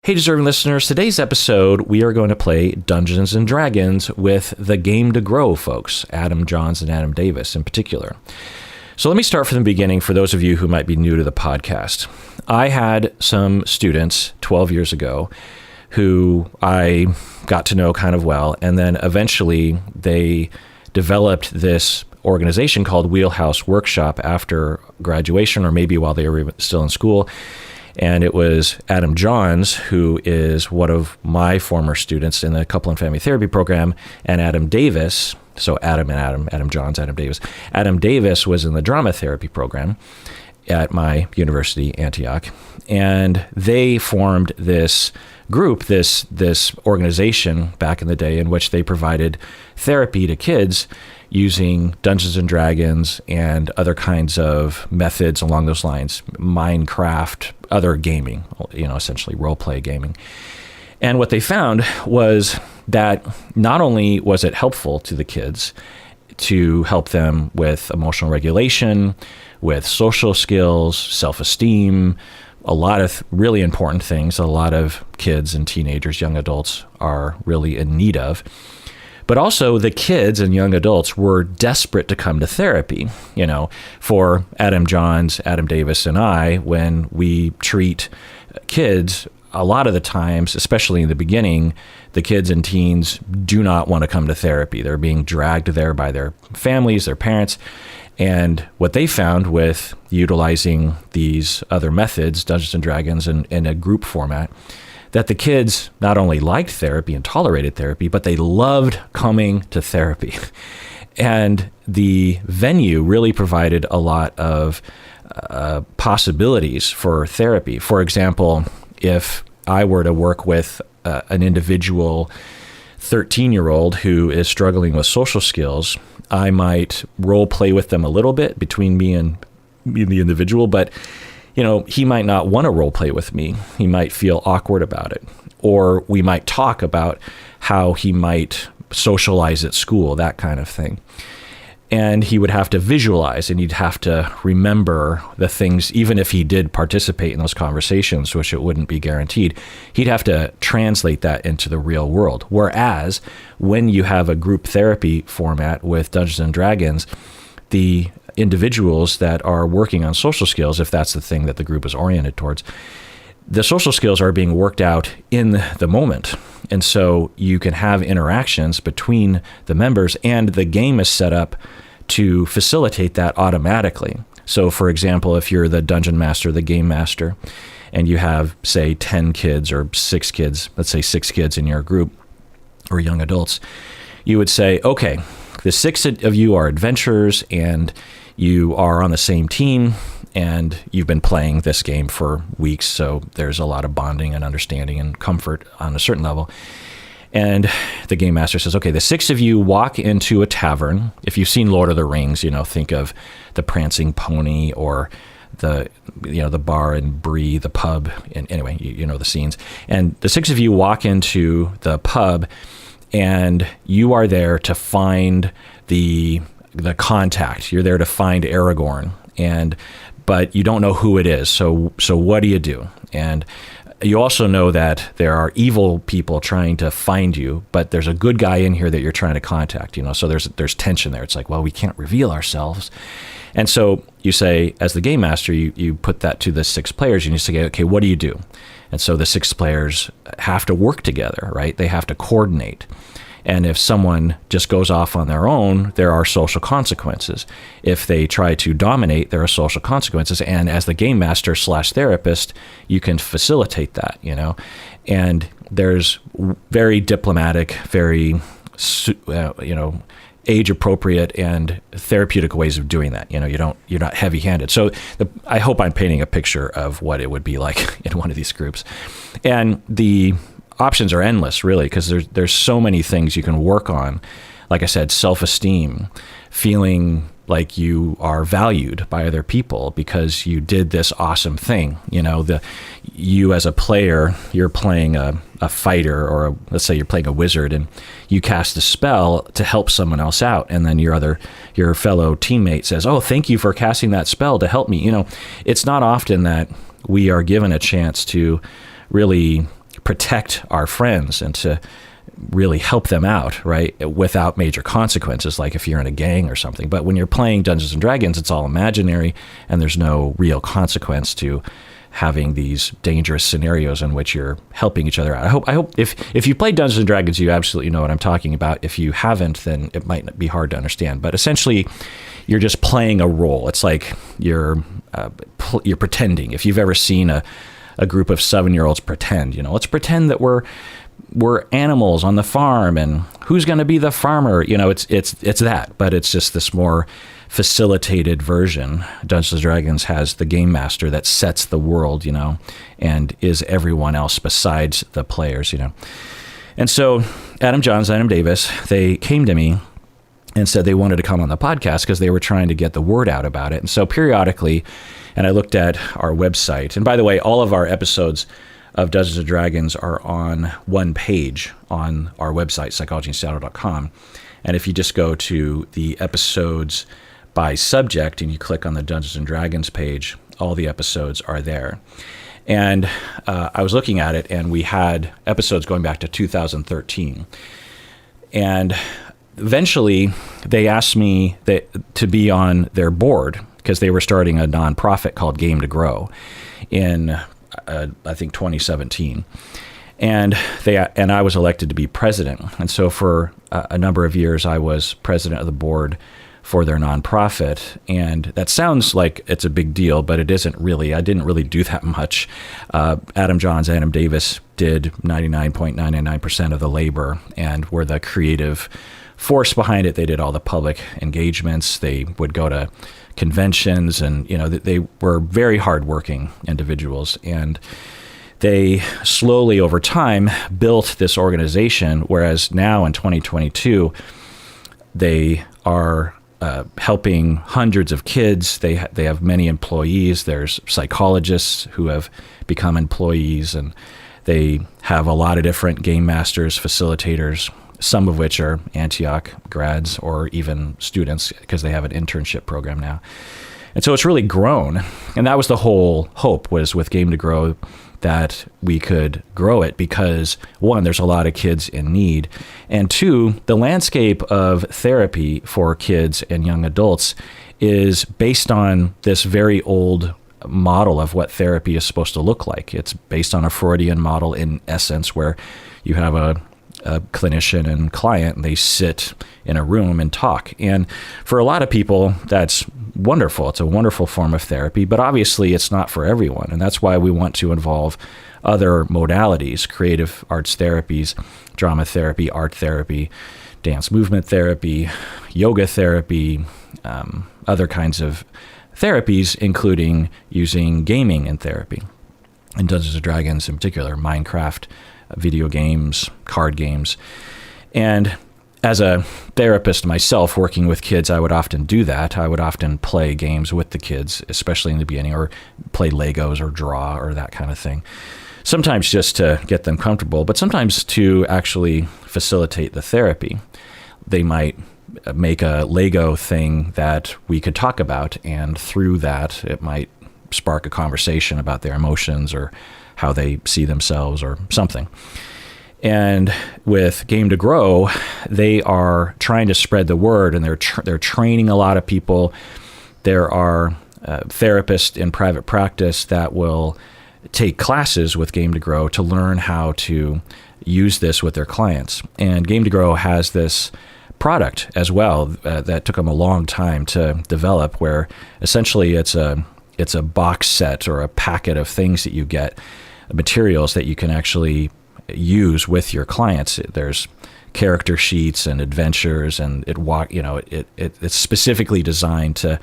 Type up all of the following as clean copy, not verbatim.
Hey, deserving listeners, today's episode, we are going to play Dungeons & Dragons with the Game to Grow folks, Adam Johns and Adam Davis in particular. So let me start from the beginning for those of you who might be new to the podcast. I had some students 12 years ago who I got to know kind of well, and then eventually they developed this organization called Wheelhouse Workshop after graduation, or maybe while they were still in school. And it was Adam Johns, who is one of my former students in the couple and family therapy program, and Adam Davis. So Adam Johns, Adam Davis. Adam Davis was in the drama therapy program at my university, Antioch. And they formed this group, this organization back in the day in which they provided therapy to kids using Dungeons and Dragons and other kinds of methods along those lines, Minecraft, other gaming, essentially role-play gaming. And what they found was that not only was it helpful to the kids to help them with emotional regulation, with social skills, self-esteem, a lot of really important things a lot of kids and teenagers, young adults are really in need of. But also the kids and young adults were desperate to come to therapy. For Adam Johns, Adam Davis, and I, when we treat kids, a lot of the times, especially in the beginning, the kids and teens do not want to come to therapy. They're being dragged there by their families, their parents. And what they found with utilizing these other methods, Dungeons and Dragons in a group format, that the kids not only liked therapy and tolerated therapy, but they loved coming to therapy. And the venue really provided a lot of possibilities for therapy. For example, if I were to work with an individual 13-year-old who is struggling with social skills, I might role play with them a little bit between me and the individual, but he might not want to role play with me. He might feel awkward about it. Or we might talk about how he might socialize at school, that kind of thing. And he would have to visualize, and he'd have to remember the things, even if he did participate in those conversations, which it wouldn't be guaranteed, he'd have to translate that into the real world. Whereas when you have a group therapy format with Dungeons and Dragons, the individuals that are working on social skills, if that's the thing that the group is oriented towards, the social skills are being worked out in the moment. And so you can have interactions between the members, and the game is set up to facilitate that automatically. So for example, if you're the dungeon master, the game master, and you have, say, 10 kids or 6 kids, let's say 6 kids in your group or young adults, you would say, okay, the 6 of you are adventurers and you are on the same team and you've been playing this game for weeks, so there's a lot of bonding and understanding and comfort on a certain level. And the game master says, okay, the 6 of you walk into a tavern. If you've seen Lord of the Rings, think of the prancing pony or the bar and Bree, the pub, and anyway, you know the scenes. And the 6 of you walk into the pub, and you are there to find the contact. You're there to find Aragorn, but you don't know who it is. So what do you do? And you also know that there are evil people trying to find you, but there's a good guy in here that you're trying to contact. So there's tension there. It's like, well, we can't reveal ourselves. And so you say, as the game master, you put that to the 6 players, and you say, okay, what do you do? And so the 6 players have to work together, right? They have to coordinate. And if someone just goes off on their own, there are social consequences. If they try to dominate, there are social consequences. And as the game master / therapist, you can facilitate that, And there's very diplomatic, very, age-appropriate and therapeutic ways of doing that. You're not heavy-handed. So I hope I'm painting a picture of what it would be like in one of these groups. And the options are endless, really, because there's so many things you can work on. Like I said, self-esteem, feeling like you are valued by other people because you did this awesome thing. You as a player, you're playing a fighter, or let's say you're playing a wizard, and you cast a spell to help someone else out, and then your fellow teammate says, "Oh, thank you for casting that spell to help me." It's not often that we are given a chance to really protect our friends and to really help them out, right, without major consequences, like if you're in a gang or something. But when you're playing Dungeons and Dragons, it's all imaginary, and there's no real consequence to having these dangerous scenarios in which you're helping each other out. I hope if you play Dungeons and Dragons, you absolutely know what I'm talking about. If you haven't, then it might be hard to understand. But essentially, you're just playing a role. It's like you're pretending. If you've ever seen a group of 7-year-olds pretend, let's pretend that we're animals on the farm, and who's going to be the farmer? It's that, but it's just this more facilitated version. Dungeons and Dragons has the game master that sets the world, and is everyone else besides the players, And so Adam Johns, Adam Davis, they came to me and said they wanted to come on the podcast because they were trying to get the word out about it. And so periodically, and I looked at our website, and by the way, all of our episodes of Dungeons & Dragons are on one page on our website, psychologyandseattle.com. And if you just go to the episodes by subject and you click on the Dungeons & Dragons page, all the episodes are there. And I was looking at it, and we had episodes going back to 2013. And eventually, they asked me to be on their board because they were starting a nonprofit called Game to Grow in I think 2017, and I was elected to be president. And so for a number of years, I was president of the board for their nonprofit. And that sounds like it's a big deal, but it isn't really. I didn't really do that much. Adam Johns, Adam Davis did 99.99% of the labor and were the creative force behind it. They did all the public engagements. They would go to conventions, and they were very hardworking individuals, and they slowly over time built this organization, whereas now in 2022 they are helping hundreds of kids. They have many employees. There's psychologists who have become employees, and they have a lot of different game masters, facilitators, some of which are Antioch grads or even students because they have an internship program now. And so it's really grown. And that was the whole hope, was with Game to Grow, that we could grow it because, one, there's a lot of kids in need. And two, the landscape of therapy for kids and young adults is based on this very old model of what therapy is supposed to look like. It's based on a Freudian model in essence, where you have a clinician and client, and they sit in a room and talk. And for a lot of people, that's wonderful. It's a wonderful form of therapy, but obviously it's not for everyone. And that's why we want to involve other modalities, creative arts therapies, drama therapy, art therapy, dance movement therapy, yoga therapy, other kinds of therapies, including using gaming in therapy. In Dungeons & Dragons in particular, Minecraft, video games, card games. And as a therapist myself working with kids, I would often do that. I would often play games with the kids, especially in the beginning, or play Legos or draw or that kind of thing. Sometimes just to get them comfortable, but sometimes to actually facilitate the therapy. They might make a Lego thing that we could talk about, and through that, it might spark a conversation about their emotions or how they see themselves or something. And with Game to Grow, they are trying to spread the word, and they're training a lot of people. There are therapists in private practice that will take classes with Game to Grow to learn how to use this with their clients. And Game to Grow has this product as well that took them a long time to develop, where essentially it's a box set or a packet of things that you get, materials that you can actually use with your clients. There's character sheets and adventures, and it's specifically designed to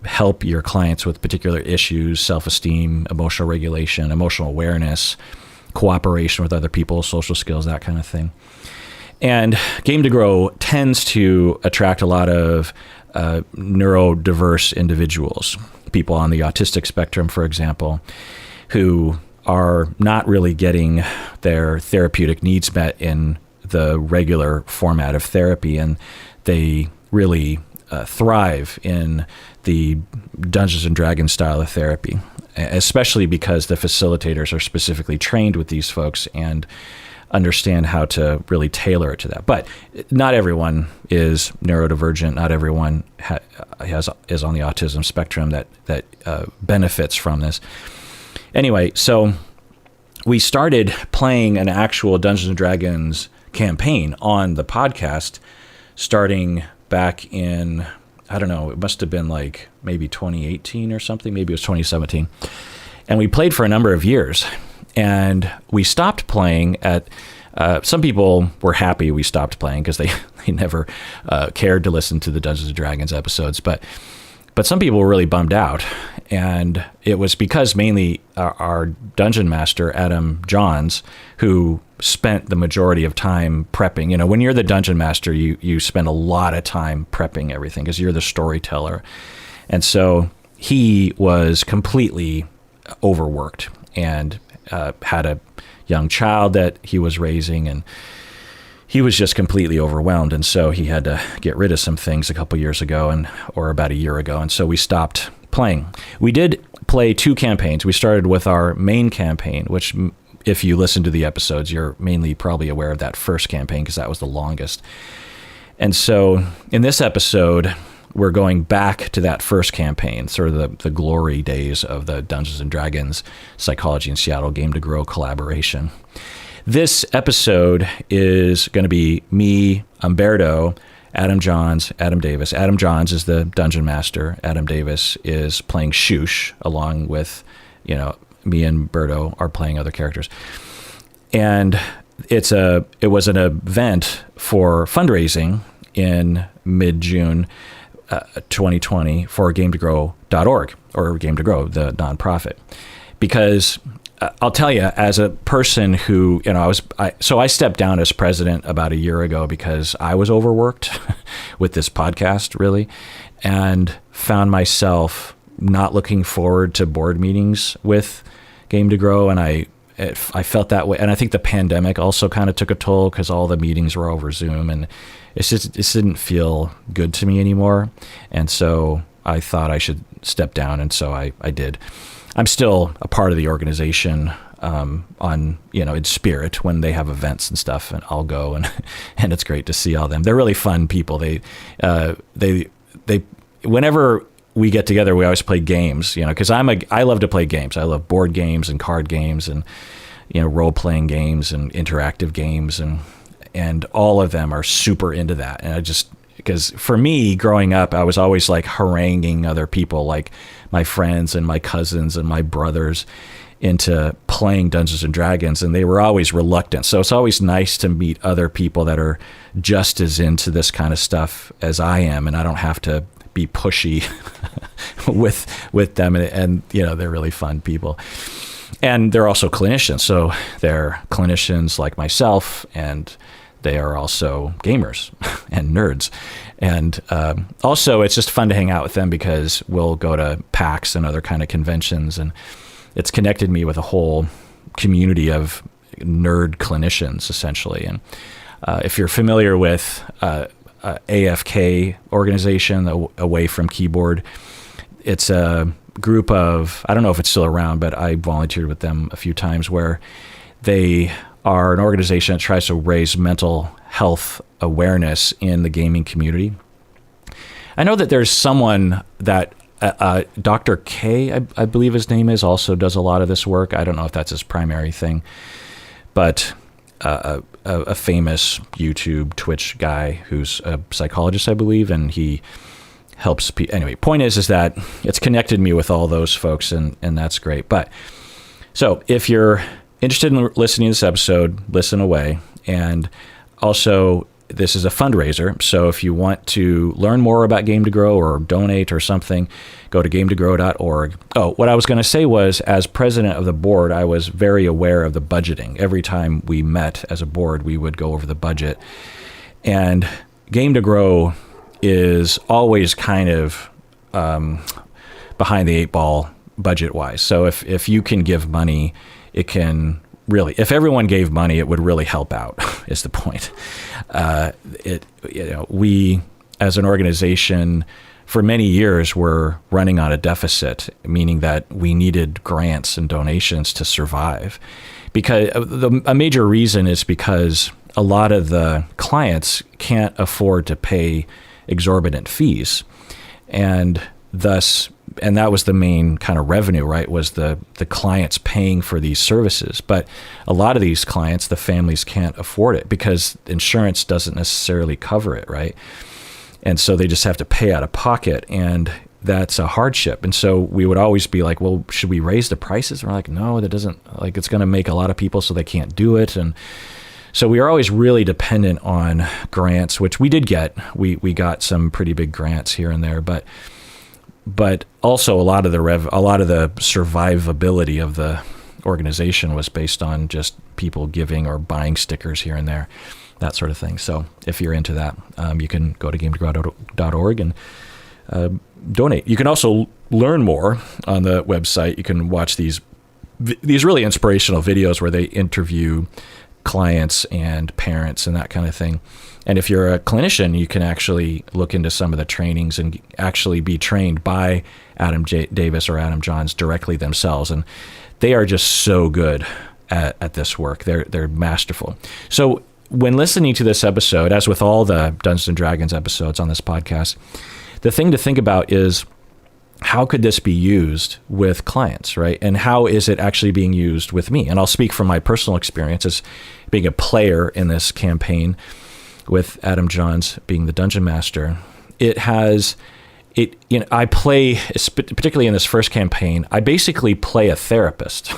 help your clients with particular issues: self-esteem, emotional regulation, emotional awareness, cooperation with other people, social skills, that kind of thing. And Game to Grow tends to attract a lot of neurodiverse individuals, people on the autistic spectrum, for example, who are not really getting their therapeutic needs met in the regular format of therapy, and they really thrive in the Dungeons and Dragons style of therapy. especially because the facilitators are specifically trained with these folks and understand how to really tailor it to that. But not everyone is neurodivergent. Not everyone is on the autism spectrum that benefits from this. Anyway, so we started playing an actual Dungeons & Dragons campaign on the podcast starting back in, I don't know, it must have been like maybe 2018 or something. Maybe it was 2017. And we played for a number of years. And we stopped playing at, some people were happy we stopped playing because they never cared to listen to the Dungeons & Dragons episodes. But some people were really bummed out. And it was because mainly our dungeon master, Adam Johns, who spent the majority of time prepping. You know, when you're the dungeon master, you spend a lot of time prepping everything because you're the storyteller. And so he was completely overworked and had a young child that he was raising, and he was just completely overwhelmed. And so he had to get rid of some things a couple years ago or about a year ago. And so we stopped playing. We did play 2 campaigns. We started with our main campaign, which if you listen to the episodes, you're mainly probably aware of that first campaign because that was the longest. And so in this episode, we're going back to that first campaign, sort of the glory days of the Dungeons & Dragons Psychology in Seattle Game to Grow collaboration. This episode is going to be me, Umberto, Adam Johns, Adam Davis. Adam Johns is the dungeon master. Adam Davis is playing Shush, along with, me and Berto are playing other characters. And it was an event for fundraising in mid-June 2020 for GameToGrow.org, or Game to Grow, the nonprofit. Because I'll tell you, as a person who, I stepped down as president about a year ago because I was overworked with this podcast, really, and found myself not looking forward to board meetings with Game to Grow, and I felt that way. And I think the pandemic also kind of took a toll because all the meetings were over Zoom, and it didn't feel good to me anymore. And so I thought I should step down, and so I did. I'm still a part of the organization in spirit when they have events and stuff, and I'll go, and it's great to see all them. They're really fun people. They whenever we get together, we always play games, because I love to play games. I love board games and card games and role-playing games and interactive games, and all of them are super into that. And because for me, growing up, I was always like haranguing other people, like my friends and my cousins and my brothers, into playing Dungeons and Dragons, and they were always reluctant. So it's always nice to meet other people that are just as into this kind of stuff as I am, and I don't have to be pushy with them. And they're really fun people. And they're also clinicians. So they're clinicians like myself, and they are also gamers and nerds. And also, it's just fun to hang out with them because we'll go to PAX and other kind of conventions, and it's connected me with a whole community of nerd clinicians, essentially. And if you're familiar with AFK organization, Away from Keyboard, it's a group of, I don't know if it's still around, but I volunteered with them a few times, where they are an organization that tries to raise mental health awareness in the gaming community. I know that there's someone that Dr. K, I believe his name is, also does a lot of this work. I don't know if that's his primary thing, but a famous YouTube, Twitch guy who's a psychologist, I believe, and he helps people. Anyway, point is that it's connected me with all those folks, and that's great. But so if you're interested in listening to this episode, listen away. And also, this is a fundraiser. So if you want to learn more about Game to Grow or donate or something, go to GameToGrow.org. Oh, what I was going to say was, as president of the board, I was very aware of the budgeting. Every time we met as a board, we would go over the budget. And Game to Grow is always kind of behind the 8 ball budget-wise. So if you can give money, it can really, if everyone gave money, it would really help out, is the point. We, as an organization, for many years were running on a deficit, meaning that we needed grants and donations to survive. Because a major reason is because a lot of the clients can't afford to pay exorbitant fees. And that was the main kind of revenue, right? Was the clients paying for these services. But a lot of these clients, the families can't afford it because insurance doesn't necessarily cover it, right? And so they just have to pay out of pocket, and that's a hardship. And so we would always be like, well, should we raise the prices? And we're like, no, that doesn't, like, it's going to make a lot of people so they can't do it. And so we are always really dependent on grants, which we did get. We got some pretty big grants here and there, but also a lot of the survivability of the organization was based on just people giving or buying stickers here and there, that sort of thing. So if you're into that, you can go to gametogrow.org and donate. You can also learn more on the website. You can watch these really inspirational videos where they interview clients and parents and that kind of thing. And if you're a clinician, you can actually look into some of the trainings and actually be trained by Adam Davis or Adam Johns directly themselves. And they are just so good at this work. They're masterful. So when listening to this episode, as with all the Dungeons and Dragons episodes on this podcast, the thing to think about is, how could this be used with clients, right? And how is it actually being used with me? And I'll speak from my personal experience as being a player in this campaign with Adam Johns being the dungeon master. I play, particularly in this first campaign, I basically play a therapist.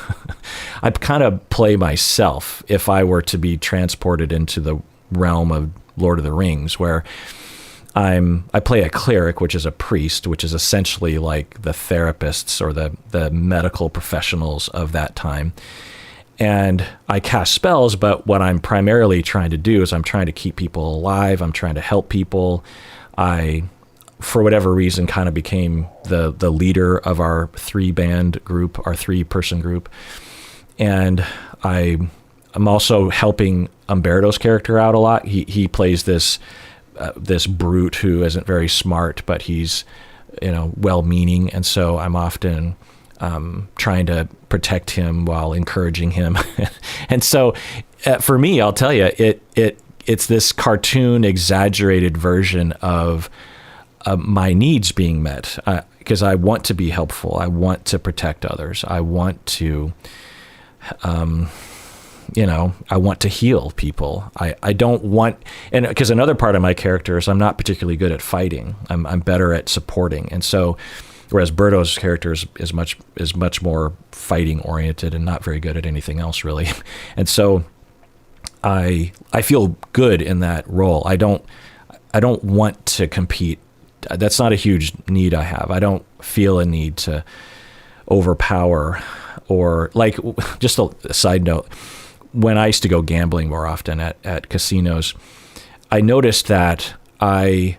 I kind of play myself if I were to be transported into the realm of Lord of the Rings, where I play a cleric, which is a priest, which is essentially like the therapists or the medical professionals of that time. And I cast spells, but what I'm primarily trying to do is I'm trying to keep people alive. I'm trying to help people. I, for whatever reason, kind of became the leader of our 3-band group, our 3-person group. And I'm also helping Umberto's character out a lot. He plays this brute who isn't very smart, but he's, well-meaning. And so I'm often trying to protect him while encouraging him. And so for me, I'll tell you, it's this cartoon exaggerated version of my needs being met, because I want to be helpful. I want to protect others. I want to, I want to heal people. I don't want, and because another part of my character is I'm not particularly good at fighting. I'm better at supporting. And so, whereas Berto's character is much more fighting oriented and not very good at anything else really. And so I feel good in that role. I don't want to compete. That's not a huge need I have. I don't feel a need to overpower, or like, just a side note, when I used to go gambling more often at casinos, I noticed that when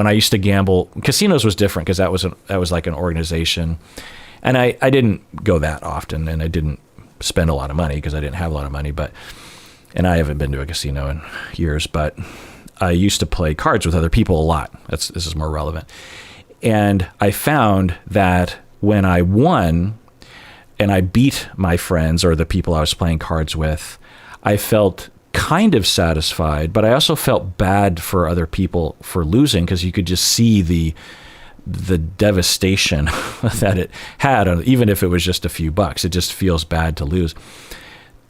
I used to gamble, casinos was different because that was like an organization, and I didn't go that often, and I didn't spend a lot of money because I didn't have a lot of money, and I haven't been to a casino in years, but I used to play cards with other people a lot. This is more relevant. And I found that when I won and I beat my friends or the people I was playing cards with, I felt kind of satisfied, but I also felt bad for other people for losing, because you could just see the devastation that it had, even if it was just a few bucks. It just feels bad to lose.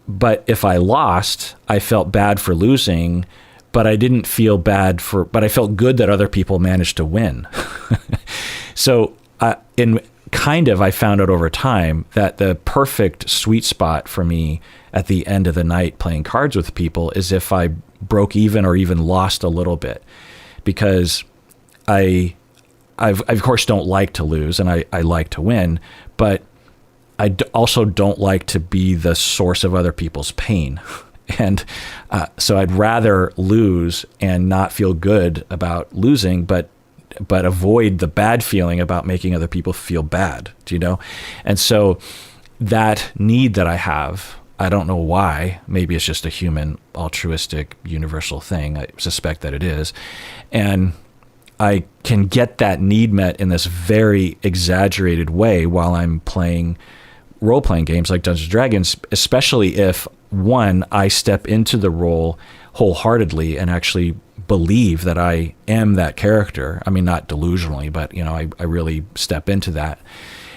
But if I lost, I felt bad for losing, but I didn't feel bad but I felt good that other people managed to win. So I found out over time that the perfect sweet spot for me at the end of the night playing cards with people is if I broke even or even lost a little bit, because I of course don't like to lose, and I like to win, but I also don't like to be the source of other people's pain. And so I'd rather lose and not feel good about losing, but avoid the bad feeling about making other people feel bad, And so that need that I have I don't know why. Maybe it's just a human, altruistic, universal thing. I suspect that it is. And I can get that need met in this very exaggerated way while I'm playing role-playing games like Dungeons & Dragons, especially if, one, I step into the role wholeheartedly and actually believe that I am that character. I mean, not delusionally, but, I really step into that.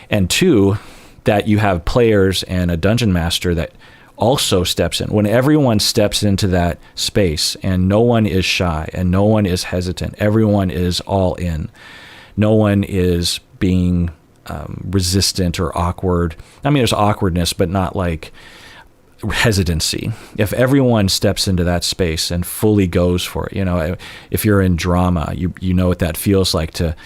And two, that you have players and a dungeon master that also steps in. When everyone steps into that space and no one is shy and no one is hesitant, everyone is all in. No one is being resistant or awkward. I mean, there's awkwardness, but not like hesitancy. If everyone steps into that space and fully goes for it, if you're in drama, you know what that feels like to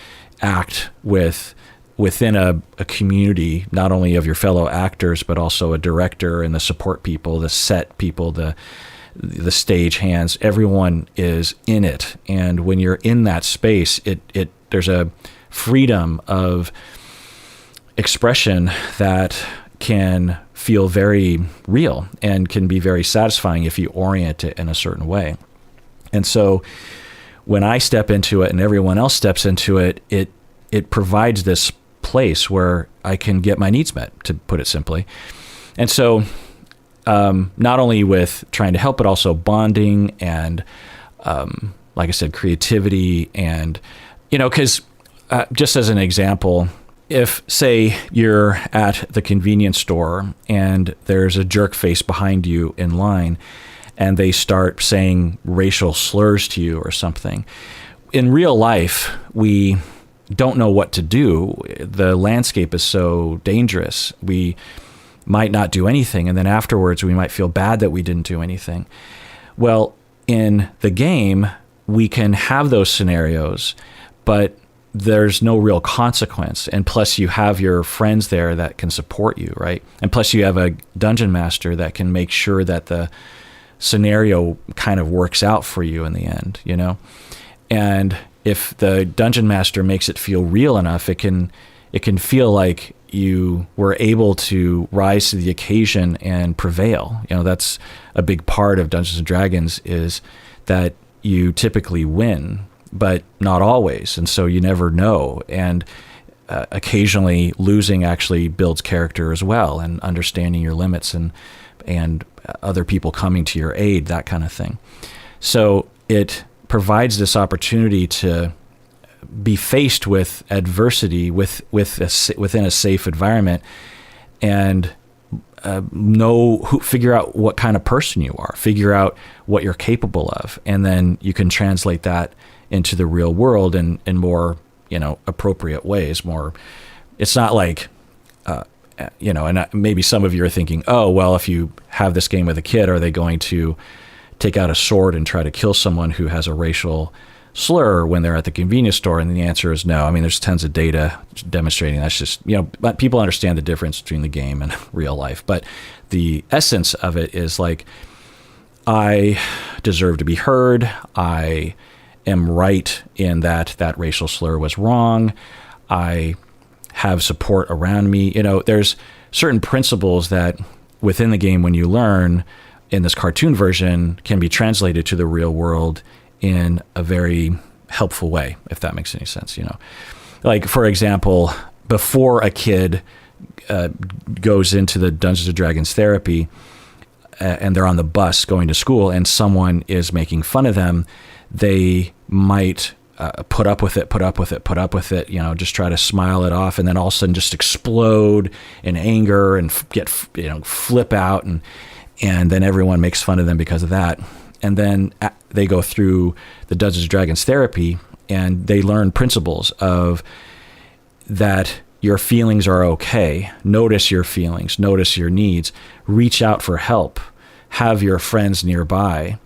act within a community, not only of your fellow actors, but also a director and the support people, the set people, the stage hands. Everyone is in it. And when you're in that space, there's a freedom of expression that can feel very real and can be very satisfying if you orient it in a certain way. And so when I step into it and everyone else steps into it, it provides this place where I can get my needs met, to put it simply. And so not only with trying to help, but also bonding and, like I said, creativity and, because just as an example, if, say, you're at the convenience store and there's a jerk face behind you in line and they start saying racial slurs to you or something, in real life, we don't know what to do. The landscape is so dangerous. We might not do anything, and then afterwards we might feel bad that we didn't do anything. Well, in the game, we can have those scenarios, but there's no real consequence. And plus you have your friends there that can support you, right? And plus you have a dungeon master that can make sure that the scenario kind of works out for you in the end, And if the dungeon master makes it feel real enough, it can feel like you were able to rise to the occasion and prevail. That's a big part of Dungeons and Dragons, is that you typically win, but not always. And so you never know. And occasionally losing actually builds character as well, and understanding your limits and other people coming to your aid, that kind of thing. So it provides this opportunity to be faced with adversity within a safe environment and figure out what kind of person you are, figure out what you're capable of, and then you can translate that into the real world in more appropriate ways. It's not like and maybe some of you are thinking, oh well, if you have this game with a kid, are they going to take out a sword and try to kill someone who has a racial slur when they're at the convenience store? And the answer is no. I mean, there's tons of data demonstrating that's just, but people understand the difference between the game and real life. But the essence of it is like, I deserve to be heard. I am right in that racial slur was wrong. I have support around me. There's certain principles that within the game, when you learn in this cartoon version, can be translated to the real world in a very helpful way, if that makes any sense. Like, for example, before a kid goes into the Dungeons and Dragons therapy and they're on the bus going to school and someone is making fun of them, they might put up with it, just try to smile it off, and then all of a sudden just explode in anger and flip out, and then everyone makes fun of them because of that. And then they go through the Dungeons and Dragons therapy and they learn principles of that your feelings are okay. Notice your feelings, notice your needs, reach out for help, have your friends nearby,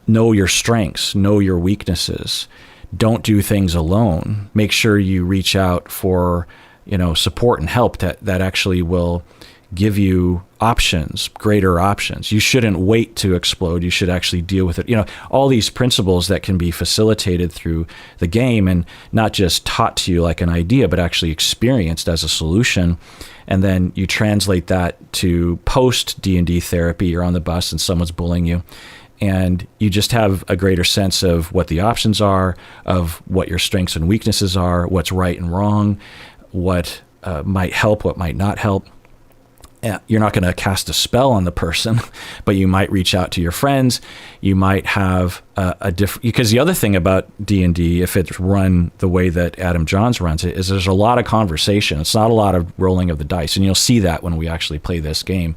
know your strengths, know your weaknesses, don't do things alone. Make sure you reach out for, support and help that actually will give you options, greater options. You shouldn't wait to explode. You should actually deal with it. All these principles that can be facilitated through the game and not just taught to you like an idea, but actually experienced as a solution. And then you translate that to post D&D therapy. You're on the bus and someone's bullying you. And you just have a greater sense of what the options are, of what your strengths and weaknesses are, what's right and wrong, what might help, what might not help. You're not going to cast a spell on the person, but you might reach out to your friends. You might have a different, because the other thing about D&D, if it's run the way that Adam Johns runs it, is there's a lot of conversation. It's not a lot of rolling of the dice. And you'll see that when we actually play this game,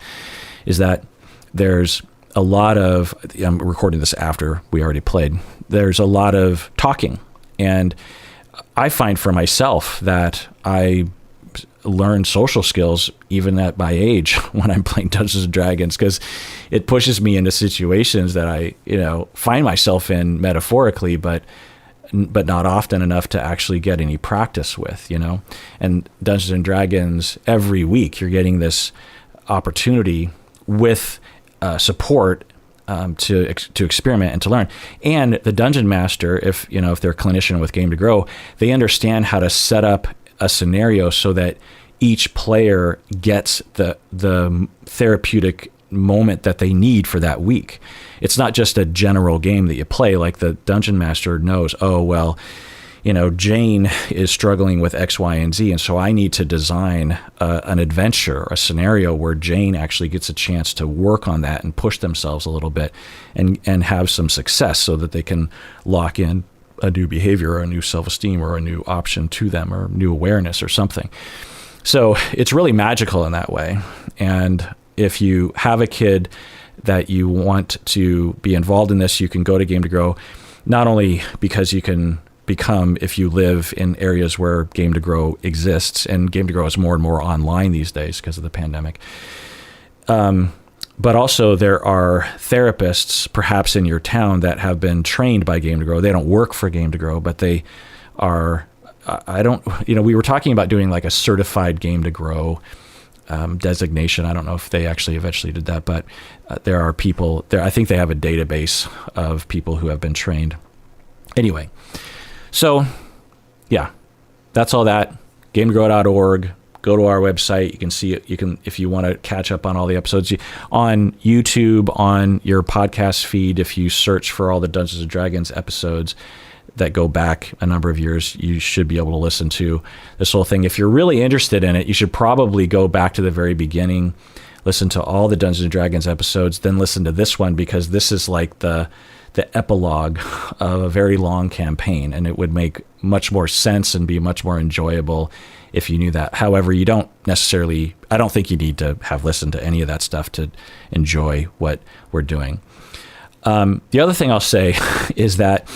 is that there's a lot of, I'm recording this after we already played, there's a lot of talking. And I find for myself that I learn social skills even at my age when I'm playing Dungeons and Dragons, because it pushes me into situations that I, find myself in metaphorically, but not often enough to actually get any practice with, And Dungeons and Dragons, every week you're getting this opportunity with support to experiment and to learn. And the dungeon master, if they're a clinician with Game to Grow, they understand how to set up a scenario so that each player gets the therapeutic moment that they need for that week. It's not just a general game that you play. Like the dungeon master knows, oh, well, Jane is struggling with X, Y, and Z. And so I need to design an adventure, a scenario where Jane actually gets a chance to work on that and push themselves a little bit and have some success so that they can lock in a new behavior or a new self-esteem or a new option to them or new awareness or something. So it's really magical in that way. And if you have a kid that you want to be involved in this, you can go to Game to Grow, not only because you can become, if you live in areas where Game to Grow exists, and Game to Grow is more and more online these days because of the pandemic. But also there are therapists perhaps in your town that have been trained by Game to Grow. They don't work for Game to Grow, but they are, we were talking about doing like a certified Game to Grow designation. I don't know if they actually eventually did that, but there are people there. I think they have a database of people who have been trained. Anyway, so yeah, that's all that. GameToGrow.org. Go to our website. You can see it. You can, if you want to catch up on all the episodes on YouTube, on your podcast feed. If you search for all the Dungeons and Dragons episodes that go back a number of years, you should be able to listen to this whole thing. If you're really interested in it, you should probably go back to the very beginning, listen to all the Dungeons and Dragons episodes, then listen to this one, because this is like the epilogue of a very long campaign, and it would make much more sense and be much more enjoyable if you knew that. However, you don't necessarily, I don't think you need to have listened to any of that stuff to enjoy what we're doing. The other thing I'll say is that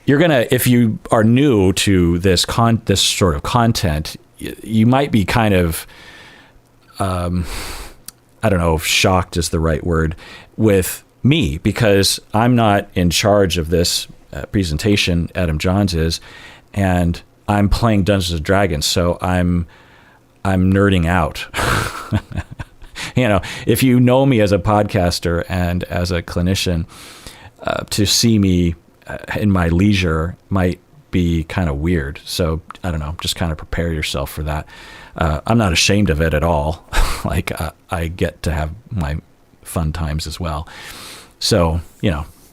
you're going to, if you are new to this sort of content, you might be kind of, I don't know if shocked is the right word, with me, because I'm not in charge of this presentation. Adam Johns is, and I'm playing Dungeons and Dragons, so I'm nerding out. If you know me as a podcaster and as a clinician, to see me in my leisure might be kind of weird. So I don't know, just kind of prepare yourself for that. I'm not ashamed of it at all. I get to have my fun times as well. So,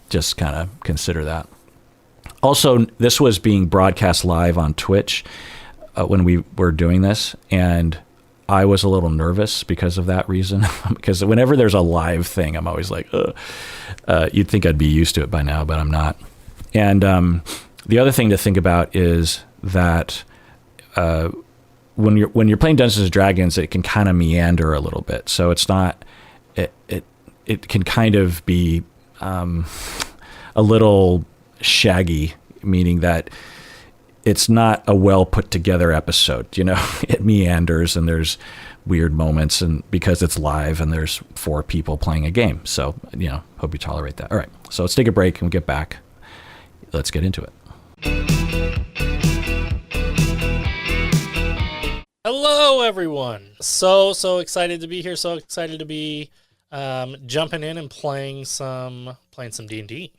just kind of consider that. Also, this was being broadcast live on Twitch when we were doing this, and I was a little nervous because of that reason. Because whenever there's a live thing, I'm always like, you'd think I'd be used to it by now, but I'm not. And the other thing to think about is that when you're playing Dungeons and Dragons, it can kind of meander a little bit. So it's not it can kind of be a little shaggy, meaning that it's not a well put together episode. It meanders and there's weird moments, and because it's live and there's 4 people playing a game. So, hope you tolerate that. All right. So let's take a break and we'll get back. Let's get into it. Hello, everyone. So excited to be here. So excited to be jumping in and playing some D&D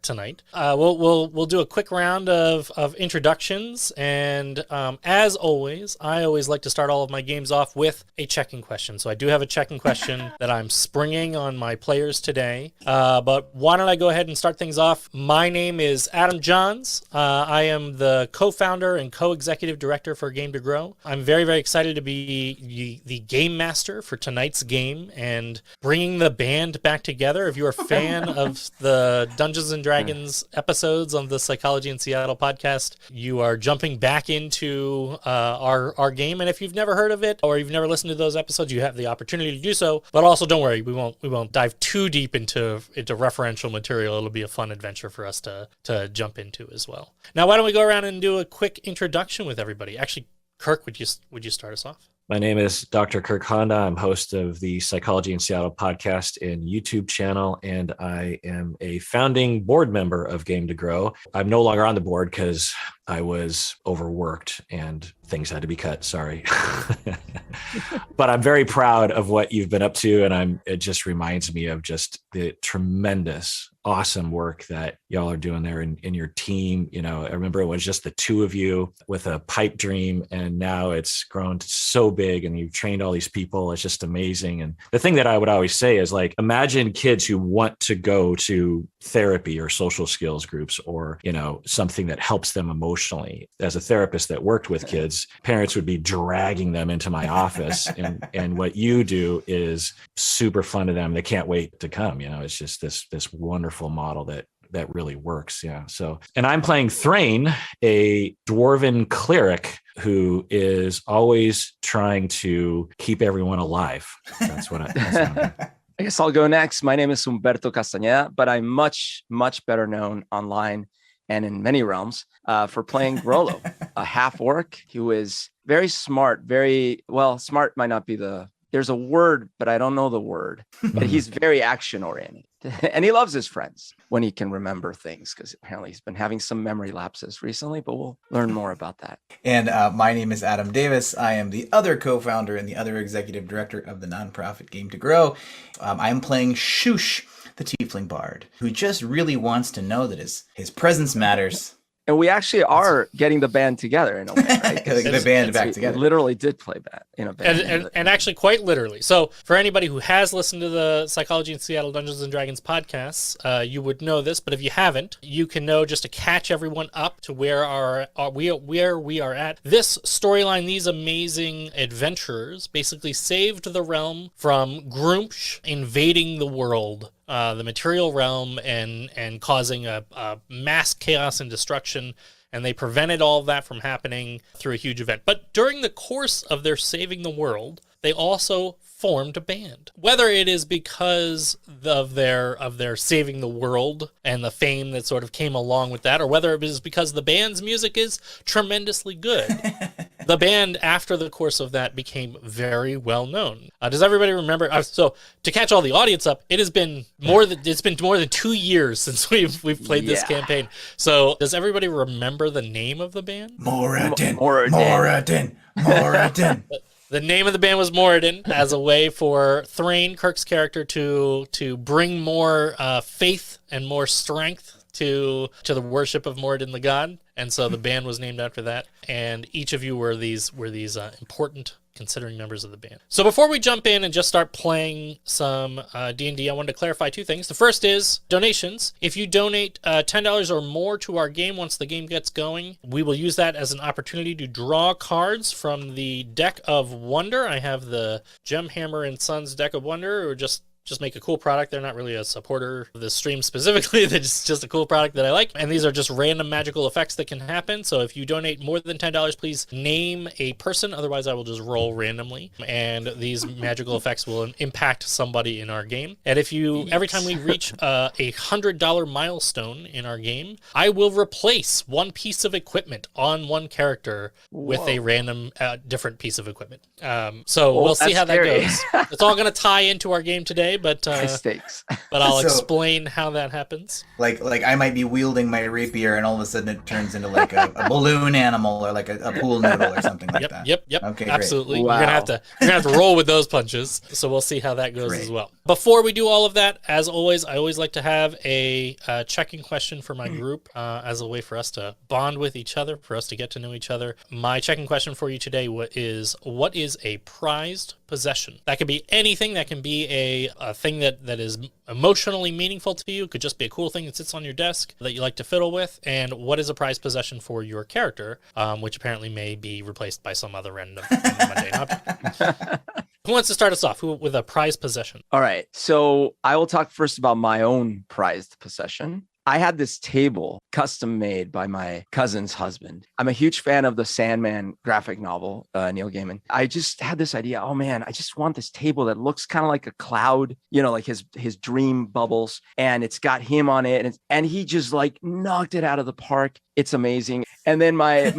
tonight. We'll do a quick round of introductions, and as always, I always like to start all of my games off with a check-in question. So I do have a check-in question that I'm springing on my players today. But why don't I go ahead and start things off? My name is Adam Johns. I am the co-founder and co-executive director for Game to Grow. I'm very, very excited to be the game master for tonight's game and bringing the band back together. If you're a fan of the Dungeons and Dragons episodes on the Psychology in Seattle podcast, you are jumping back into our game. And if you've never heard of it or you've never listened to those episodes, you have the opportunity to do so. But also, don't worry, we won't dive too deep into referential material. It'll be a fun adventure for us to jump into as well. Now, why don't we go around and do a quick introduction with everybody? Actually, Kirk, would you start us off? My name is Dr. Kirk Honda. I'm host of the Psychology in Seattle podcast and YouTube channel, and I am a founding board member of Game to Grow. I'm no longer on the board because I was overworked and things had to be cut. Sorry. But I'm very proud of what you've been up to, and it just reminds me of just the tremendous, awesome work that y'all are doing there in your team. You know, I remember it was just the two of you with a pipe dream, and now it's grown so big and you've trained all these people. It's just amazing. And the thing that I would always say is, like, imagine kids who want to go to therapy or social skills groups or, you know, something that helps them emotionally. As a therapist that worked with kids, parents would be dragging them into my office and what you do is super fun to them. They can't wait to come. You know, it's just this wonderful model that really works. Yeah. So, and I'm playing Thrain, a dwarven cleric who is always trying to keep everyone alive. That's what I'm doing. I guess I'll go next. My name is Humberto Castañeda, but I'm much, much better known online and in many realms for playing Rollo, a half-orc who is very smart, smart might not be there's a word, but I don't know the word. But he's very action-oriented. And he loves his friends when he can remember things, because apparently he's been having some memory lapses recently, but we'll learn more about that. And my name is Adam Davis. I am the other co-founder and the other executive director of the nonprofit Game to Grow. I'm playing Shush, the tiefling bard, who just really wants to know that his presence matters. And we actually are getting the band together in a way, right? The band back together. We literally did play band in a band. And actually quite literally. So for anybody who has listened to the Psychology in Seattle Dungeons and Dragons podcasts, you would know this, but if you haven't, you can know, just to catch everyone up to where we are at. This storyline, these amazing adventurers basically saved the realm from Groomsh invading the world, the material realm, and causing a mass chaos and destruction, and they prevented all of that from happening through a huge event. But during the course of their saving the world, they also formed a band. Whether it is because of their saving the world and the fame that sort of came along with that, or whether it is because the band's music is tremendously good, the band after the course of that became very well known. Does everybody remember? So to catch all the audience up, it's been more than 2 years since we've played this campaign. So does everybody remember the name of the band? Moradin. The name of the band was Moradin, as a way for Thrain, Kirk's character, to bring more faith and more strength to the worship of Moradin the god. And so the band was named after that. And each of you were these important considering members of the band. So before we jump in and just start playing some D&D, I wanted to clarify two things. The first is donations. If you donate $10 or more to our game once the game gets going, we will use that as an opportunity to draw cards from the Deck of Wonder. I have the Gemhammer and Sons Deck of Wonder, or just make a cool product. They're not really a supporter of this stream specifically. They're just a cool product that I like. And these are just random magical effects that can happen. So if you donate more than $10, please name a person. Otherwise, I will just roll randomly. And these magical effects will impact somebody in our game. And if you, every time we reach a $100 milestone in our game, I will replace one piece of equipment on one character with a random different piece of equipment. So we'll see how that goes. It's all going to tie into our game today. today, but High stakes. I'll So- explain how that happens. Like I might be wielding my rapier, and all of a sudden it turns into like a balloon animal or like a pool noodle or something like that. Yep. Okay, great. Absolutely. Wow. You're gonna have to roll with those punches. So we'll see how that goes Great. as well. Before we do all of that, as always, I always like to have a checking question for my group as a way for us to bond with each other, for us to get to know each other. My checking question for you today is what is a prized possession? That could be anything. That can be a thing that is emotionally meaningful to you. It could just be a cool thing that sits on your desk that you like to fiddle with. And what is a prized possession for your character, which apparently may be replaced by some other random mundane object. Who wants to start us off with a prized possession? All right. So I will talk first about my own prized possession. I had this table custom made by my cousin's husband. I'm a huge fan of the Sandman graphic novel, Neil Gaiman. I just had this idea. Oh man, I just want this table that looks kind of like a cloud, like his dream bubbles, and it's got him on it, and he just like knocked it out of the park. It's amazing. And then my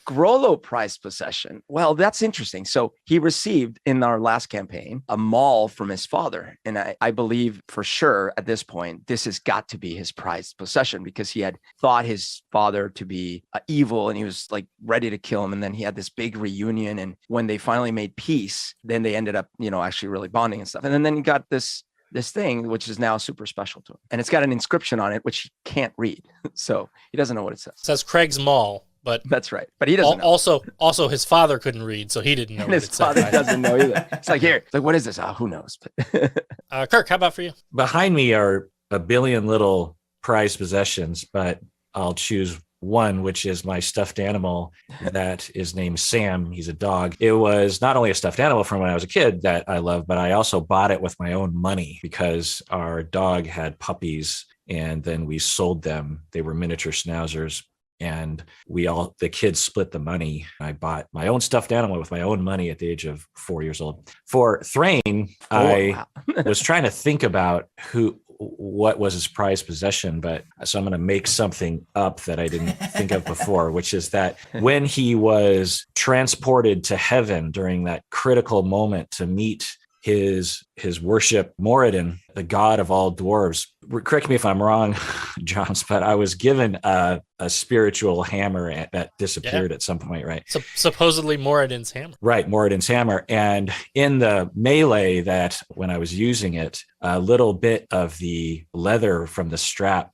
Grollo prized possession. Well, that's interesting. So he received in our last campaign a maul from his father. And I believe for sure at this point, this has got to be his prized possession because he had thought his father to be evil and he was like ready to kill him. And then he had this big reunion. And when they finally made peace, then they ended up, actually really bonding and stuff. And then he got this thing, which is now super special to him. And it's got an inscription on it, which he can't read. So he doesn't know what it says. It says Craig's Mall, but That's right. But he doesn't know. Also his father couldn't read, so he didn't know And what his it said. father Right? doesn't know either. It's like, here. It's like, what is this? Oh, who knows? But Kirk, how about for you? Behind me are a billion little prized possessions, but I'll choose one, which is my stuffed animal that is named Sam. He's a dog. It was not only a stuffed animal from when I was a kid that I love, but I also bought it with my own money because our dog had puppies and then we sold them. They were miniature schnauzers. And the kids split the money. I bought my own stuffed animal with my own money at the age of 4 years old. For Thrain, I was trying to think about what was his prized possession, so I'm going to make something up that I didn't think of before, which is that when he was transported to heaven during that critical moment to meet his worship Moradin, the god of all dwarves. Correct me if I'm wrong, Johns, but I was given a spiritual hammer that disappeared at some point, right? Supposedly Moradin's hammer. Right, Moradin's hammer. And in the melee that when I was using it, a little bit of the leather from the strap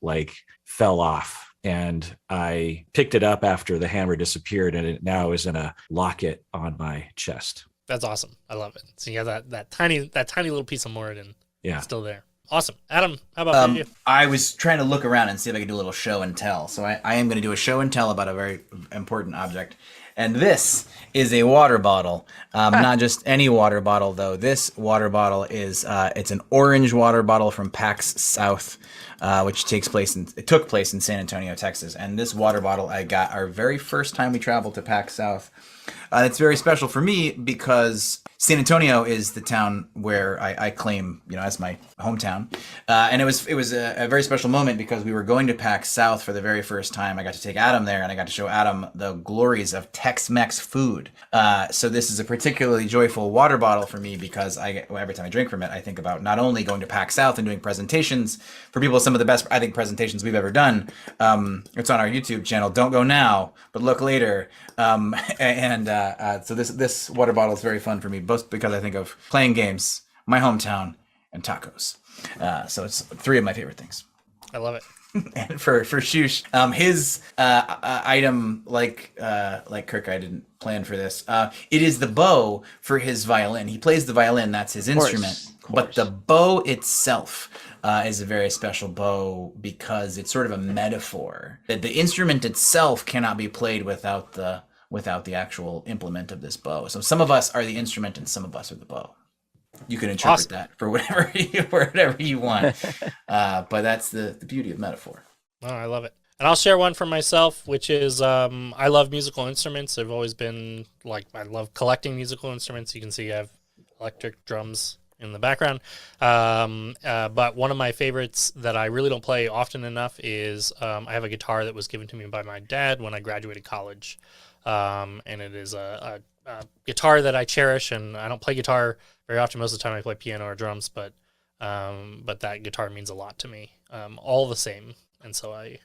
fell off. And I picked it up after the hammer disappeared, and it now is in a locket on my chest. That's awesome. I love it. So you got that tiny little piece of Moradin still there. Awesome. Adam, how about you? I was trying to look around and see if I could do a little show and tell. So I am going to do a show and tell about a very important object. And this is a water bottle. Not just any water bottle, though. This water bottle is it's an orange water bottle from PAX South, which took place in San Antonio, Texas. And this water bottle I got our very first time we traveled to PAX South. It's very special for me because San Antonio is the town where I claim, as my hometown. And it was a very special moment because we were going to PAX South for the very first time. I got to take Adam there and I got to show Adam the glories of Tex-Mex food. So this is a particularly joyful water bottle for me because every time I drink from it, I think about not only going to PAX South and doing presentations for people, some of the best, I think, presentations we've ever done. It's on our YouTube channel. Don't go now, but look later. So this water bottle is very fun for me, both because I think of playing games, my hometown, and tacos. So it's three of my favorite things. I love it. And for Shush, his item, like Kirk, I didn't plan for this. It is the bow for his violin. He plays the violin; that's his instrument. But the bow itself is a very special bow because it's sort of a metaphor. That the instrument itself cannot be played without the actual implement of this bow. So some of us are the instrument, and some of us are the bow. You can interpret that for whatever you want, but that's the beauty of metaphor. Oh, I love it. And I'll share one for myself, which is I love musical instruments. I've always been I love collecting musical instruments. You can see I have electric drums in the background. But one of my favorites that I really don't play often enough is I have a guitar that was given to me by my dad when I graduated college. And it is a guitar that I cherish, and I don't play guitar very often. Most of the time I play piano or drums, but but that guitar means a lot to me, all the same. And so it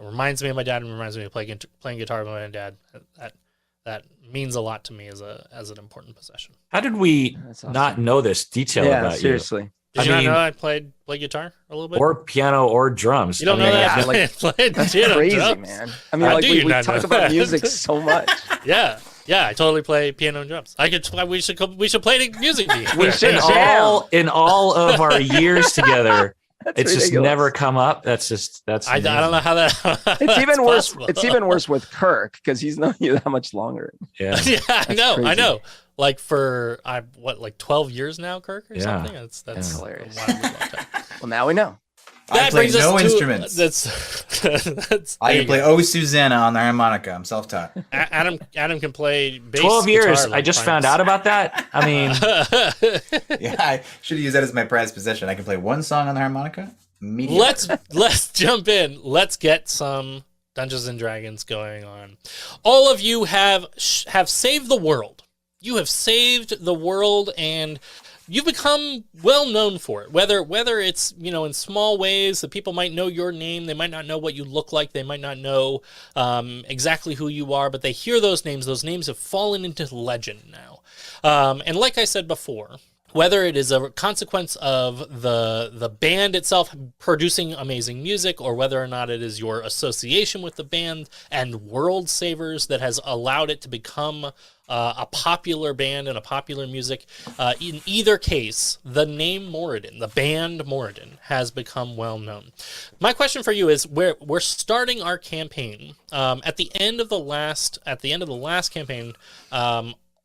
reminds me of my dad and reminds me of playing guitar with my dad. That means a lot to me as an important possession. How did we That's awesome. not know this detail Yeah, about seriously. Did you I not mean- know I played guitar a little bit? or piano or drums? You don't I know mean, that? yeah, like, I played That's piano and crazy, drums. man. I mean, How like do you we not talk know about that? music so much. Yeah, I totally play piano and drums. We should play the music. We should in jam. in all of our years together, That's it's just ridiculous. never come up. That's I don't know how that. It's even worse. possible. It's even worse with Kirk because he's known you that much longer. Yeah. Yeah, I know. crazy. Like for 12 years now, Kirk, or Yeah. something. That's Yeah. a Hilarious. wildly long time. Well, now we know. I play brings us no to- instruments. That's I there can you play go. Oh Susanna on the harmonica. I'm self-taught. Adam can play bass 12 years. guitar I like just Primus. found out about that. I mean, Yeah, I should use that as my prized possession. I can play one song on the harmonica. Mediocre. let's jump in. Let's get some Dungeons and Dragons going on. All of you have saved the world. You have saved the world, and you've become well known for it. Whether it's in small ways that people might know your name, they might not know what you look like, they might not know exactly who you are, but they hear those names. Those names have fallen into legend now. And like I said before, whether it is a consequence of the band itself producing amazing music, or whether or not it is your association with the band and World Savers that has allowed it to become a popular band and a popular music, in either case, the name Moradin, the band Moradin, has become well known. My question for you is: we're starting our campaign at the end of the last campaign.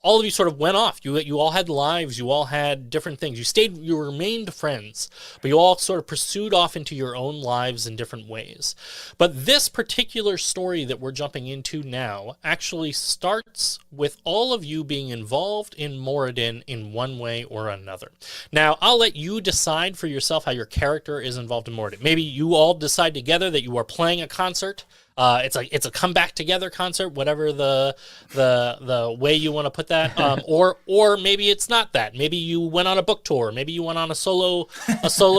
All of you sort of went off. You all had lives. You all had different things. You remained friends, but you all sort of pursued off into your own lives in different ways. But this particular story that we're jumping into now actually starts with all of you being involved in Moradin in one way or another. Now, I'll let you decide for yourself how your character is involved in Moradin. Maybe you all decide together that you are playing a concert. It's a come back together concert, whatever the way you want to put that. Or maybe it's not that. Maybe you went on a book tour. Maybe you went on a solo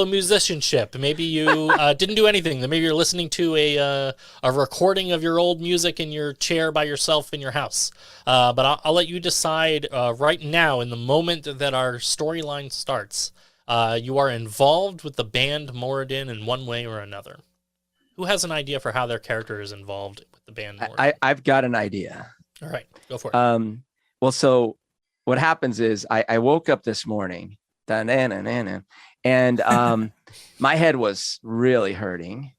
musicianship. Maybe you didn't do anything. Maybe you're listening to a recording of your old music in your chair by yourself in your house. But I'll let you decide right now, in the moment that our storyline starts. You are involved with the band Moradin in one way or another. Who has an idea for how their character is involved with the band Moradin? I've got an idea. All right, go for it. Well, so what happens is I woke up this morning, and my head was really hurting,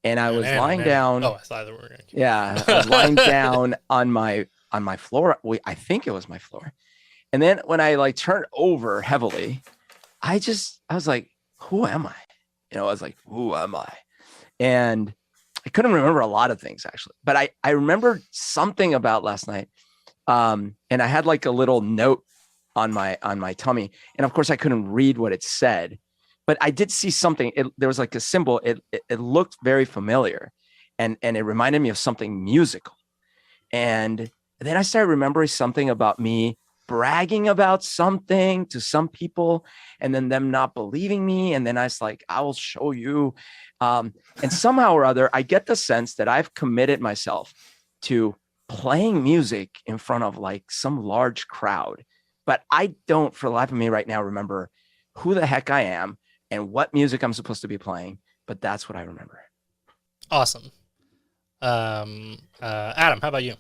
and I was lying down. Oh, I thought that we were going to keep. Yeah, I was lying down on my floor. I think it was my floor. And then when I turned over heavily, I was like, who am I? I was like, who am I? And I couldn't remember a lot of things actually, but I remembered something about last night. And I had a little note on my tummy. And of course I couldn't read what it said, but I did see something. There was a symbol. It looked very familiar, and it reminded me of something musical. And then I started remembering something about me bragging about something to some people, and then them not believing me. And then I was like, I will show you. And somehow or other, I get the sense that I've committed myself to playing music in front of some large crowd. But I don't, for the life of me right now, remember who the heck I am and what music I'm supposed to be playing. But that's what I remember. Awesome. Adam, how about you?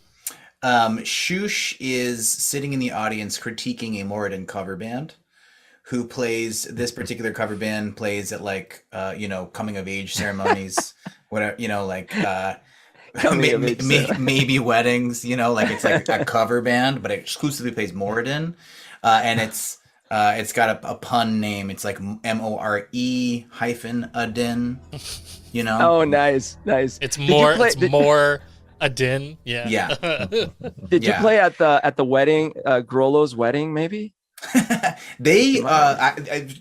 Shush is sitting in the audience critiquing a Moradin cover band who plays this particular cover band plays at coming of age ceremonies, whatever, maybe weddings, it's a cover band, but it exclusively plays Moradin. And it's got a pun name. It's MORE-adin, Oh, nice. It's more a din. Yeah. Yeah. Did you play at the wedding, Grolo's wedding, maybe? They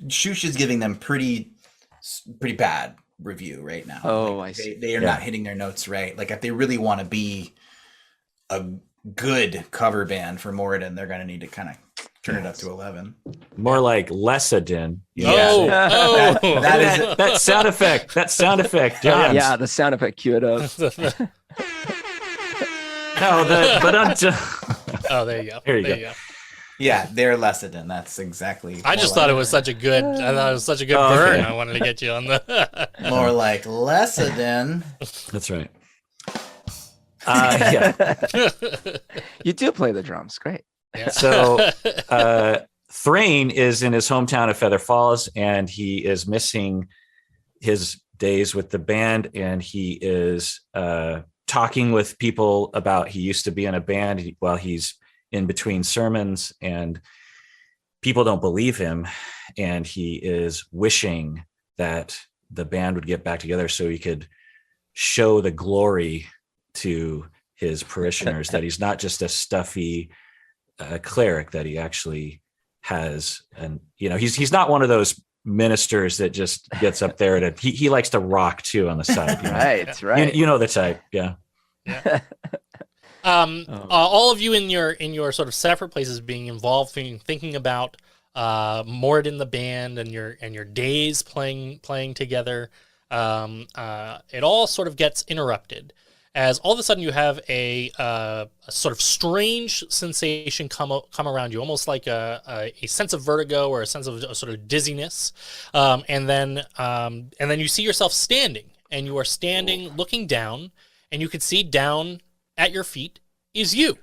Shush is giving them pretty bad review right now. Oh, I see. They are not hitting their notes right. If they really want to be a good cover band for Moradin, they're going to need to kind of Turn it up to 11. More like Lessadin. Oh, That is That sound effect. James. Yeah, the sound effect. Cue it up. No, Oh, there you go. There you go. Yeah, they're Lessadin. That's exactly. I just thought it was such a good. I thought it was such a good Oh, burn. okay. I wanted to get you on the. more like Lessadin. That's right. Yeah. You do play the drums. Great. Yeah. So Thrain is in his hometown of Feather Falls, and he is missing his days with the band, and he is talking with people about he used to be in a band while he's in between sermons, and people don't believe him, and he is wishing that the band would get back together so he could show the glory to his parishioners that he's not just a stuffy cleric, that he actually has, and he's not one of those ministers that just gets up there and he likes to rock too on the side. Right. You know the type. Yeah. All of you in your sort of separate places being involved, thinking about Mord the band and your days playing together. It all sort of gets interrupted as all of a sudden you have a sort of strange sensation come around you, almost like a sense of vertigo or a sense of sort of dizziness, and then you see yourself standing, and you are standing looking down, and you can see down at your feet is you.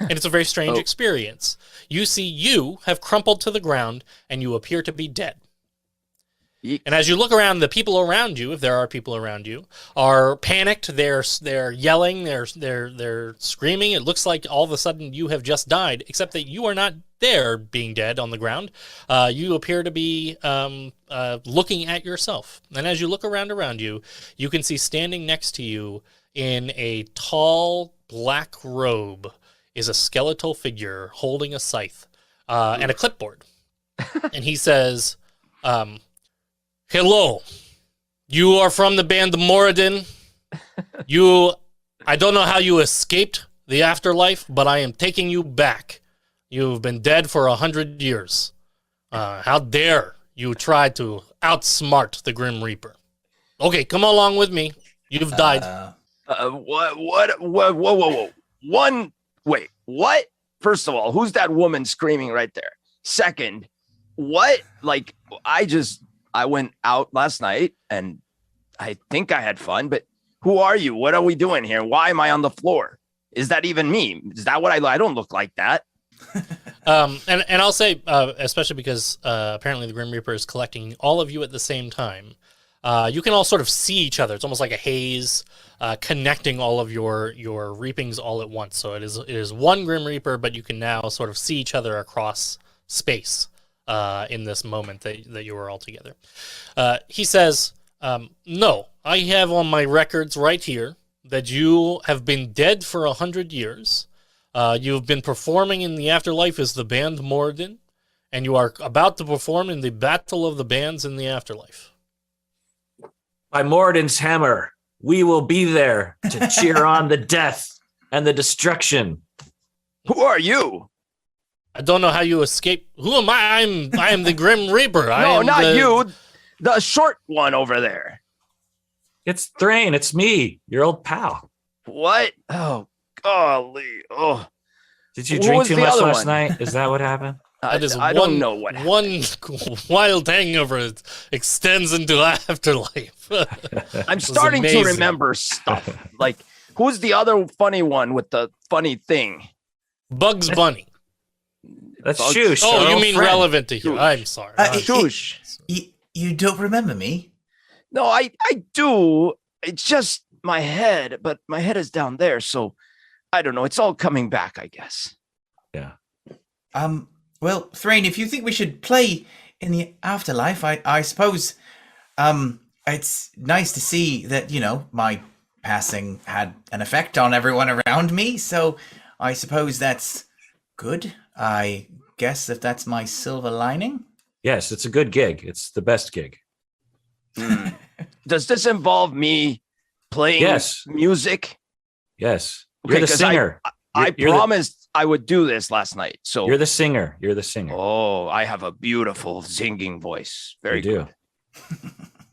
And it's a very strange experience. You see you have crumpled to the ground, and you appear to be dead. And as you look around, the people around you, if there are people around you, are panicked. They're yelling. They're screaming. It looks like all of a sudden you have just died, except that you are not there, being dead on the ground. You appear to be looking at yourself. And as you look around you, you can see standing next to you in a tall black robe is a skeletal figure holding a scythe and a clipboard. And he says, "Hello, you are from the band Moradin. I don't know how you escaped the afterlife, but I am taking you back. You've been dead for 100 years. How dare you try to outsmart the Grim Reaper? Okay, come along with me. You've died." Whoa. Wait, what? First of all, who's that woman screaming right there? Second, what? Like, I went out last night and I think I had fun, but who are you? What are we doing here? Why am I on the floor? Is that even me? Is that what I don't look like that. And I'll say, especially because apparently the Grim Reaper is collecting all of you at the same time. You can all sort of see each other. It's almost like a haze connecting all of your reapings all at once. So it is one Grim Reaper, but you can now sort of see each other across space in this moment that you are all together. He says, "No, I have on my records right here that you have been dead for 100 years. You've been performing in the afterlife as the band Moradin, and you are about to perform in the Battle of the Bands in the Afterlife. By Moradin's hammer, we will be there to cheer on the death and the destruction." Who are you? I don't know how you escaped. Who am I? I am the Grim Reaper. No, not you. The short one over there. It's Thrain. It's me, your old pal. What? Oh, golly. Oh. Did you drink too much last night? Is that what happened? I don't know what happened. One wild hangover extends into afterlife. I'm starting to remember stuff. Like, who's the other funny one with the funny thing? Bugs Bunny. That's Shoosh. Oh, you mean relevant to you. I'm sorry. Shoosh. You don't remember me? No, I do. It's just my head, but my head is down there, so I don't know. It's all coming back, I guess. Yeah. Well, Thrain, if you think we should play in the afterlife, I suppose it's nice to see that, my passing had an effect on everyone around me, so I suppose that's good. I guess if that's my silver lining. Yes, it's a good gig. It's the best gig. Does this involve me playing music? Yes. You're the singer. I promised I would do this last night. So You're the singer. You're the singer. oh, I have a beautiful singing voice. Very You do. good.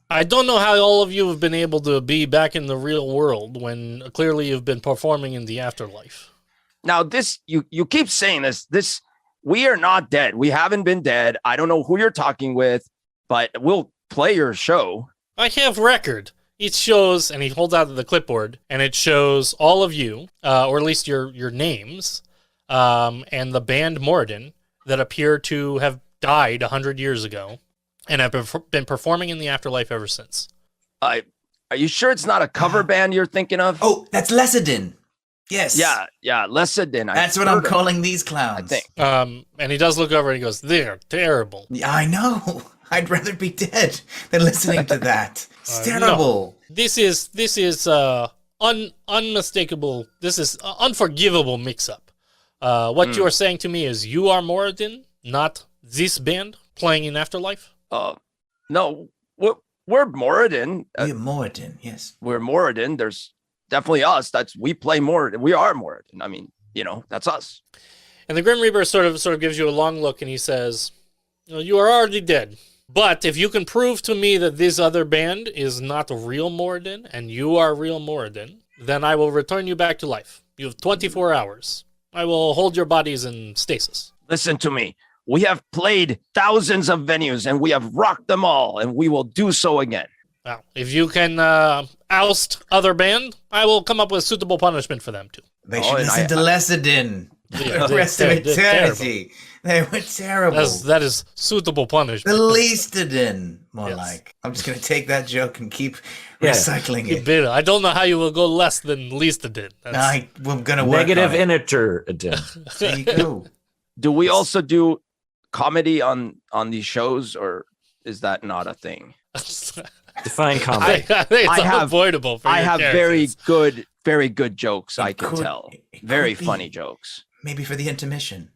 I don't know how all of you have been able to be back in the real world when clearly you've been performing in the afterlife. Now, this you keep saying this. We are not dead. We haven't been dead. I don't know who you're talking with, but we'll play your show. I have record. It shows, and he holds out the clipboard, and it shows all of you, or at least your names, and the band Moradin that appear to have died 100 years ago and have been performing in the afterlife ever since. Are you sure it's not a cover band you're thinking of? Oh, that's Lessedin. Yes. Yeah, Lessedin. That's what I'm calling these clowns. I think. And he does look over and he goes, "They're terrible." Yeah, I know. I'd rather be dead than listening to that. It's terrible. No. This is unmistakable. This is unforgivable mix-up. What you are saying to me is you are Moradin, not this band playing in Afterlife? No, we're Moradin. We're Moradin, yes. We're Moradin. There's definitely us. We play Moradin. We are Moradin. I mean, that's us. And the Grim Reaper sort of gives you a long look and he says, "You are already dead. But if you can prove to me that this other band is not real Moradin and you are real Moradin, then I will return you back to life. You have 24 hours. I will hold your bodies in stasis." Listen to me. We have played thousands of venues and we have rocked them all, and we will do so again. Well, if you can oust other band, I will come up with suitable punishment for them too. They should listen to Lessedin. The rest of eternity. They were terrible. That is suitable punishment. The Leastedin, more like. I'm just going to take that joke and keep recycling it. Bitter. I don't know how you will go less than Leastedin. I'm going to work negative on it. integer. There you go. Do we also do comedy on these shows, or is that not a thing? Define comedy. I think it's unavoidable. I have very good jokes. I can could- tell. it Very could be. funny jokes. Maybe for the intermission.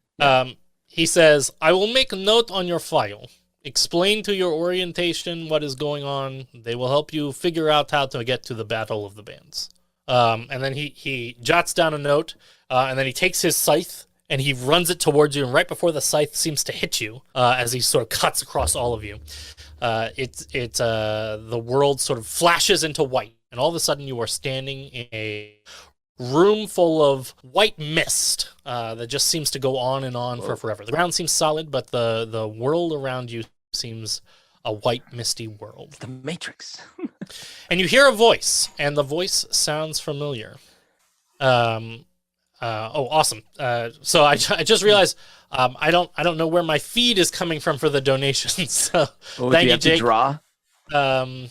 He says, "I will make a note on your file. Explain to your orientation what is going on. They will help you figure out how to get to the Battle of the Bands." And then he jots down a note, and then he takes his scythe and he runs it towards you. And right before the scythe seems to hit you, as he sort of cuts across all of you, the world sort of flashes into white, and all of a sudden you are standing in a room full of white mist that just seems to go on and on for forever. The ground seems solid, but the world around you seems a white, misty world. The Matrix. And you hear a voice, and the voice sounds familiar. Awesome. So I just realized I don't know where my feed is coming from for the donations. So thank you, Jake. To draw? Then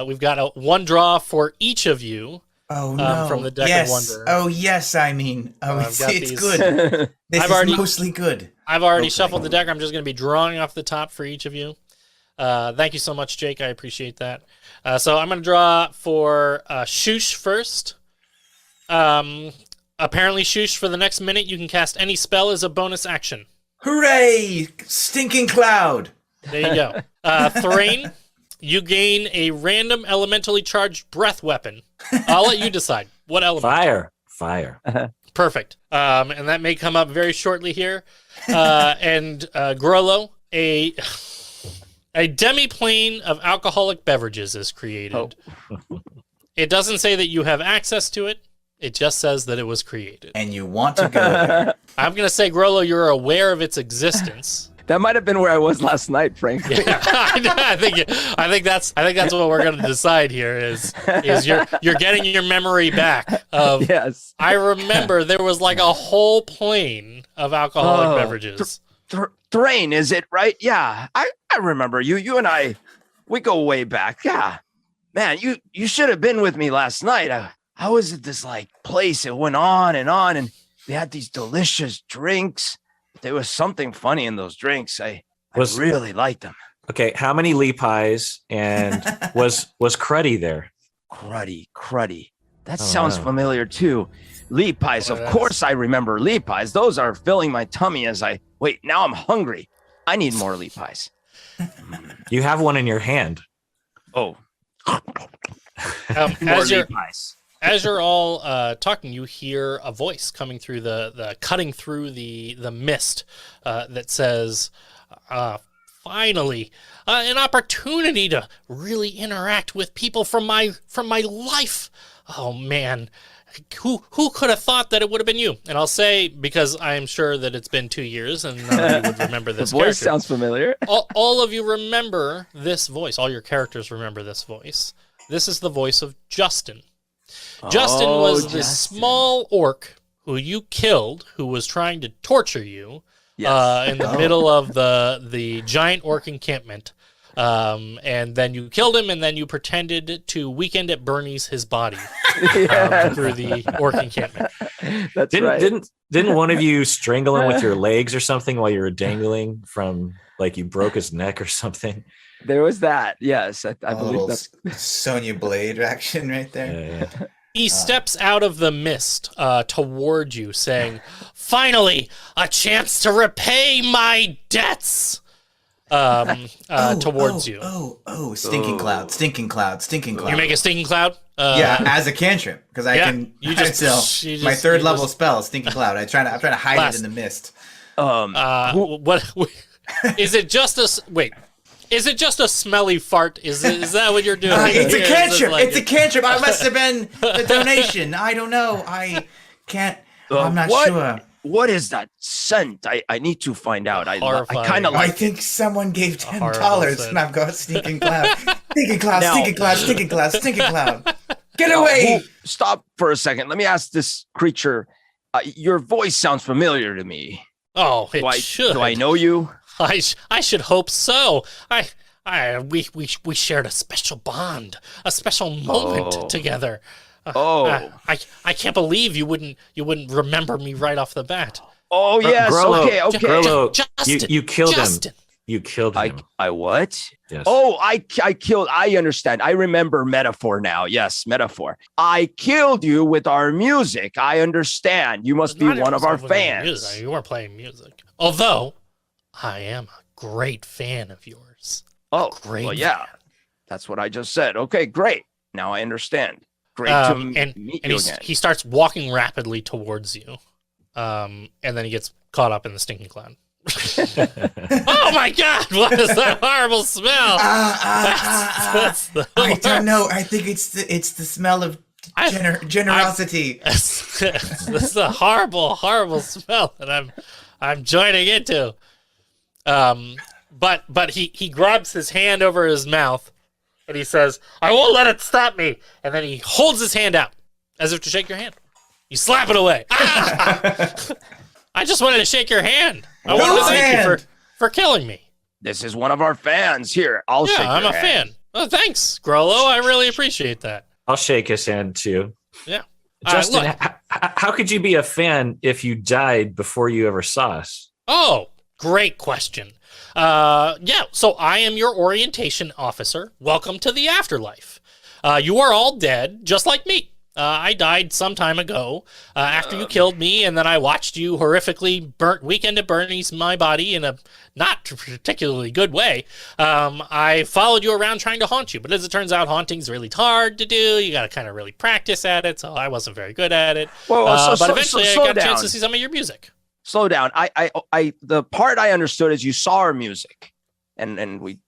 we've got one draw for each of you. Oh, no. From the Deck of Wonder. Oh, yes, I mean. It's good. This I've is already- mostly good. I've already Okay. shuffled the deck. I'm just going to be drawing off the top for each of you. Thank you so much, Jake. I appreciate that. So I'm going to draw for Shoosh first. Apparently, Shoosh, for the next minute, you can cast any spell as a bonus action. Hooray! Stinking cloud. There you go. Thrain, you gain a random elementally charged breath weapon. I'll let you decide. What element? Fire. Perfect. And that may come up very shortly here. And Grollo, a demi-plane of alcoholic beverages is created. Oh. It doesn't say that you have access to it. It just says that it was created. And you want to go there. I'm going to say, Grollo, you're aware of its existence. That might have been where I was last night, frankly. Yeah, I think that's what we're going to decide here is you're getting your memory back of. Yes. I remember there was like a whole plane of alcoholic beverages. Thrain, is it right? Yeah, I remember you. You and I, we go way back. Yeah, man, you should have been with me last night. I was at this like place. It went on, and they had these delicious drinks. There was something funny in those drinks. I really liked them. Okay, how many Lee pies, and was Cruddy there? Cruddy. That sounds familiar too. Lee pies, of course I remember Lee pies. Those are filling my tummy as I wait. Now I'm hungry. I need more Lee pies. You have one in your hand. Oh, As more you're Lee pies. As you're all talking, you hear a voice coming through the cutting through the mist that says, "Finally, an opportunity to really interact with people from my life. Oh man, who could have thought that it would have been you?" And I'll say, because I'm sure that it's been 2 years, and none of you would remember this. The voice character. sounds familiar. All of you remember this voice. All your characters remember this voice. This is the voice of Justin. Justin was this small orc who you killed, who was trying to torture you in the middle of the giant orc encampment. And then you killed him, and then you pretended to Weekend at Bernie's his body through the orc encampment. That's right. Didn't one of you strangle him with your legs or something while you were dangling from, like, you broke his neck or something? There was that. Yes, I A believe little that's Sonya Blade action right there. Yeah. He steps out of the mist toward you, saying, "Finally, a chance to repay my debts." Towards you. Stinking cloud, stinking cloud, stinking cloud. You make a stinking cloud? Yeah, as a cantrip, because I can. You just my third level spell, stinking cloud. I'm trying to hide it in the mist. What is it? Just a wait. Is it just a smelly fart? Is that what you're doing? It's a cantrip. Like it's a cantrip. I must have been the donation. I don't know. I can't. I'm not sure. What is that scent? I need to find out. I kind of I like. think someone gave $10, and I've got stinking cloud, stinking cloud, Now- stinking cloud, stinking cloud, stinking cloud. Get away! Stop for a second. Let me ask this creature. Your voice sounds familiar to me. Oh, it should. Do I know you? I should hope so. We shared a special bond, a special moment together. I can't believe you wouldn't remember me right off the bat. Oh yes. Grollo, Okay. Grollo, Justin, you killed Justin. him. You killed him. I what? Yes. Oh, I killed. I understand. I remember metaphor now. Yes, metaphor. I killed you with our music. I understand. You must be one of our fans. You weren't playing music, although I am a great fan of yours. Oh, great. Well, yeah, that's what I just said. Okay, great. Now I understand. Great to meet you again. He starts walking rapidly towards you, and then he gets caught up in the stinking cloud. Oh my God! What is that horrible smell? I don't know. I think it's the smell of generosity. This is a horrible smell that I'm joining into. But he grabs his hand over his mouth, and he says, "I won't let it stop me." And then he holds his hand out as if to shake your hand. You slap it away. I just wanted to shake your hand. I wanted to thank you for killing me. This is one of our fans. Here, I'll shake your I'm a hand. fan. Oh, thanks, Grollo. I really appreciate that. I'll shake his hand too. Yeah. Justin, Look. how could you be a fan if you died before you ever saw us? Oh, great question. So I am your orientation officer. Welcome to the afterlife. You are all dead, just like me. I died some time ago after you killed me, and then I watched you horrifically burnt Weekend at Bernie's my body in a not particularly good way. I followed you around trying to haunt you, but as it turns out, haunting's really hard to do. You got to kind of really practice at it, so I wasn't very good at it. But eventually I got a chance to see some of your music. Slow down. I the part I understood is you saw our music, and we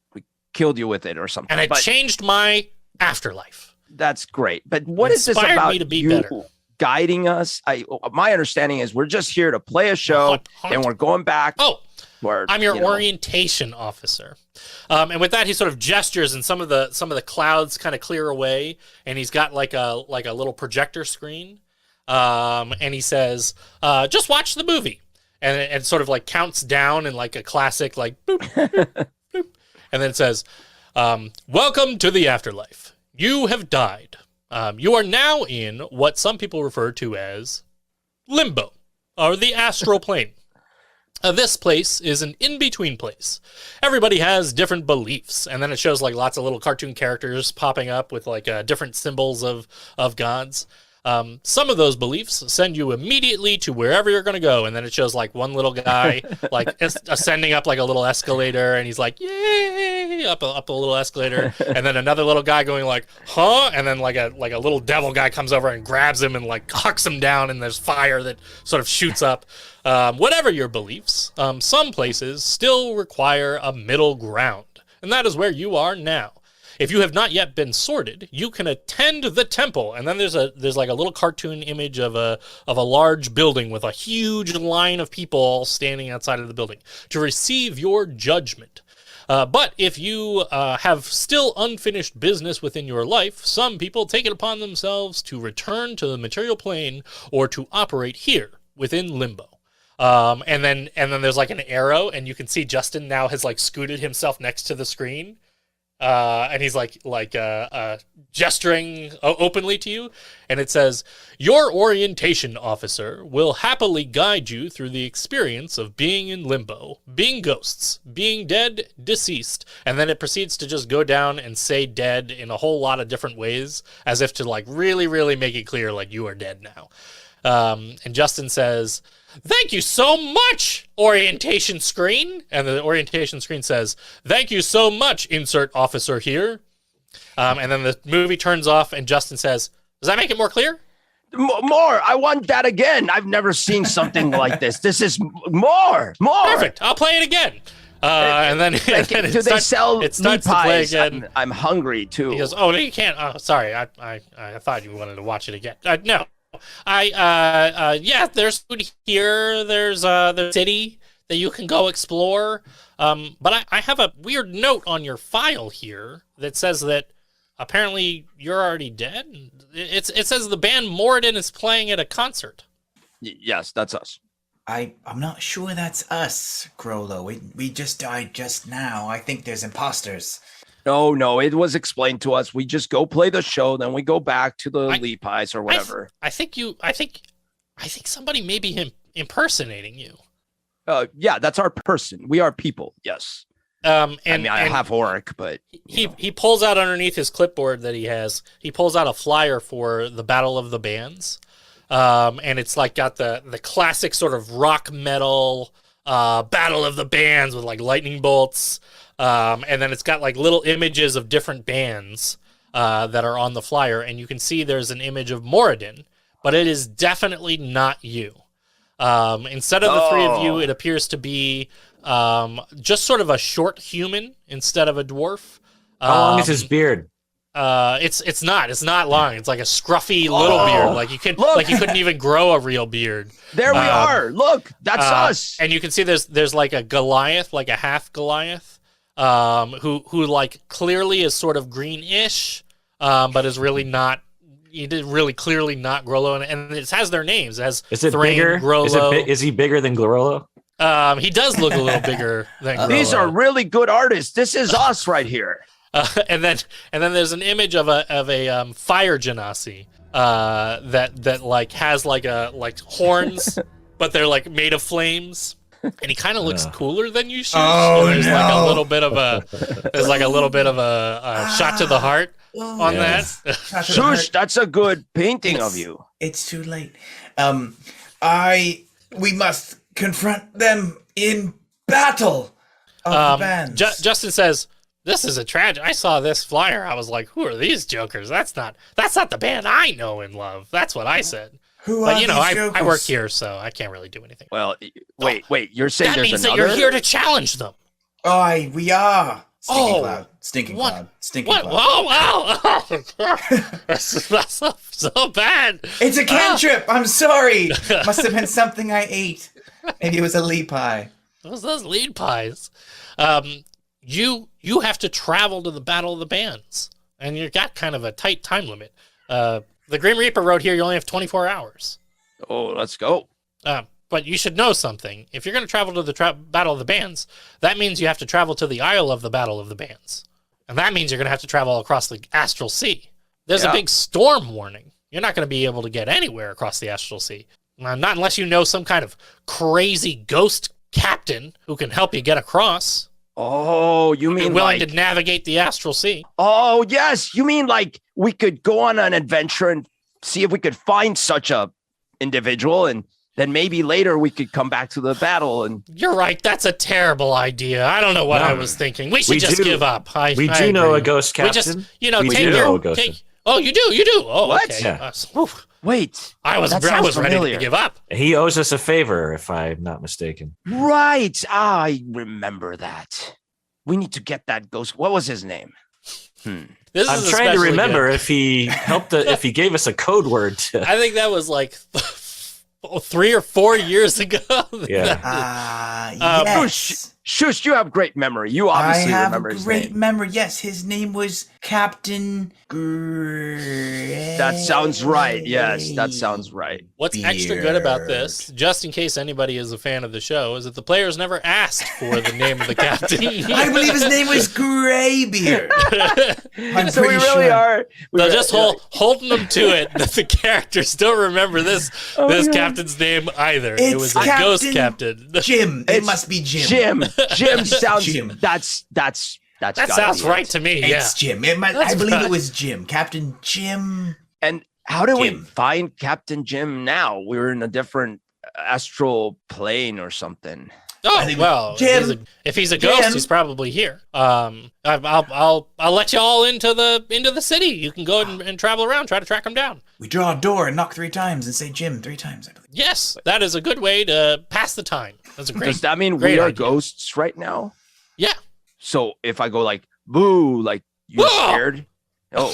killed you with it or something. And it changed my afterlife. That's great. But what is this about me to be you better. guiding us? My understanding is we're just here to play a show, and we're going back. Oh, I'm your orientation officer. And with that, he sort of gestures, and some of the clouds kind of clear away, and he's got like a little projector screen. And he says, "Just watch the movie," and it sort of like counts down in like a classic like boop, boop, boop. And then it says, "Welcome to the afterlife. You have died. You are now in what some people refer to as limbo, or the astral plane. This place is an in-between place. Everybody has different beliefs." And then it shows like lots of little cartoon characters popping up with like different symbols of gods. Some of those beliefs send you immediately to wherever you're going to go. And then it shows like one little guy like ascending up like a little escalator, and he's like, yay, up a little escalator. And then another little guy going like, huh? And then like a little devil guy comes over and grabs him and like hucks him down, and there's fire that sort of shoots up. Whatever your beliefs, some places still require a middle ground. And that is where you are now. If you have not yet been sorted, you can attend the temple. And then there's like a little cartoon image of a large building with a huge line of people all standing outside of the building to receive your judgment. But if you have still unfinished business within your life, some people take it upon themselves to return to the material plane or to operate here within limbo. And then there's like an arrow, and you can see Justin now has like scooted himself next to the screen. And he's like gesturing openly to you, and it says, your orientation officer will happily guide you through the experience of being in limbo, being ghosts, being dead, deceased, and then it proceeds to just go down and say dead in a whole lot of different ways, as if to like really, really make it clear like you are dead now. And Justin says, thank you so much, orientation screen. And the orientation screen says, thank you so much, insert officer here. And then the movie turns off, and Justin says, does that make it more clear? More. I want that again. I've never seen something like this. This is more. Perfect. I'll play it again. And then, do they sell it meat starts to play pies? again. I'm hungry too. He goes, oh, no, you can't. Oh, sorry. I thought you wanted to watch it again. No. Yeah, there's food here. There's the city that you can go explore. But I have a weird note on your file here that says that apparently you're already dead. It says the band Moradin is playing at a concert. Yes, that's us. I'm not sure that's us, Grolo. We just died just now. I think there's imposters. No, it was explained to us. We just go play the show, then we go back to the Lee Pies or whatever. I think somebody may be impersonating you. Yeah, that's our person. We are people. Yes. I have orc, but he pulls out underneath his clipboard that he has. He pulls out a flyer for the Battle of the Bands, and it's like got the classic sort of rock metal Battle of the Bands with like lightning bolts. And then it's got like little images of different bands that are on the flyer, and you can see there's an image of Moradin, but it is definitely not you. Instead of the three of you, it appears to be just sort of a short human instead of a dwarf. How long is his beard? It's not long. It's like a scruffy little beard. Like you couldn't even grow a real beard. There we are. Look, that's us. And you can see there's like a Goliath, like a half Goliath. Who like clearly is sort of greenish, but is really not. He did really clearly not Grollo, and it has their names. Is it Thrain, bigger? Grollo. Is he bigger than Grollo? He does look a little bigger than Grollo. These are really good artists. This is us right here. And then there's an image of a fire genasi that like has like horns, but they're like made of flames. And he kind of looks cooler than you should. Oh, there's no. like a little bit of a shot to the heart on that. Shush, that's a good painting of you. It's too late. We must confront them in battle of the bands. Justin says, this is a tragedy. I saw this flyer. I was like, who are these jokers? That's not the band I know and love. That's what I said. But you know, I work here, so I can't really do anything. Well, wait. You're saying that there's means another? that you're here to challenge them. We are. Stinking what? cloud. Stinking What? cloud. Whoa! That's so bad. It's a cantrip. I'm sorry. Must have been something I ate. Maybe it was a Lee pie. Those lead pies. You have to travel to the Battle of the Bands, and you've got kind of a tight time limit. The Grim Reaper wrote here you only have 24 hours. Oh, let's go. But you should know something. If you're going to travel to the Battle of the Bands, that means you have to travel to the Isle of the Battle of the Bands. And that means you're going to have to travel across the Astral Sea. There's a big storm warning. You're not going to be able to get anywhere across the Astral Sea. Not unless you know some kind of crazy ghost captain who can help you get across. Oh, you mean willing to navigate the Astral Sea? Oh, yes. You mean like we could go on an adventure and see if we could find such a individual, and then maybe later we could come back to the battle. And You're right. That's a terrible idea. I don't know what I was thinking. We should just give up. We I do know agree. a ghost captain. We just, We take do your know a ghost take. Oh, you do. Oh, What? okay. Yeah. wait, I was that I sounds was ready to familiar. give up. He owes us a favor, if I'm not mistaken. Right. I remember that. We need to get that ghost. What was his name? This I'm is trying to especially remember good. if he helped, if he gave us a code word. I think that was like 3 or 4 years ago. Yeah. Yes. Shush, you have great memory. You I obviously have remember a his great name. memory. Yes, his name was Captain Gray. That sounds right. Yes, that sounds right. What's extra good about this, just in case anybody is a fan of the show, is that the players never asked for the name of the captain. I believe his name was Graybeard. I'm So we pretty really sure. are. So just holding them to it that the characters don't remember this captain's name either. It It's was a ghost Captain captain. Jim. It must be Jim. Jim sounds. Jim. That's. That gotta sounds be right it. to me. Yeah. It's Jim. I That's believe right. it was Jim. Captain Jim. And how do we Jim. find Captain Jim now? We're in a different astral plane or something. Oh I think well, Jim. if he's a ghost, Jim. he's probably here. I'll let you all into the city. You can go and travel around, try to track him down. We draw a door and knock 3 times and say Jim 3 times, I believe. Yes, that is a good way to pass the time. That's a great. Does that mean great we are idea. ghosts right now? Yeah. So if I go like boo, like you're Whoa! scared. Oh,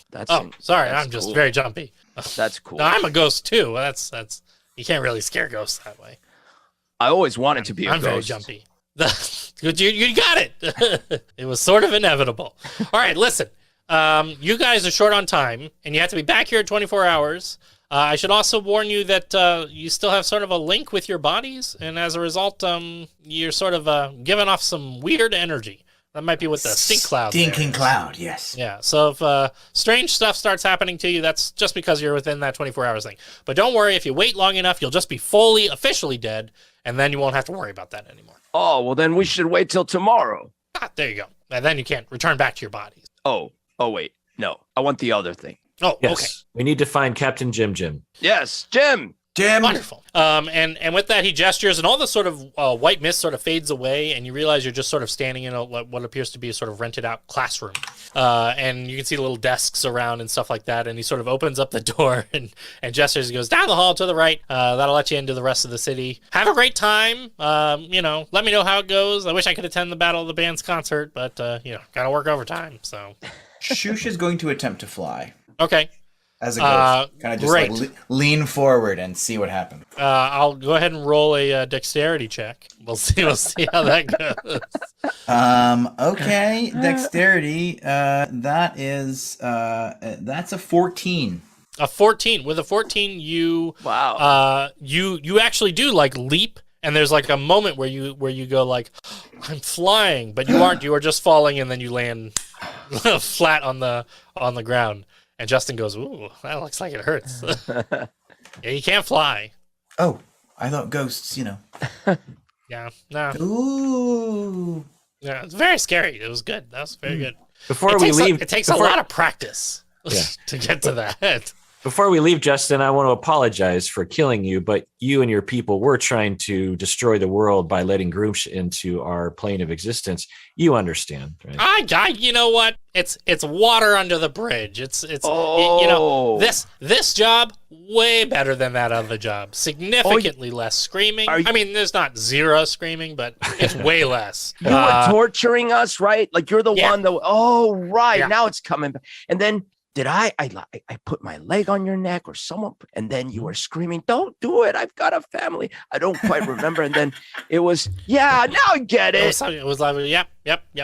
that's. Oh, sorry, that's I'm just cool. very jumpy. That's cool. No, I'm a ghost too. That's you can't really scare ghosts that way. I always wanted to be a I'm ghost. very jumpy. You got it. It was sort of inevitable. All right, listen. You guys are short on time, and you have to be back here in 24 hours. I should also warn you that you still have sort of a link with your bodies, and as a result, you're sort of giving off some weird energy. That might be with the stink cloud. there. Stinking cloud, yes. Yeah, so if strange stuff starts happening to you, that's just because you're within that 24 hours thing. But don't worry, if you wait long enough, you'll just be fully, officially dead, and then you won't have to worry about that anymore. Oh, well then we should wait till tomorrow. There you go. And then you can't return back to your bodies. Oh wait. No. I want the other thing. Oh, Yes. okay. We need to find Captain Jim. Yes, Jim. Jim. Wonderful. And with that, he gestures, and all the sort of white mist sort of fades away, and you realize you're just sort of standing in what appears to be a sort of rented out classroom. And you can see the little desks around and stuff like that. And he sort of opens up the door and gestures. He goes down the hall to the right. That'll let you into the rest of the city. Have a great time. Let me know how it goes. I wish I could attend the Battle of the Bands concert, but gotta work overtime. So Shush is going to attempt to fly okay. as a ghost. Kind of just great. like lean forward and see what happens. I'll go ahead and roll a dexterity check. We'll see how that goes. Okay, dexterity. That's a 14. A 14. With a 14, you Wow. you actually do like leap, and there's like a moment where you go like, I'm flying, but you aren't. You are just falling, and then you land flat on the ground. And Justin goes, "Ooh, that looks like it hurts." Yeah, you can't fly. Oh, I thought ghosts, Yeah, no, Ooh. yeah, it's very scary. It was good. That was very good. Before It we takes leave, it takes a lot of practice to get to that. Before we leave, Justin, I want to apologize for killing you, but you and your people were trying to destroy the world by letting groups into our plane of existence. You understand, right? You know what? It's water under the bridge. It's Oh. this job way better than that other job. Significantly less screaming. I mean, there's not zero screaming, but it's way less. You were torturing us, right? Like you're the Yeah. one that. Oh, right. Yeah. Now it's coming back. And then did I put my leg on your neck or someone? And then you were screaming, "Don't do it! I've got a family." I don't quite remember. And then it was, yeah. Now I get it. It was like, yep.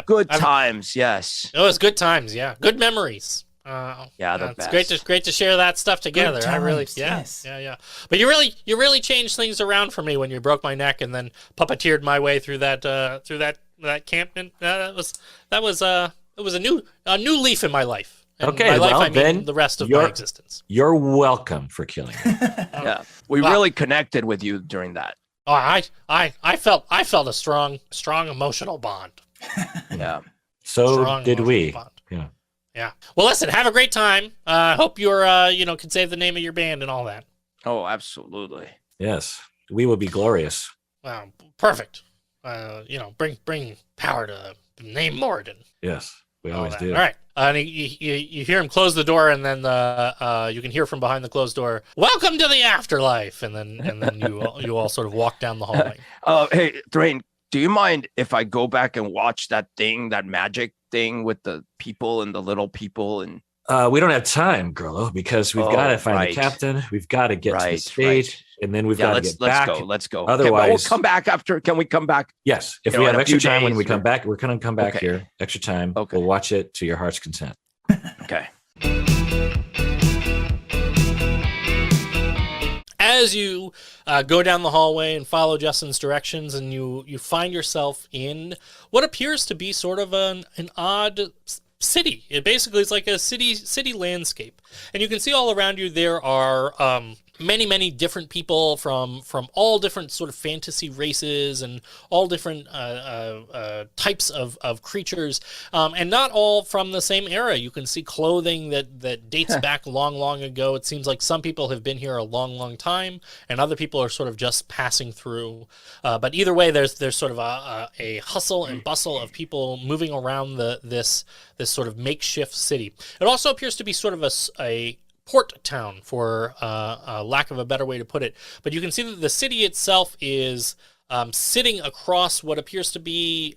Good times, yes. It was good times. Yeah, good memories. Yeah, the it's best. great to share that stuff together. I really, times, yeah, yes. yeah. But you really changed things around for me when you broke my neck and then puppeteered my way through that camp. And it was a new leaf in my life. And Okay, by life, well, I mean then the rest of my existence. You're welcome for killing me. Yeah, we Wow. really connected with you during that. Oh, I felt a strong emotional bond. Yeah. So Strong did we. emotional bond. Yeah. Yeah. Well, listen, have a great time. Hope you're, can save the name of your band and all that. Oh, absolutely. Yes, we will be glorious. Wow, perfect. Bring power to name Morden. Yes, we All always that. do. All right. And you hear him close the door, and then you can hear from behind the closed door, "Welcome to the afterlife." And then you all sort of walk down the hallway. Hey, Thrain, do you mind if I go back and watch that magic thing with the people and the little people? And We don't have time, Grillo, because we've got to find the captain. We've got to get to the stage, and then we've got to get back. Let's go. Otherwise, we'll come back after. Can we come back? Yes. If we have extra time when we come back, we're going to come back here. Extra time. Okay. We'll watch it to your heart's content. Okay. As you go down the hallway and follow Justin's directions, and you find yourself in what appears to be sort of an odd city. It basically is like a city landscape, and you can see all around you there are many different people from all different sort of fantasy races and all different types of creatures, and not all from the same era. You can see clothing that dates back long ago. It seems like some people have been here a long time, and other people are sort of just passing through. But either way, there's sort of a hustle and bustle of people moving around this sort of makeshift city. It also appears to be sort of a port town, for lack of a better way to put it. But you can see that the city itself is sitting across what appears to be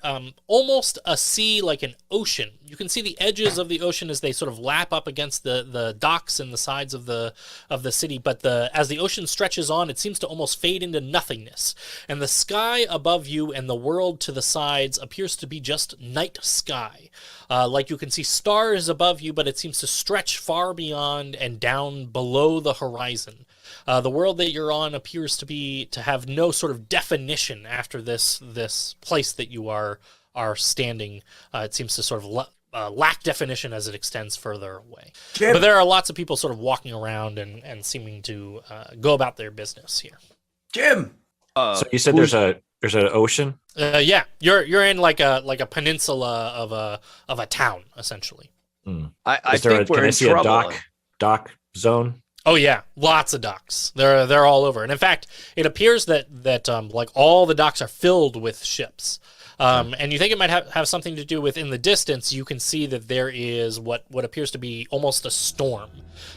almost a sea, like an ocean. You can see the edges of the ocean as they sort of lap up against the docks and the sides of the city. But as the ocean stretches on, it seems to almost fade into nothingness. And the sky above you and the world to the sides appears to be just night sky. Like you can see stars above you, but it seems to stretch far beyond and down below the horizon. The world that you're on appears to have no sort of definition after this place that you are standing. It seems to sort of lack definition as it extends further away. Jim. But there are lots of people sort of walking around and seeming to go about their business here. Jim. So you said there's an ocean? Yeah, you're in like a peninsula of a town, essentially. I think we're in trouble. A dock zone? Oh yeah, lots of docks. They're all over, and in fact, it appears that like all the docks are filled with ships. And you think it might have something to do with, in the distance, you can see that there is what appears to be almost a storm.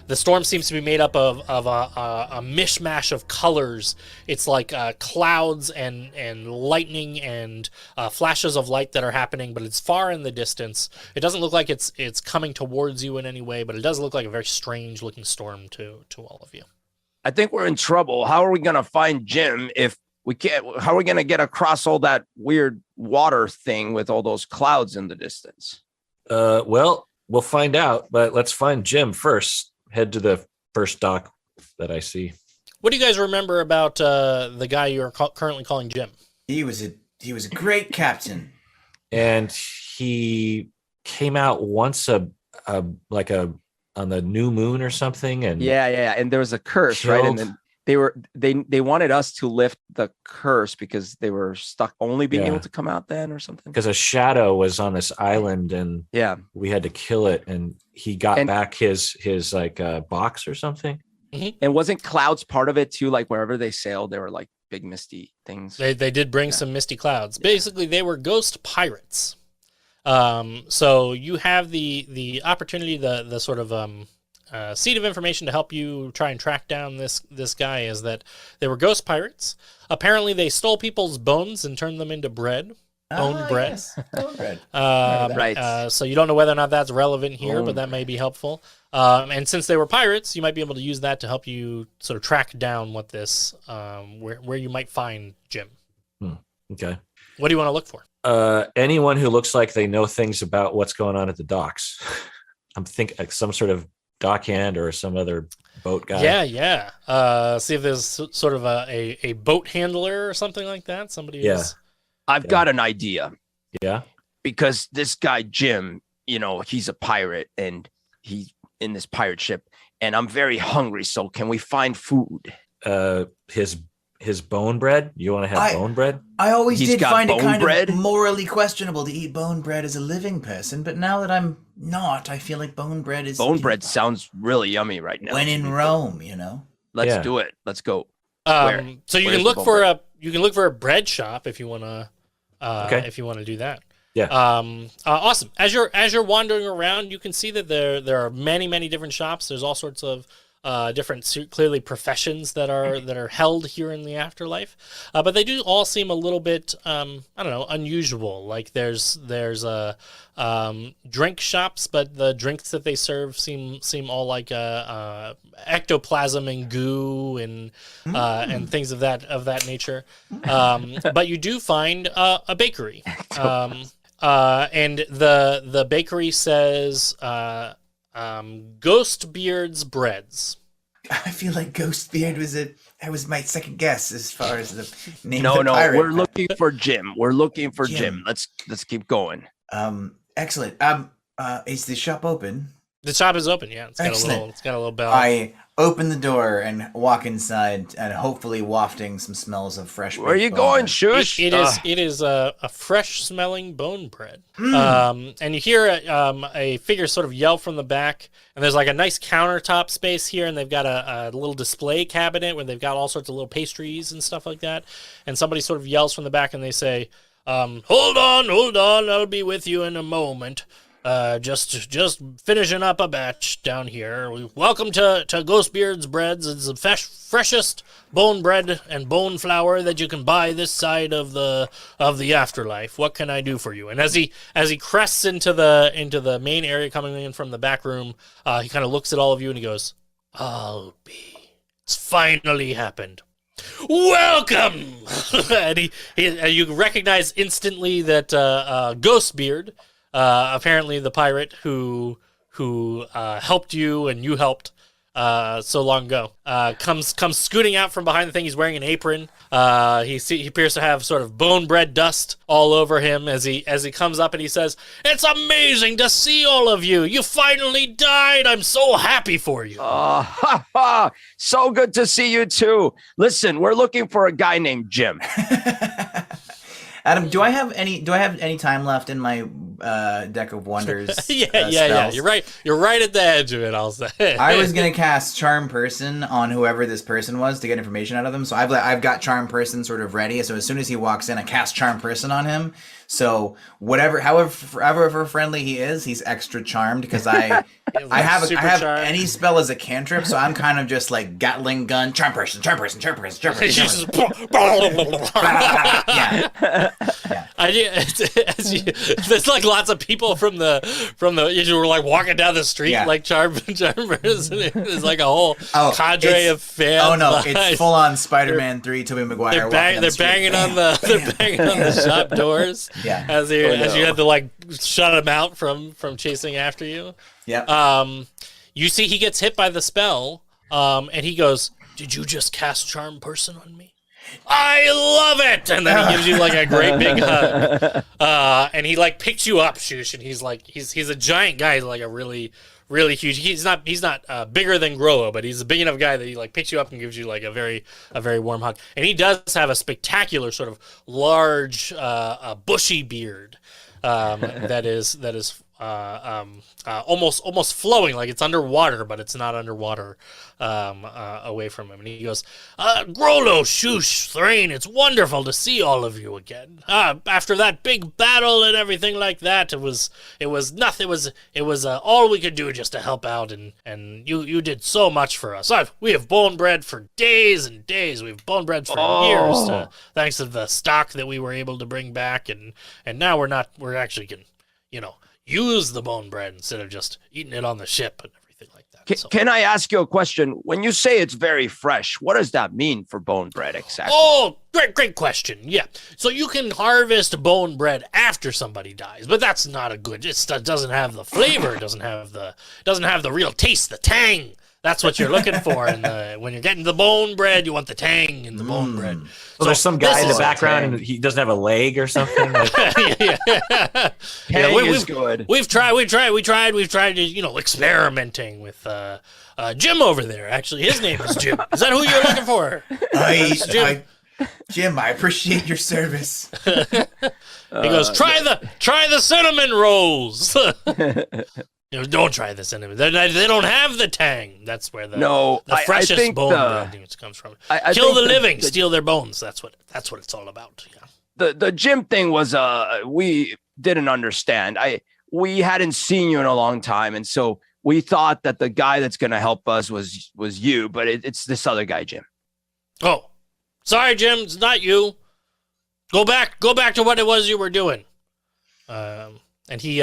The storm seems to be made up of a mishmash of colors. It's like clouds and lightning and flashes of light that are happening, but it's far in the distance. It doesn't look like it's coming towards you in any way, but it does look like a very strange looking storm to all of you. I think we're in trouble. How are we going to find Jim if we can't? How are we going to get across all that weird water thing with all those clouds in the distance? Well, we'll find out, but let's find Jim first. Head to the first dock that I see. What do you guys remember about the guy you're currently calling Jim? He was a great captain, and he came out once on the new moon or something, and and there was a curse, killed. Right? And then they wanted us to lift the curse because they were stuck only being able to come out then or something. Because a shadow was on this island, and we had to kill it, and he got back his like box or something. Mm-hmm. And wasn't clouds part of it too? Like wherever they sailed, they were like big misty things. They did bring some misty clouds. Basically, they were ghost pirates. So you have the opportunity, the sort of seed of information to help you try and track down this guy is that they were ghost pirates. Apparently, they stole people's bones and turned them into bread. Owned bread. Yes. Owned bread. Right. So you don't know whether or not that's relevant here, but that may be helpful. And since they were pirates, you might be able to use that to help you sort of track down what this, where you might find Jim. Okay. What do you want to look for? Anyone who looks like they know things about what's going on at the docks. I'm thinking like some sort of dockhand or some other boat guy. Yeah. See if there's sort of a boat handler or something like that. Somebody who's... I've got an idea. Yeah. Because this guy, Jim, he's a pirate and he's in this pirate ship and I'm very hungry. So can we find food? His his bone bread? You want to have bone bread? I always He's did got find it bone kind bread? of morally questionable to eat bone bread as a living person, but now that I'm not, I feel like bone bread is Bone bread sounds really yummy right now. when in Rome, you know. Let's Yeah. do it. Let's go. Where? So you Where's can the look bone for bread? you can look for a bread shop if you wanna if you wanna do that. Yeah. Awesome. As you're wandering around, you can see that there are many different shops. There's all sorts of different clearly professions that are held here in the afterlife, but they do all seem a little bit I don't know, unusual. Like there's drink shops, but the drinks that they serve seem all like ectoplasm and goo and things of that nature. But you do find a bakery. And the bakery says Ghost Beard's Breads. I feel like Ghostbeard was my second guess as far as the name No, of the pirate. we're looking for Jim. We're looking for Jim. Let's keep going. Excellent. Is the shop open? The shop is open. Yeah, it's got Excellent. a little bell. I open the door and walk inside, and hopefully wafting some smells of fresh. Where are you baked going, bone. Shush? It is a fresh smelling bone bread. And you hear a figure sort of yell from the back, and there's like a nice countertop space here, and they've got a little display cabinet where they've got all sorts of little pastries and stuff like that. And somebody sort of yells from the back, and they say, hold on, I'll be with you in a moment. Just finishing up a batch down here. Welcome to Ghostbeard's Breads. It's the freshest bone bread and bone flour that you can buy this side of the afterlife. What can I do for you? And as he crests into the main area coming in from the back room, he kind of looks at all of you and he goes, it's finally happened. Welcome! And you recognize instantly that Ghostbeard, apparently the pirate who helped you and you helped so long ago, comes scooting out from behind the thing. He's wearing an apron. He appears to have sort of bone bread dust all over him as he comes up and he says, "It's amazing to see all of you. You finally died. I'm so happy for you." So good to see you too. Listen, we're looking for a guy named Jim. Adam, do I have any time left in my deck of wonders? Yeah. Spells? You're right at the edge of it. I'll say. I was gonna cast Charm Person on whoever this person was to get information out of them. So I've got Charm Person sort of ready. So as soon as he walks in, I cast Charm Person on him. So however friendly he is, he's extra charmed because I have charmed. any spell as a cantrip. So I'm kind of just like Gatling gun, Charm Person. Yeah. There's like lots of people from the you were like walking down the street like charmers. There's like a whole cadre of fans. Oh no, it's full on Spider-Man 3, Tobey Maguire. They're banging on the shop doors. Yeah. As you had to like shut him out from chasing after you. Yeah. You see he gets hit by the spell, and he goes, "Did you just cast Charm Person on me? I love it!" And then he gives you like a great big hug. And he like picks you up, Shush, and he's a giant guy, like a really huge. He's not bigger than Grollo, but he's a big enough guy that he like picks you up and gives you like a very warm hug. And he does have a spectacular sort of large bushy beard that is almost flowing, like it's underwater, but it's not underwater away from him. And he goes, "Grollo, Shush, Thrain, it's wonderful to see all of you again. After that big battle and everything like that, it was nothing. It was all we could do just to help out, and you did so much for us. We have bone bread for days and days. We've bone bread for years, thanks to the stock that we were able to bring back, and now we're actually can, use the bone bread instead of just eating it on the ship and everything like that." Can I ask you a question? When you say it's very fresh, what does that mean for bone bread exactly? Oh, great question. Yeah. So you can harvest bone bread after somebody dies, but that's not a good. It doesn't have the flavor. It doesn't have the real taste, the tang. That's what you're looking for. When you're getting the bone bread, you want the tang in the bone bread. So there's some guy in the background and he doesn't have a leg or something. Is good. We've tried, experimenting with Jim over there. Actually, his name is Jim. Is that who you're looking for? Jim, I appreciate your service. He goes, try the cinnamon rolls. Don't try the cinnamon. They don't have the tang. That's where the freshest I think bone bread comes from. Kill the living, steal their bones. That's what it's all about. Yeah. The Jim thing was we didn't understand. We hadn't seen you in a long time, and so we thought that the guy that's going to help us was you, but it's this other guy, Jim. Oh, sorry, Jim. It's not you. Go back to what it was you were doing. And he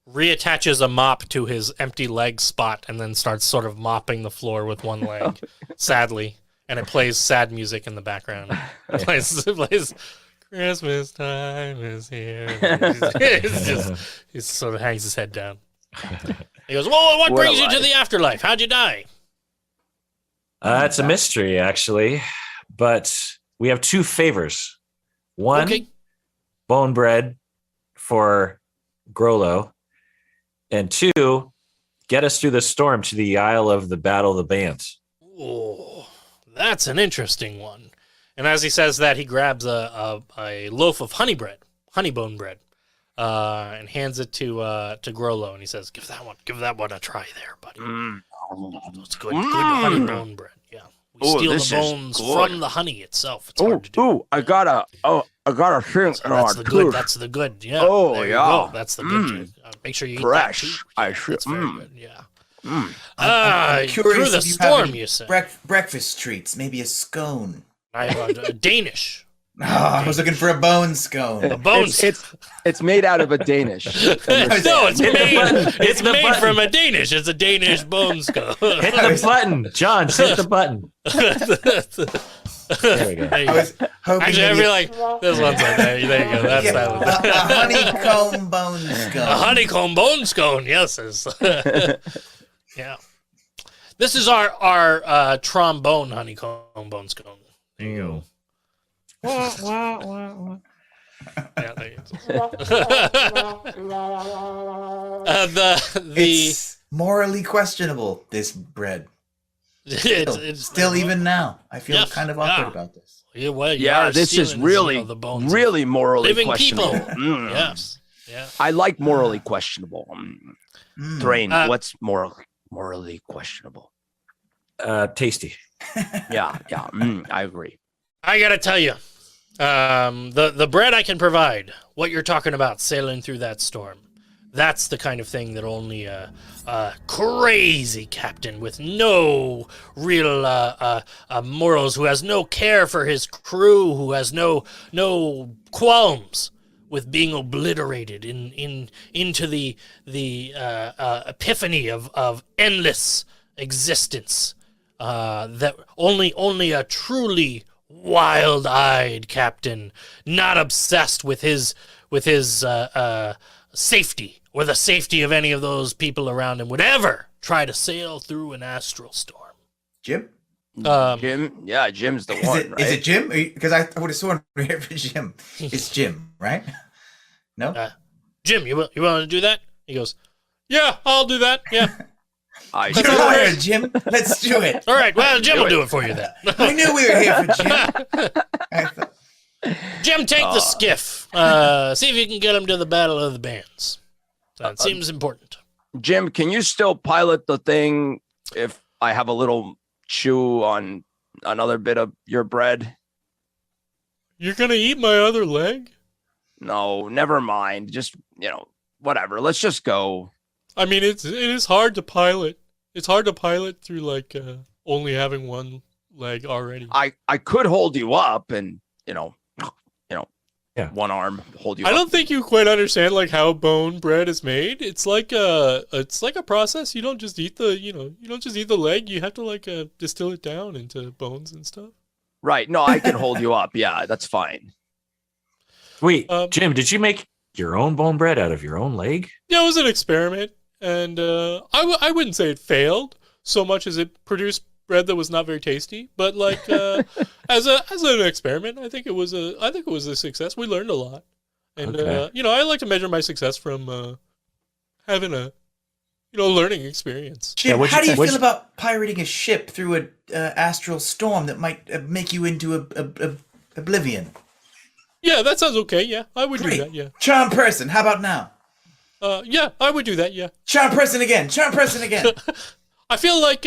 reattaches a mop to his empty leg spot and then starts sort of mopping the floor with one leg, sadly. And it plays sad music in the background. It plays Christmas time is here. He sort of hangs his head down. He goes, well, what brings you to the afterlife? How'd you die? It's a mystery, actually. But we have 2 favors. One, bone bread for Grollo. And 2, get us through the storm to the Isle of the Battle of the Bands. Oh, that's an interesting one. And as he says that, he grabs a loaf of honey bone bread, and hands it to Grollo, and he says, "Give that one a try, there, buddy. It's good honey bone bread. Yeah, we steal the bones from the honey itself. It's hard to do. I got a thing. So that's the good. Yeah. Oh, there yeah. You go. That's the good. Make sure you eat fresh. That too. I should. It's very good. Yeah. I'm curious through the if you storm, have you say. breakfast treats, maybe a scone. I have a Danish. Oh, I was looking for a bone scone. A bone. It's made out of a Danish. No, it's made from a Danish. It's a Danish bone scone. Hit the button, John. Hit the button. There we go. I was hoping. Actually, I feel like this one's like there. There you go. That's that one. A honeycomb bone scone. A honeycomb bone scone. Yes. Yeah. This is our trombone honeycomb bone scone. There you go. Yeah, there you go. It's morally questionable, this bread. It's still even now. I feel kind of awkward about this. Yeah, well, this is really, really morally living questionable. People. Yes. Yeah. I like morally questionable. Thrain, what's morally questionable? Tasty. Yeah. I agree. I gotta tell you, the bread I can provide, what you're talking about, sailing through that storm, that's the kind of thing that only a crazy captain with no real morals, who has no care for his crew, who has no qualms with being obliterated into the epiphany of endless existence. That only a truly wild-eyed captain, not obsessed with his safety or the safety of any of those people around him, would ever try to sail through an astral storm. Jim? Jim? Yeah, Jim's the one, right? Is it Jim? Because I would have sworn we were here for Jim. It's Jim, right? No? Jim, you want to do that? He goes, yeah, I'll do that, yeah. You're hired, Jim. Let's do it. All right, well, Jim will do it for you then. I knew we were here for Jim. Jim, take the skiff. See if you can get him to the Battle of the Bands. That seems important. Jim, can you still pilot the thing if I have a little chew on another bit of your bread? You're going to eat my other leg? No, never mind. Just, whatever. Let's just go. I mean, it is hard to pilot. It's hard to pilot through only having one leg already. I could hold you up and yeah, one arm hold you. I up. don't think you quite understand how bone bread is made. It's like a process. You don't just eat the leg. You have to distill it down into bones and stuff. Right. No, I can hold you up. Yeah, that's fine. Wait, Jim, did you make your own bone bread out of your own leg? Yeah, it was an experiment, and I wouldn't say it failed so much as it produced bread that was not very tasty. But as an experiment, I think it was a success. We learned a lot, and okay. I like to measure my success from having a learning experience. Jim, what'd how you- do you what'd feel you- about pirating a ship through an astral storm that might make you into oblivion? Yeah, that sounds okay. Yeah, I would do Great. that. Yeah. Charm person, how about now? Yeah, I would do that. Yeah. Charm person again. Charm person again. I feel like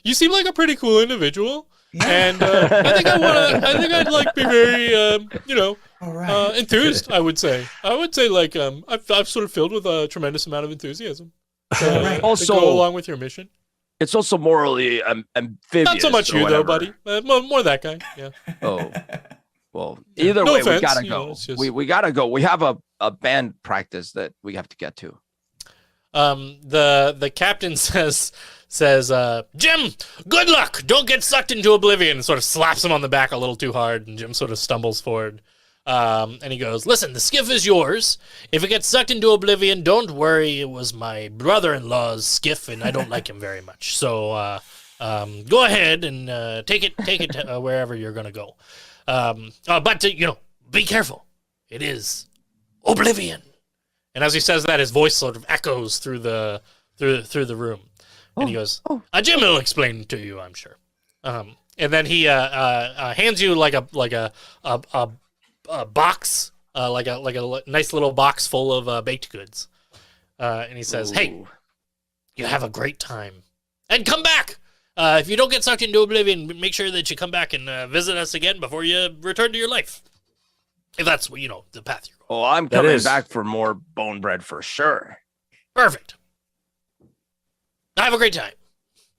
you seem like a pretty cool individual, and I think I'd like be very All right. enthused. I would say like I'm sort of filled with a tremendous amount of enthusiasm. Right. To Also- go along with your mission. It's also morally amphibious. Not so much or you though, whatever. buddy. More that guy. Yeah. Oh, well, either No way, offense, we gotta you know, go. it's just- We gotta go. We have a band practice that we have to get to. The captain says, Jim, good luck. Don't get sucked into oblivion. And sort of slaps him on the back a little too hard, and Jim sort of stumbles forward. And he goes, listen, the skiff is yours. If it gets sucked into oblivion, don't worry. It was my brother-in-law's skiff, and I don't like him very much. So go ahead and take it wherever you're going to go. But be careful. It is oblivion. And as he says that, his voice sort of echoes through the room. And he goes, Jim will explain to you, I'm sure. And then he hands you like a box, like a nice little box full of baked goods. And he says, hey, Ooh. you have a great time. And come back! If you don't get sucked into oblivion, make sure that you come back and visit us again before you return to your life. If that's, the path you're going. Oh, I'm That coming is- back for more bone bread for sure. Perfect. Have a great time.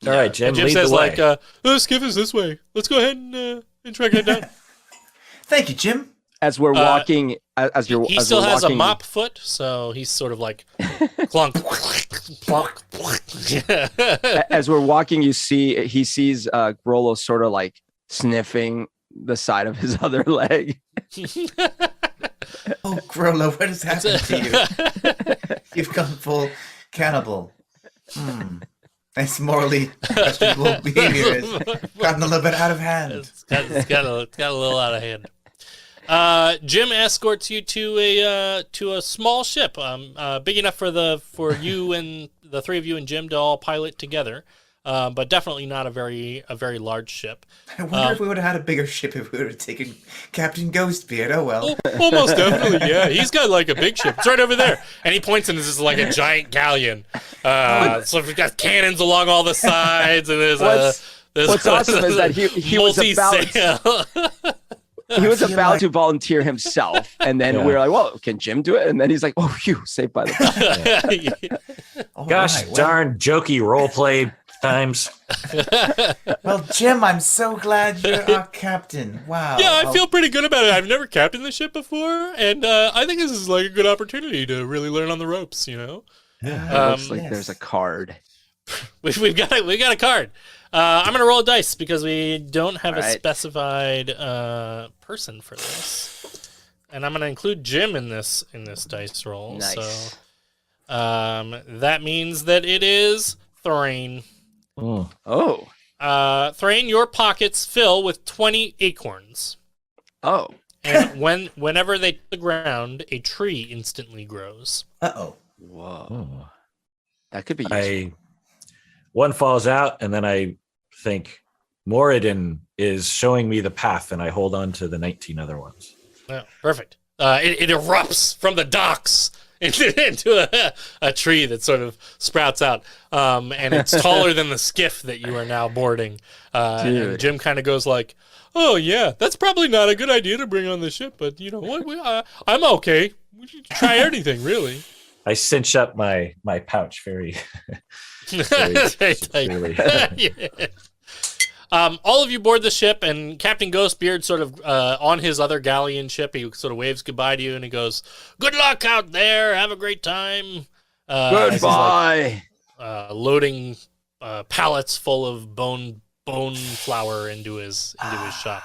All right, Jim, And Jim lead says, the way. the skiff is this way. Let's go ahead and track it down. Thank you, Jim. As we're walking, as you're, He as still we're has walking, a mop foot, so he's sort of like clunk, clunk, clunk. as we're walking, he sees Grollo sort of like sniffing the side of his other leg. Oh, Grollo, what has happened to you? You've gone full cannibal. Nice morally questionable behavior has gotten a little bit out of hand. It's got a little out of hand. Jim escorts you to a small ship, big enough for you and the three of you and Jim to all pilot together, but definitely not a very large ship. I wonder if we would have had a bigger ship if we would have taken Captain Ghostbeard. Oh well. Almost definitely, yeah. He's got like a big ship. It's right over there, and he points and this is like a giant galleon. So we've got cannons along all the sides, and What's awesome is that he was about he was about to volunteer himself, and then we were like, "Well, can Jim do it?" And then he's like, "Oh, phew, saved by the bell." All Gosh right, well- darn jokey role play times. Well, Jim, I'm so glad you're our captain. Wow. Yeah, I feel pretty good about it. I've never captained the ship before, and I think this is like a good opportunity to really learn on the ropes. It looks like yes. there's a card. We've got a card. I'm gonna roll a dice because we don't have a Alright. specified person for this, and I'm gonna include Jim in this dice roll. Nice. So that means that it is Thrain. Mm. Oh, Thrain, your pockets fill with 20 acorns, oh, and whenever they hit the ground, a tree instantly grows. Uh-oh. whoa, Oh. that could be useful. One falls out, and then I think Moradin is showing me the path, and I hold on to the 19 other ones. Oh, perfect. It erupts from the docks into a tree that sort of sprouts out, and it's taller than the skiff that you are now boarding. And Dude. Jim kind of goes like, "Oh yeah, that's probably not a good idea to bring on the ship, but you know what? I'm okay. We should try anything, really." I cinch up my pouch very, very Very tight. securely. Yeah. All of you board the ship, and Captain Ghostbeard sort of on his other galleon ship, he sort of waves goodbye to you, and he goes, "Good luck out there. Have a great time." As he's, like, Goodbye. loading pallets full of bone flour into his shop.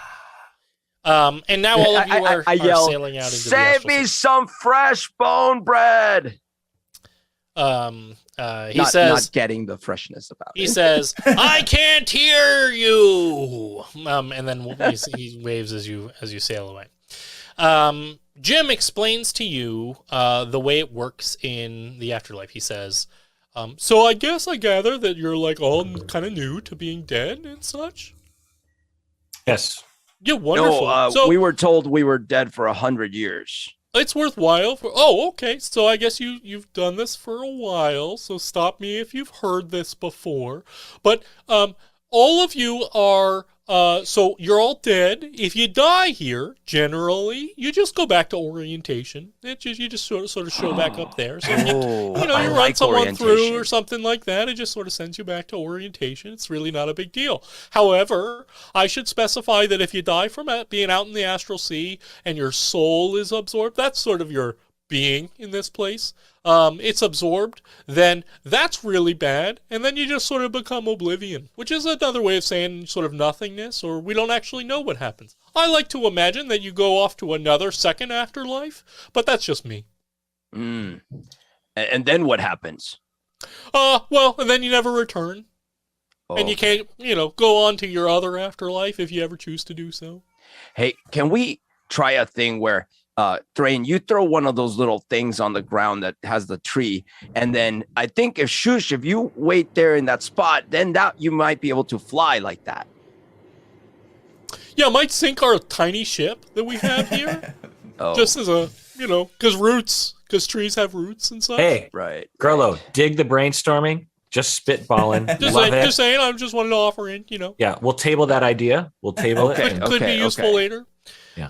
And now all of you I are yell, sailing out into the "Save astral me some fresh bone bread." he says, not getting the freshness about he it. says, "I can't hear you." And then he waves as you sail away. Jim explains to you the way it works in the afterlife. He says, So I guess I gather that you're like all kind of new to being dead and such. Yes. Yeah, wonderful. No, So we were told we were dead for 100 years. it's worthwhile. Oh, okay. So I guess you've done this for a while. So stop me if you've heard this before. But all of you are. So you're all dead. If you die here, generally, you just go back to orientation. You just sort of show back up there. So if you I run like someone through orientation. or something like that, it just sort of sends you back to orientation. It's really not a big deal. However, I should specify that if you die from being out in the astral sea and your soul is absorbed, that's sort of your being in this place. It's absorbed, then that's really bad, and then you just sort of become oblivion, which is another way of saying sort of nothingness, or we don't actually know what happens. I like to imagine that you go off to another second afterlife, but that's just me. And then what happens? Well, and then you never return, and you Okay. can't, go on to your other afterlife if you ever choose to do so. Hey, can we try a thing where Thrain, you throw one of those little things on the ground that has the tree, and then I think if you wait there in that spot, then that you might be able to fly like that. Yeah, it might sink our tiny ship that we have here, Oh, just as a, because trees have roots and such. Hey, right. Grolo, dig the brainstorming. Just spitballing. Just Love it. saying, I just wanted to offer in, Yeah, we'll table that idea. We'll table Okay. it. could be useful later. Yeah.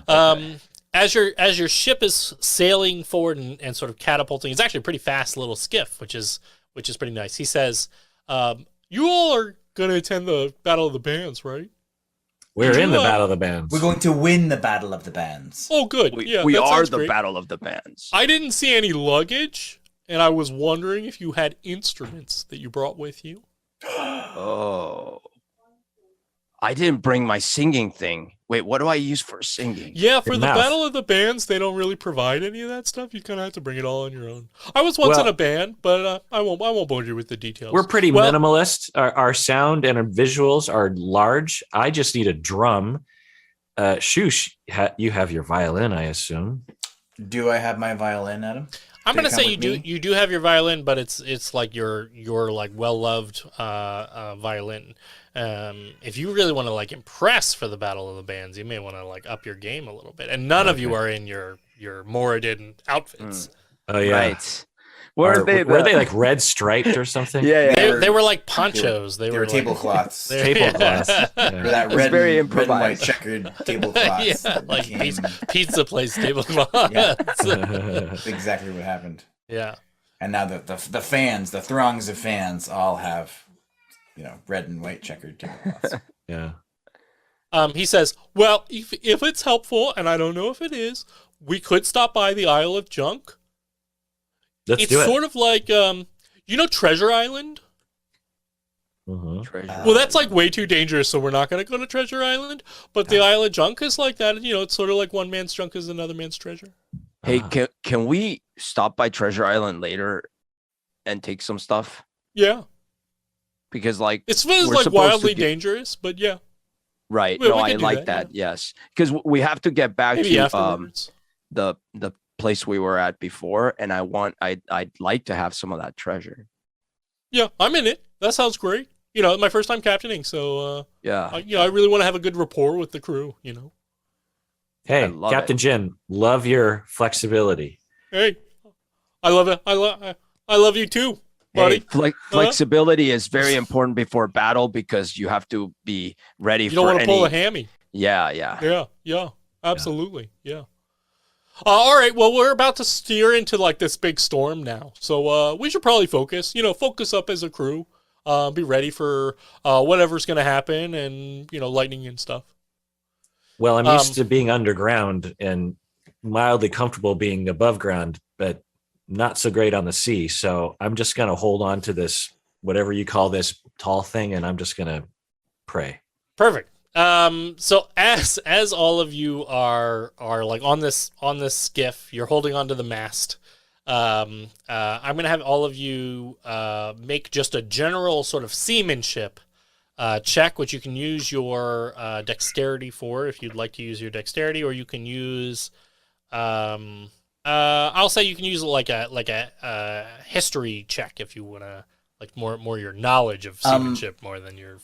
As your ship is sailing forward and sort of catapulting, it's actually a pretty fast little skiff, which is pretty nice. He says, "You all are going to attend the Battle of the Bands, right?" We're Did in you, the Battle of the Bands. We're going to win the Battle of the Bands. Oh, good. We Yeah, we that are sounds the great. Battle of the Bands. I didn't see any luggage, and I was wondering if you had instruments that you brought with you. Oh, I didn't bring my singing thing. Wait, what do I use for singing? Yeah, for Your the mouth. Battle of the Bands, they don't really provide any of that stuff. You kind of have to bring it all on your own. I was once Well- in a band, but I won't bore you with the details. We're pretty Well, minimalist. Our sound and our visuals are large. I just need a drum. Shoosh, you have your violin, I assume. Do I have my violin, Adam? I'm Did gonna it come say with you me? do. You do have your violin, but it's like your like well loved violin. If you really want to like impress for the Battle of the Bands, you may want to like up your game a little bit. And none of you are in your Moradin outfits. Oh yeah. Right. Were they like red striped or something? Yeah, yeah. They were like ponchos. They They were were like, tablecloths. Tablecloths. Or Yeah. that It's red, very red and white improvised. checkered tablecloths. yeah, that like became- pizza place tablecloths. Yeah. That's exactly what happened. Yeah. And now the fans, the throngs of fans, all have, red and white checkered tablecloths. Yeah. He says, well, if it's helpful, and I don't know if it is, we could stop by the Isle of Junk. Let's It's do it. sort of like, Treasure Island? Mhm. Treasure. Well, that's like way too dangerous, so we're not going to go to Treasure Island. But the Isle of Junk is like that. It's sort of like one man's junk is another man's treasure. Hey, can we stop by Treasure Island later and take some stuff? Yeah. Because like It's we're like supposed wildly to get- dangerous, but yeah. right. We No, could I do like that, that. Yes. Because we have to get back Maybe to afterwards. the place we were at before, and I'd like to have some of that treasure. Yeah, I'm in it. That sounds great. My first time captaining, so Yeah. I really want to have a good rapport with the crew. I Hey, love Captain Jin, love your flexibility. Hey, I love it. I love you too, buddy. Hey, flexibility is very important before battle because you have to be ready You for don't want to any. pull a hammy. Yeah. Yeah, absolutely. Yeah. All right. Well, we're about to steer into like this big storm now, so we should probably focus. Focus up as a crew. Be ready for whatever's going to happen, and lightning and stuff. Well, I'm used to being underground and mildly comfortable being above ground, but not so great on the sea. So I'm just going to hold on to this, whatever you call this tall thing, and I'm just going to pray. Perfect. So as all of you are like on this skiff, you're holding onto the mast. I'm gonna have all of you make just a general sort of seamanship check, which you can use your dexterity for if you'd like to use your dexterity, or you can use I'll say you can use like a history check if you want to, like more your knowledge of seamanship more than your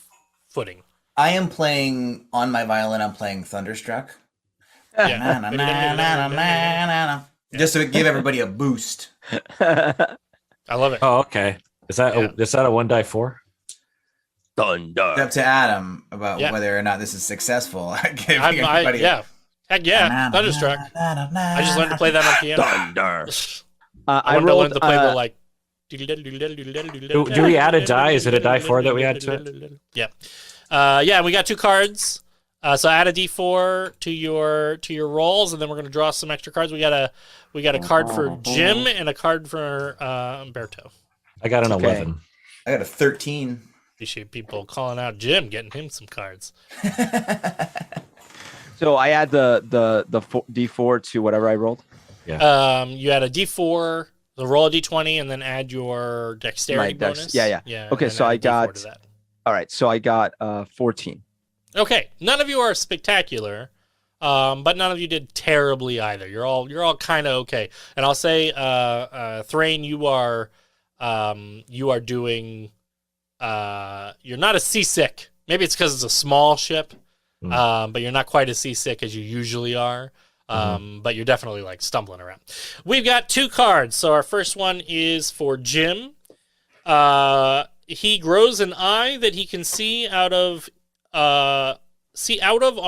footing. I am playing on my violin. I'm playing Thunderstruck. Yeah. Na, na, na, na, na, na, na. Just to give everybody a boost. I love it. Oh, okay. Is that a 1die4? Thunder. It's up to Adam about Yeah. whether or not this is successful. Giving I, everybody yeah. Heck yeah. Thunderstruck. I just learned to play that on piano. Thunder. I wanted to learn to play the like. Do we add a die? Is it a die 4 that we add to it? Yeah. Yeah, we got 2 cards. So add a D4 to your rolls, and then we're gonna draw some extra cards. We got a card for Jim and a card for Umberto. I got an Okay. 11. I got a 13. Appreciate people calling out Jim, getting him some cards. So I add the D4 to whatever I rolled. You add a D4, the roll a D20, and then add your dexterity My dex- bonus. yeah. Okay, and so add I a D4 got- to that. All right, so I got 14. Okay, none of you are spectacular, but none of you did terribly either. You're all kind of okay. And I'll say, Thrain, you are doing. You're not as seasick. Maybe it's because it's a small ship, but you're not quite as seasick as you usually are. But you're definitely like stumbling around. We've got 2 cards. So our first one is for Jim. He grows an eye that he can see out of on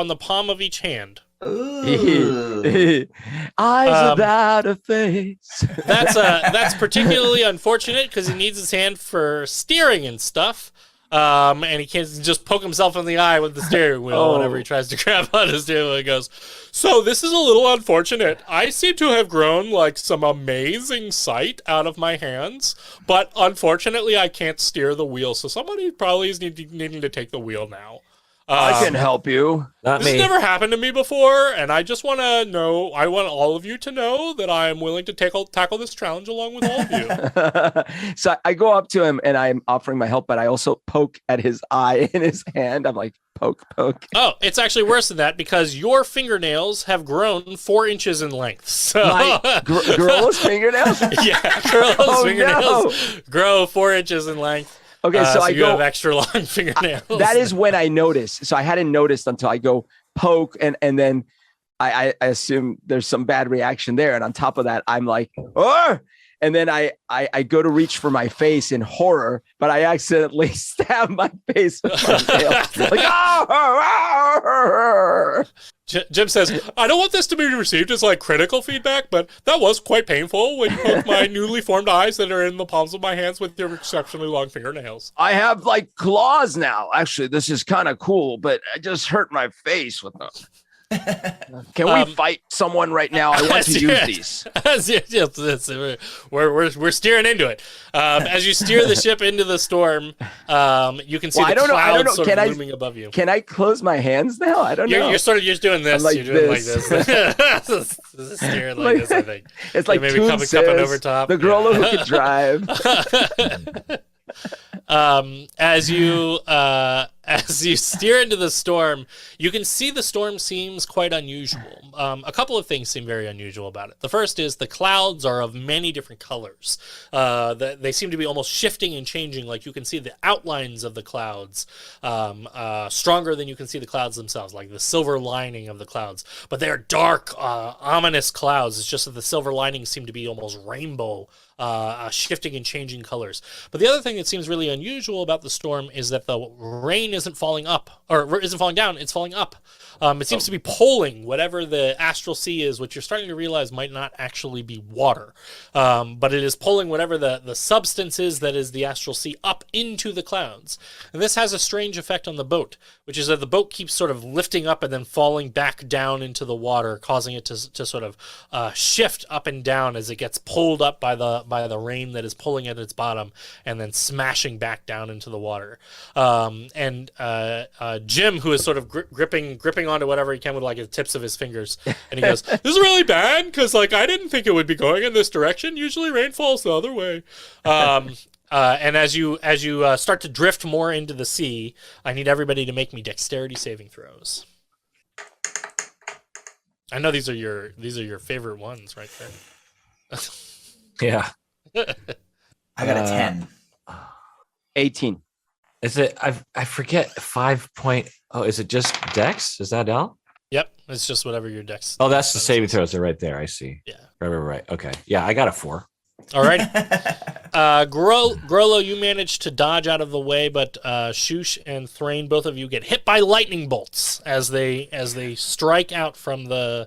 the palm of each hand. Ooh. Eyes without a face. That's particularly unfortunate because he needs his hand for steering and stuff. And he can't just poke himself in the eye with the steering wheel whenever he tries to grab on his steering wheel. He goes, "So this is a little unfortunate. I seem to have grown like some amazing sight out of my hands, but unfortunately I can't steer the wheel. So somebody probably is needing to take the wheel now." I can help you. Not This me. has never happened to me before, and I just want to know, I want all of you to know that I am willing to tackle this challenge along with all of you. So I go up to him and I'm offering my help, but I also poke at his eye in his hand. I'm like, poke. Oh, it's actually worse than that because your fingernails have grown 4 inches in length. So My girl's fingernails? yeah, girls' Oh, fingernails grow 4 inches in length. Okay, so I you go. have extra long fingernails. That is when I notice. So I hadn't noticed until I go poke, and then I assume there's some bad reaction there. And on top of that, I'm like, oh, and then I go to reach for my face in horror, but I accidentally stab my face with my nail. Like, oh! Jim says, "I don't want this to be received as like critical feedback, but that was quite painful when you poked my newly formed eyes that are in the palms of my hands with your exceptionally long fingernails." I have like claws now. Actually, this is kind of cool, but I just hurt my face with them. Can we fight someone right now? I want to use these. Yes, we're steering into it. As you steer the ship into the storm, you can see the clouds sort of looming above you. Can I close my hands now? I don't know. You're sort of just doing this. Like you're doing this. like this. This is steering like this, I think. It's like maybe Toon cupping over says, top. the girl who can drive. As you steer into the storm, you can see the storm seems quite unusual. A couple of things seem very unusual about it. The first is the clouds are of many different colors. They seem to be almost shifting and changing. Like you can see the outlines of the clouds stronger than you can see the clouds themselves, like the silver lining of the clouds. But they are dark, ominous clouds. It's just that the silver linings seem to be almost rainbow, shifting and changing colors. But the other thing that seems really unusual about the storm is that the rain isn't falling down, it's falling up. It seems to be pulling whatever the astral sea is, which you're starting to realize might not actually be water. But it is pulling whatever the substance is that is the astral sea up into the clouds. And this has a strange effect on the boat, which is that the boat keeps sort of lifting up and then falling back down into the water, causing it to sort of shift up and down as it gets pulled up by the rain that is pulling at its bottom and then smashing back down into the water. And Jim, who is sort of gripping onto whatever he can with like the tips of his fingers, and he goes, "This is really bad because like I didn't think it would be going in this direction. Usually rain falls the other way." And as you start to drift more into the sea, I need everybody to make me dexterity saving throws. I know these are your favorite ones right there. Yeah. I got a 10. 18. Is it? I forget 5 point. Oh, is it just Dex? Is that L? Yep, it's just whatever your dex. Oh, that's the bonus saving is. throws are right there. I see. Yeah. Right. Okay. Yeah, I got a 4. All right. Grollo, you managed to dodge out of the way, but Shush and Thrain, both of you get hit by lightning bolts as they strike out from the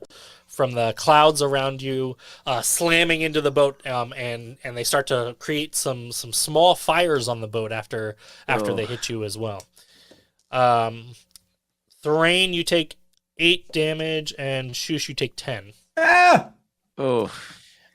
clouds around you, slamming into the boat, and they start to create some small fires on the boat after they hit you as well. Thrain, you take 8 damage, and Shush, you take 10. Ah! Oh.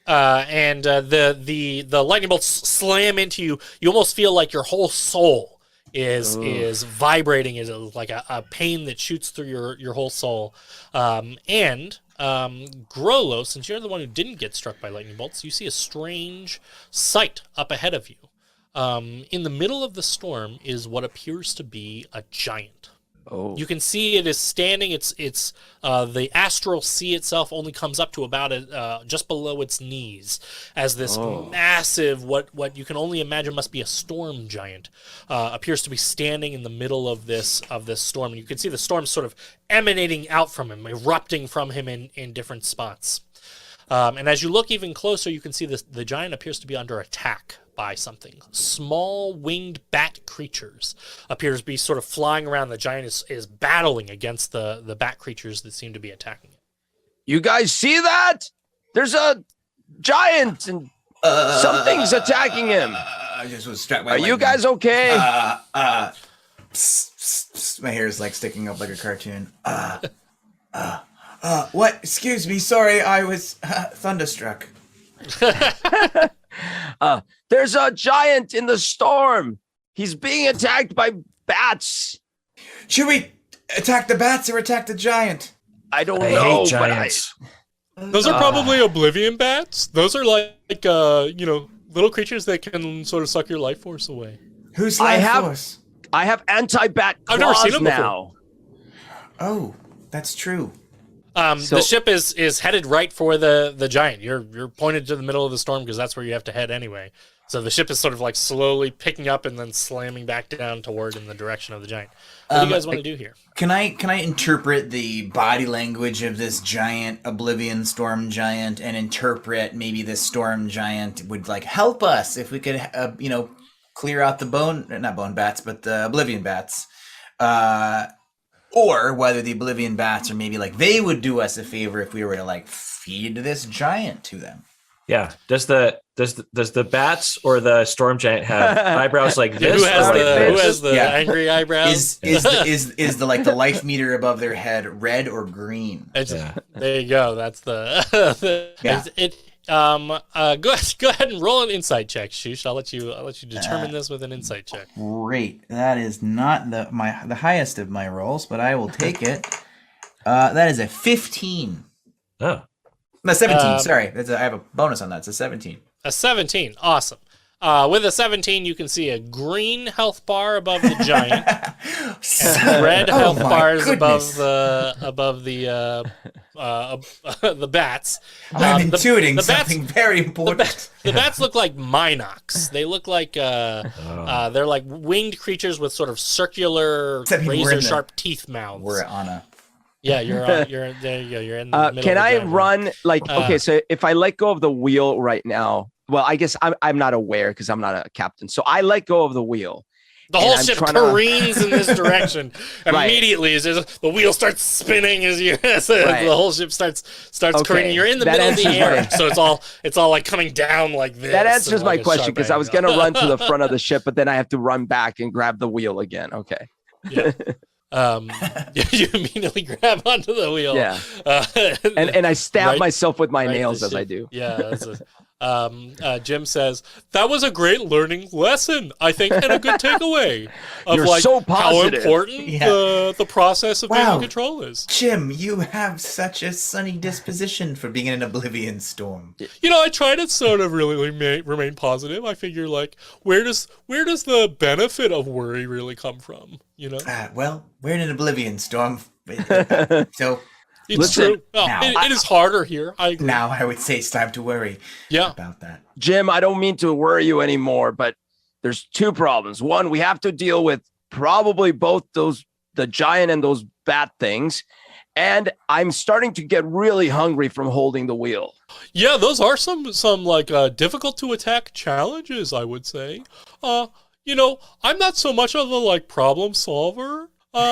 And the lightning bolts slam into you. You almost feel like your whole soul is vibrating, is like a pain that shoots through your whole soul. And Grollo, since you're the one who didn't get struck by lightning bolts, you see a strange sight up ahead of you. In the middle of the storm is what appears to be a giant. Oh. You can see it is standing. It's the astral sea itself only comes up to about just below its knees, as this massive what you can only imagine must be a storm giant appears to be standing in the middle of this storm. And you can see the storm sort of emanating out from him, erupting from him in different spots. And as you look even closer, you can see the giant appears to be under attack by something. Small winged bat creatures appears to be sort of flying around. The giant is battling against the bat creatures that seem to be attacking it. You guys see that? There's a giant and something's attacking him. I just was struck by Are lightning. you guys okay? Psst, psst, psst. My hair is like sticking up like a cartoon. What? Excuse me. Sorry, I was thunderstruck. There's a giant in the storm. He's being attacked by bats. Should we attack the bats or attack the giant? I don't I know. hate giants. Those are probably oblivion bats. Those are like little creatures that can sort of suck your life force away. Who's I life have- force? I have anti-bat claws I've never seen them before. now. Oh, that's true. The ship is headed right for the giant. You're pointed to the middle of the storm because that's where you have to head anyway. So the ship is sort of like slowly picking up and then slamming back down toward in the direction of the giant. What do you guys want to do here? Can I interpret the body language of this giant Oblivion storm giant and interpret maybe this storm giant would like help us if we could clear out the not bone bats but the Oblivion bats, or whether the Oblivion bats are maybe like they would do us a favor if we were to like feed this giant to them. Yeah. Does the bats or the storm giant have eyebrows like this? Who has the Yeah. angry eyebrows? Is the like the life meter above their head red or green? There you go. That's the Yeah. Go ahead and roll an insight check, Shush. I'll let you determine this with an insight check. Great. That is not the highest of my rolls, but I will take it. That is a 15. Oh. No, 17. Sorry, I have a bonus on that. It's a 17. A 17. Awesome. With a 17, you can see a green health bar above the giant, and red health my bars goodness. above the bats. I'm intuiting the bats- something very important. The bats look like Minox. They look like they're like winged creatures with sort of circular, Except we're in the- razor-sharp teeth mouths. We're on a. Yeah, you're there. You go. You're in the middle. Can of the I driveway. run okay, so if I let go of the wheel right now, well, I guess I'm not aware because I'm not a captain. So I let go of the wheel. The whole I'm ship trying to- careens in this direction. Right. Immediately, as the wheel starts spinning as Right. the whole ship starts Okay. careening. You're in the That middle of the answers air, my- so it's all like coming down like this. That answers and my like a question sharp because I was angle. gonna run to the front of the ship, but then I have to run back and grab the wheel again. Okay. Yeah. You immediately grab onto the wheel. Yeah. And I stab Right- myself with my right nails the as I ship. do. Yeah. Jim says that was a great learning lesson, I think, and a good takeaway of You're like so how positive. important Yeah. the process of being Wow. in control is. Jim, you have such a sunny disposition for being in an Oblivion storm. You know, I try to sort of really remain positive. I figure, like, where does the benefit of worry really come from? You know? Well, we're in an Oblivion storm, so It's Listen, true. No, now, it is harder here. I agree. Now I would say it's time to worry Yeah. about that. Jim, I don't mean to worry you anymore, but there's two problems. One, we have to deal with probably both the giant and those bat things. And I'm starting to get really hungry from holding the wheel. Yeah, those are some like difficult to attack challenges, I would say. I'm not so much of a like problem solver. In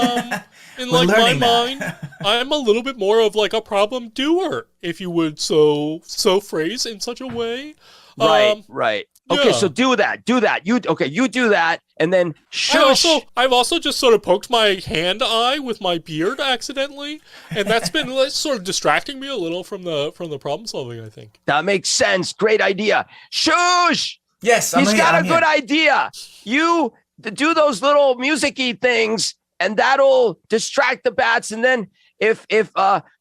We're like my learning mind, that. I'm a little bit more of like a problem doer, if you would so phrase in such a way. Right. Okay, yeah. so do that. You do that, and then shush. I've also just sort of poked my hand eye with my beard accidentally, and that's been like, sort of distracting me a little from the problem solving, I think. That makes sense. Great idea. Shush. Yes, He's got a good idea. You do those little music-y things, and that'll distract the bats. And then if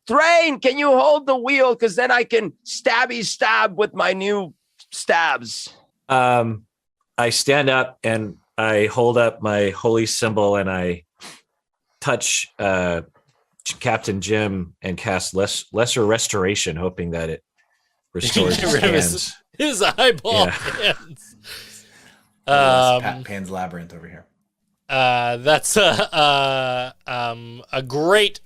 Thrain, can you hold the wheel? Because then I can stab with my new stabs. I stand up and I hold up my holy symbol and I touch Captain Jim and cast lesser restoration, hoping that it restores his hands. His eyeball Yeah. hands. Pan's Labyrinth over here. That's a great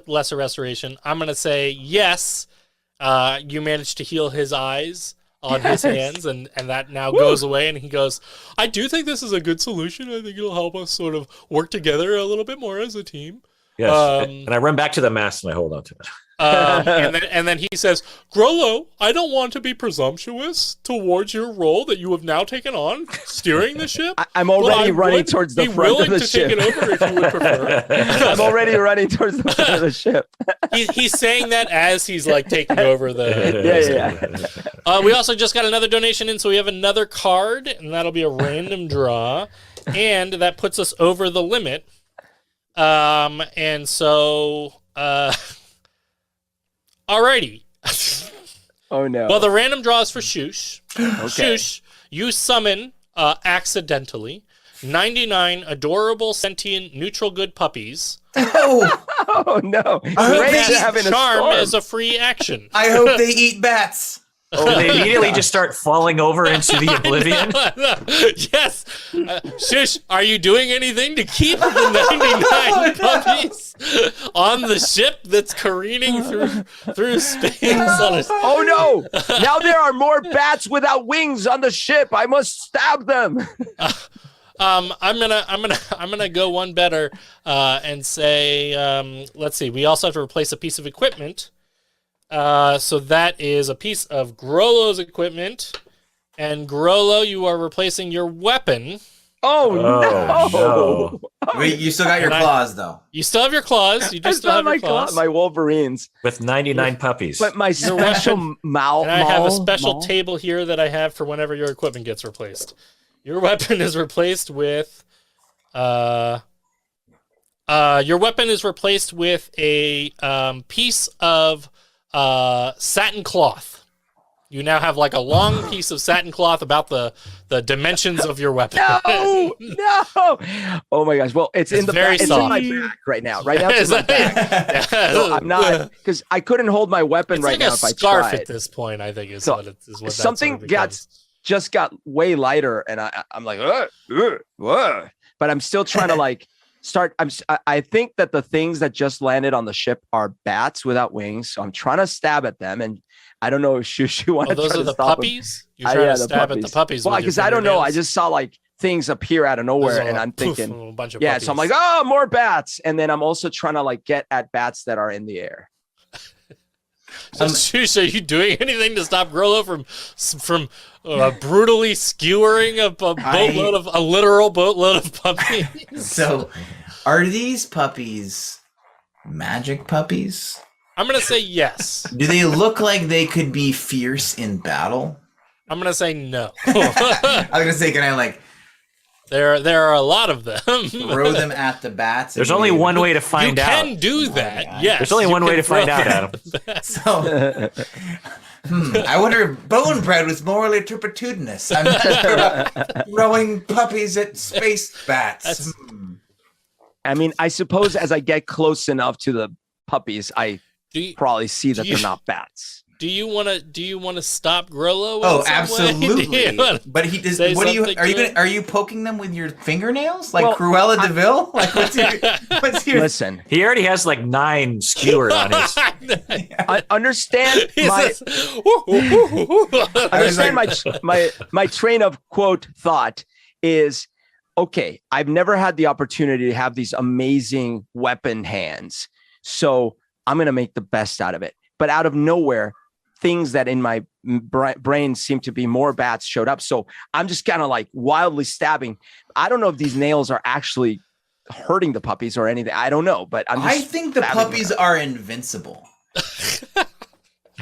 lesser restoration. I'm gonna say yes. You managed to heal his eyes on his hands, and that now goes away. And he goes, I do think this is a good solution. I think it'll help us sort of work together a little bit more as a team. Yes, and I run back to the mast and I hold on to it. And then he says, Grollo, I don't want to be presumptuous towards your role that you have now taken on steering the ship. I'm already running towards the front of the ship. Be willing to take it over if you would prefer. I'm already running towards the front of the ship. He's saying that as he's like taking over the. Yeah. We also just got another donation in, so we have another card, and that'll be a random draw, and that puts us over the limit. And so. Alrighty. Oh no. Well, the random draw is for Shoosh. Okay. Shoosh, you summon accidentally 99 adorable, sentient, neutral good puppies. Oh no. Great to having a Charm storm. as a free action. I hope they eat bats. Oh, they immediately just start falling over into the oblivion. Yes. Shush, are you doing anything to keep the 99 puppies on the ship that's careening through space? Oh no! Now there are more bats without wings on the ship. I must stab them. I'm gonna go one better and say, let's see. We also have to replace a piece of equipment. So that is a piece of Grollo's equipment, and Grollo, you are replacing your weapon. Oh no! Wait, you still got your claws though. You still have your claws. You just still have your claws. My Wolverines With 99 puppies. but my special And I have a special table here that I have for whenever your equipment gets replaced. Your weapon is replaced with a piece of satin cloth. You now have like a long piece of satin cloth about the dimensions of your weapon. No! Oh my gosh! Well, it's in the very back. It's soft. in my back right now. Right now, it's in my back. So I'm not because I couldn't hold my weapon It's right like now a if I scarf tried. at this point, I think is So, what that something sort of becomes. just got way lighter, and I'm like, but I'm still trying to like start. I think that the things that just landed on the ship are bats without wings, so I'm trying to stab at them, and I don't know if Shushu wants to those try are to the stop puppies? them. You're trying Yeah, to stab at the puppies. Well, because I don't know. I just saw like things appear out of nowhere, and I'm thinking, a bunch of yeah. puppies. So I'm like, oh, more bats, and then I'm also trying to like get at bats that are in the air. So, Shush, are you doing anything to stop Grollo from brutally skewering a literal boatload of puppies? So, are these puppies magic puppies? I'm gonna say yes. Do they look like they could be fierce in battle? I'm gonna say no. I was gonna say, can I like there are a lot of them. throw them at the bats? There's only one way to You find out. can do that. God. Yes. There's only you one way can to find throw out, them. Adam. So, I wonder if Bone Bread was morally turpitudinous. I'm not sure about throwing puppies at space bats. I mean, I suppose as I get close enough to the puppies, I probably see that do you- they're not bats. Do you want to stop Grollo? Oh, in some way? absolutely. But he does. say What are you? something Are you to gonna? Are you poking them with your fingernails like Well, Cruella Deville? Like what's your? Listen, He already has like 9 skewered on his. I understand He my says, "Woo, woo, woo, woo, woo." understand my train of quote thought is, okay, I've never had the opportunity to have these amazing weapon hands, so I'm gonna make the best out of it. But out of nowhere, things that in my brain seem to be more bats showed up. So I'm just kind of like wildly stabbing. I don't know if these nails are actually hurting the puppies or anything. I don't know, but I think the puppies are invincible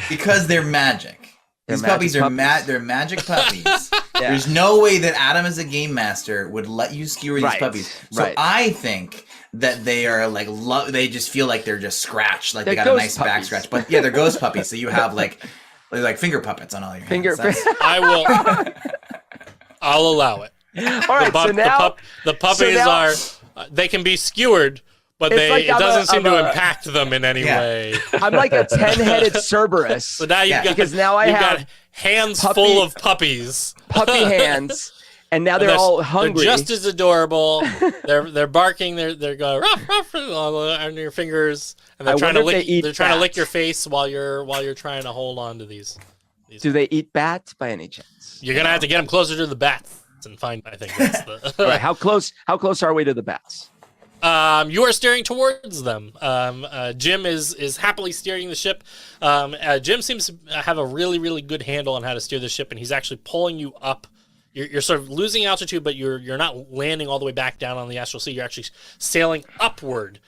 because they're magic. These puppies are they're magic puppies. There's no way that Adam, as a game master, would let you skewer these puppies. So I think that they are like they just feel like they're just scratched, like they got a nice back scratch. But yeah, they're ghost puppies. So you have like finger puppets on all your hands. I'll allow it. All right, so now the puppies are they can be skewered, but it doesn't seem to impact them in any way. I'm like a 10-headed Cerberus. So now you've got because now I have got hands full of puppies, puppy hands. And now they're all hungry. They're just as adorable. They're barking. They're going ruff ruff on your fingers, and they're trying to lick. They're trying to lick your face while you're trying to hold on to these. Do they eat bats by any chance? You're gonna have to get them closer to the bats and find. I think that's the. All right, how close are we to the bats? You are steering towards them. Jim is happily steering the ship. Jim seems to have a really, really good handle on how to steer the ship, and he's actually pulling you up. You're sort of losing altitude, but you're not landing all the way back down on the astral sea. You're actually sailing upwards.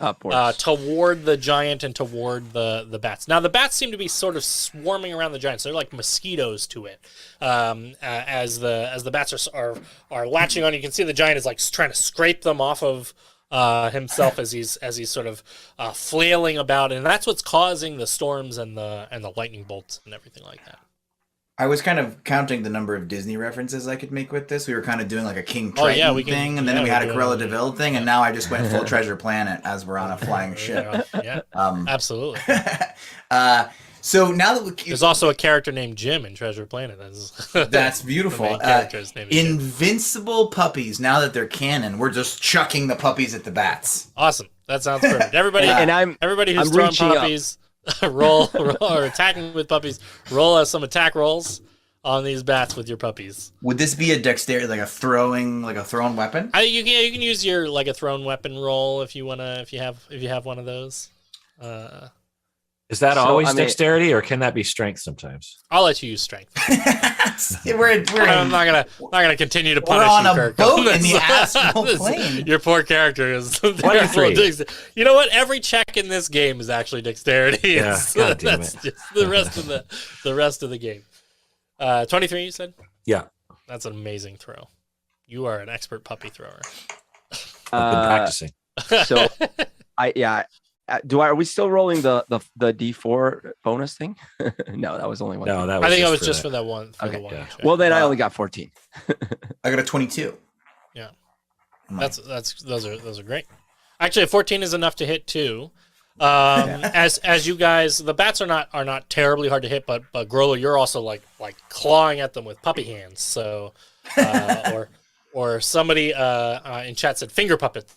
Toward the giant and toward the bats. Now the bats seem to be sort of swarming around the giant. So they're like mosquitoes to it. As the bats are latching on, you can see the giant is like trying to scrape them off of himself as he's sort of flailing about, and that's what's causing the storms and the lightning bolts and everything like that. I was kind of counting the number of Disney references I could make with this. We were kind of doing like a King Triton thing, and then we had a Cruella DeVille thing, and now I just went full Treasure Planet as we're on a flying ship. Yeah, absolutely. So now that there's also a character named Jim in Treasure Planet. That's beautiful. Invincible puppies. Now that they're canon, we're just chucking the puppies at the bats. Awesome. That sounds perfect. Everybody, everybody who's throwing puppies. roll or attacking with puppies. Roll some attack rolls on these bats with your puppies. Would this be a dexterity, like a thrown weapon? You can use your like a thrown weapon roll if you have one of those. Is that always dexterity, or can that be strength sometimes? I'll let you use strength. I'm not gonna continue to punish you, you, Kirk. We're on a boat in the astral plane. Your poor character is 23. You know what? Every check in this game is actually dexterity. Yeah, God damn that's it. just the rest of the game. 23, you said? Yeah. That's an amazing throw. You are an expert puppy thrower. I've been practicing. So, are we still rolling the D4 bonus thing? No, that was only one. No, that was. I think it was just for that one. Okay. Yeah. Well, then I only got 14. I got a 22. Yeah, those are great. Actually, a 14 is enough to hit too. As you guys, the bats are not terribly hard to hit, but Grollo, you're also like clawing at them with puppy hands. So, or somebody in chat said finger puppets,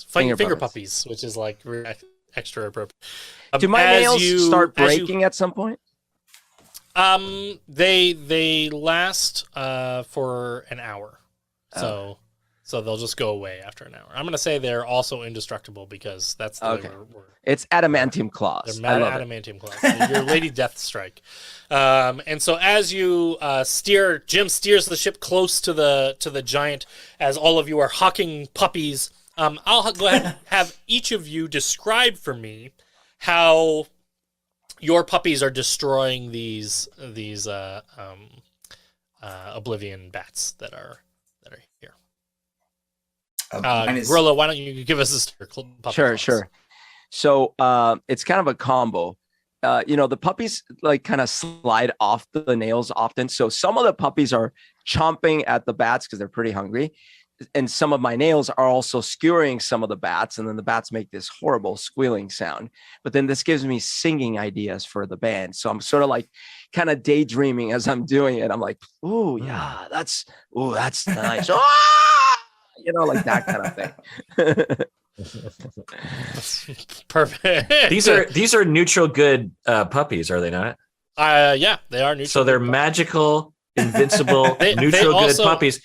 finger puppies, which is like extra appropriate. Do my nails start breaking at some point? They last for an hour, so they'll just go away after an hour. I'm gonna say they're also indestructible because that's the way we're it's adamantium claws. They're adamantium claws. Your Lady Death Strike. And so as you Jim steers the ship close to the giant as all of you are hawking puppies. I'll go ahead and have each of you describe for me how your puppies are destroying these Oblivion bats that are here. Grollo, why don't you give us a puppy? Sure. So it's kind of a combo. The puppies like kind of slide off the nails often. So some of the puppies are chomping at the bats because they're pretty hungry. And some of my nails are also skewering some of the bats. And then the bats make this horrible squealing sound. But then this gives me singing ideas for the band. So I'm sort of like kind of daydreaming as I'm doing it. I'm like, ooh, yeah, that's nice. Ah! Like that kind of thing. Perfect. These are neutral good puppies, are they not? Yeah, they are neutral. So they're magical, invincible, They neutral good also- puppies.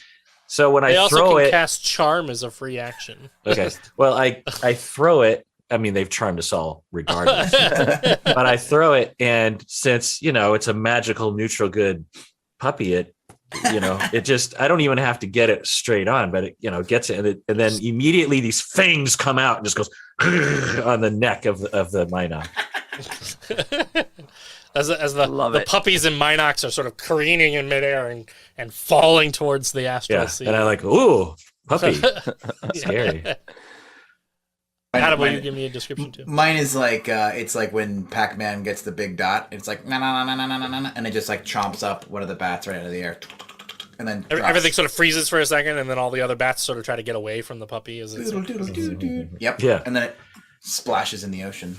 So when They I also throw can it, cast charm as a free action. okay. Well, I throw it. I mean, they've charmed us all regardless. But I throw it, and since it's a magical neutral good puppy, it just I don't even have to get it straight on, but it gets it, and then immediately these fangs come out and just goes on the neck of the Minoc. As the puppies in Minox are sort of careening in midair and falling towards the astral sea. And I'm like, ooh, puppy, scary. Adam, will you give me a description too? Mine is like it's like when Pac-Man gets the big dot. It's like na na na na na na na, and it just like chomps up one of the bats right out of the air, and then Everything sort of freezes for a second, and then all the other bats sort of try to get away from the puppy. As it's Yep. Yeah. And then it splashes in the ocean.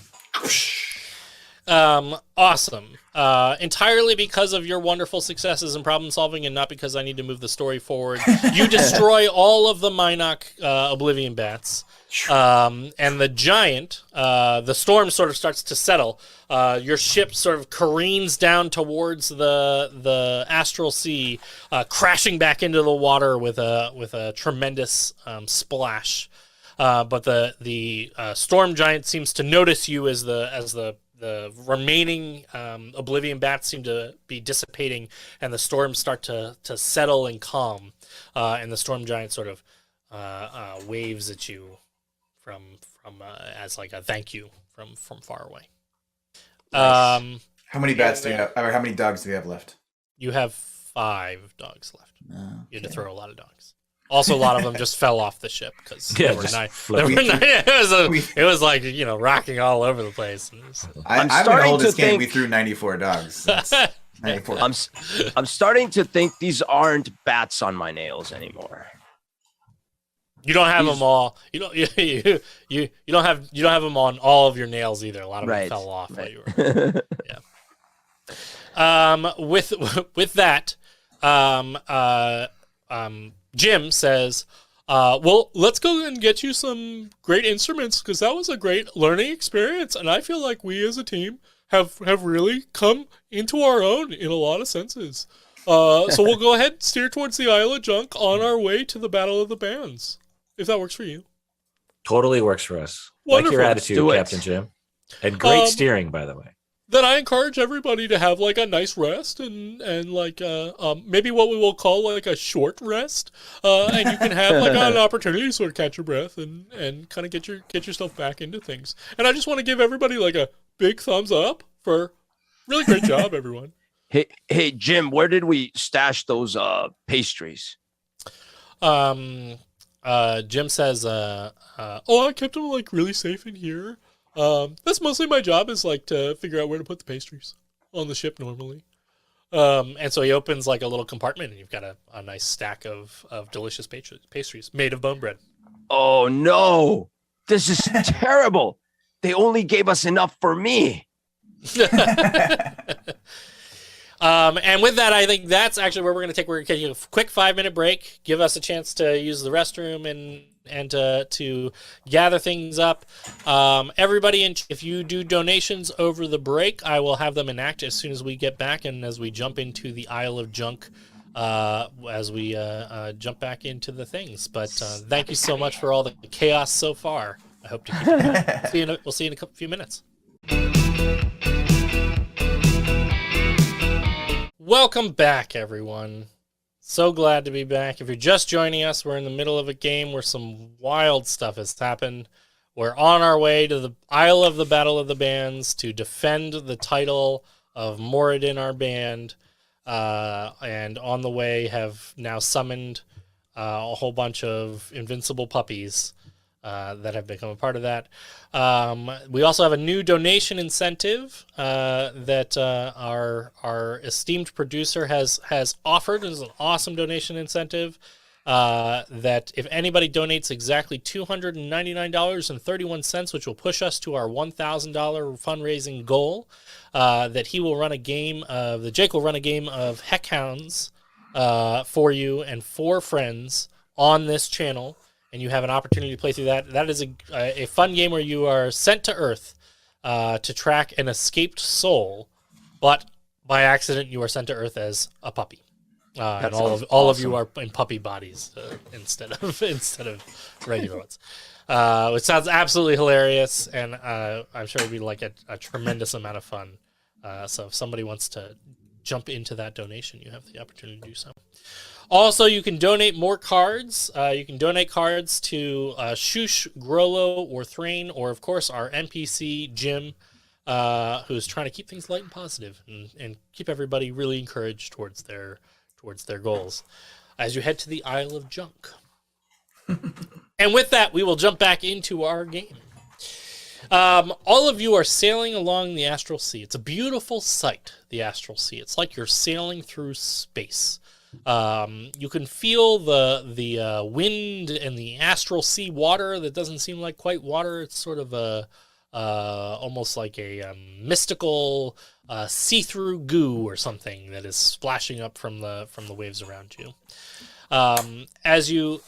Awesome. Entirely because of your wonderful successes in problem solving, and not because I need to move the story forward. You destroy all of the Minoc Oblivion bats. And the giant, the storm sort of starts to settle. Your ship sort of careens down towards the astral sea, crashing back into the water with a tremendous splash. But the storm giant seems to notice you as the remaining Oblivion bats seem to be dissipating, and the storms start to settle and calm. And the storm giant sort of waves at you from as like a thank you from far away. Nice. How many bats do you have? Or how many dogs do you have left? You have 5 dogs left. Okay. You had to throw a lot of dogs. Also, a lot of them just fell off the ship because Yeah, they were just nice. floating. It was like rocking all over the place. I'm starting gonna hold to this game. think- We threw 94 dogs. That's 94. I'm starting to think these aren't bats on my nails anymore. You don't have them all. You don't. You don't have them on all of your nails either. A lot of them fell off while you were. Yeah. With that, Jim says, well, let's go and get you some great instruments because that was a great learning experience, and I feel like we as a team have really come into our own in a lot of senses. So we'll go ahead and steer towards the Isle of Junk on our way to the Battle of the Bands, if that works for you. Totally works for us. Wonderful. Like your Let's attitude, do it. Captain Jim. And great steering, by the way. Then I encourage everybody to have like a nice rest and like maybe what we will call like a short rest, and you can have like an opportunity to sort of catch your breath and kind of get yourself back into things. And I just want to give everybody like a big thumbs up for really great job, everyone. Hey, Jim, where did we stash those pastries? Jim says, oh, I kept them like really safe in here. That's mostly my job is like to figure out where to put the pastries on the ship normally. And so he opens like a little compartment and you've got a nice stack of delicious pastries made of bone bread. Oh no, this is terrible. They only gave us enough for me. And with that, I think that's actually where we're going to take. We're going to take a quick 5-minute break, give us a chance to use the restroom and to gather things up. Everybody, if you do donations over the break, I will have them enact as soon as we get back and as we jump into the Isle of Junk, as we jump back into the things. But thank you so much for all the chaos so far. I hope to keep it going. We'll see you in a few minutes. Welcome back, everyone. So glad to be back. If you're just joining us, we're in the middle of a game where some wild stuff has happened. We're on our way to the Isle of the Battle of the Bands to defend the title of Moradin, our band, and on the way have now summoned a whole bunch of invincible puppies that have become a part of that. We also have a new donation incentive that our esteemed producer has offered. It is an awesome donation incentive that if anybody donates exactly $299.31, which will push us to our $1,000 fundraising goal, that Jake will run a game of Heckhounds for you and 4 friends on this channel, and you have an opportunity to play through that. That is a fun game where you are sent to Earth to track an escaped soul, but by accident you are sent to Earth as a puppy. And all of you are in puppy bodies instead of regular ones, which sounds absolutely hilarious, and I'm sure it'd be like a tremendous amount of fun. So if somebody wants to jump into that donation, you have the opportunity to do so. Also, you can donate more cards. You can donate cards to Shush, Grollo, or Thrain, or of course our NPC Jim, who's trying to keep things light and positive and keep everybody really encouraged towards their goals as you head to the Isle of Junk. And with that, we will jump back into our game. All of you are sailing along the Astral Sea. It's a beautiful sight, the Astral Sea. It's like you're sailing through space. You can feel the wind and the Astral Sea water that doesn't seem like quite water. It's sort of almost like a mystical see-through goo or something that is splashing up from the waves around you. As you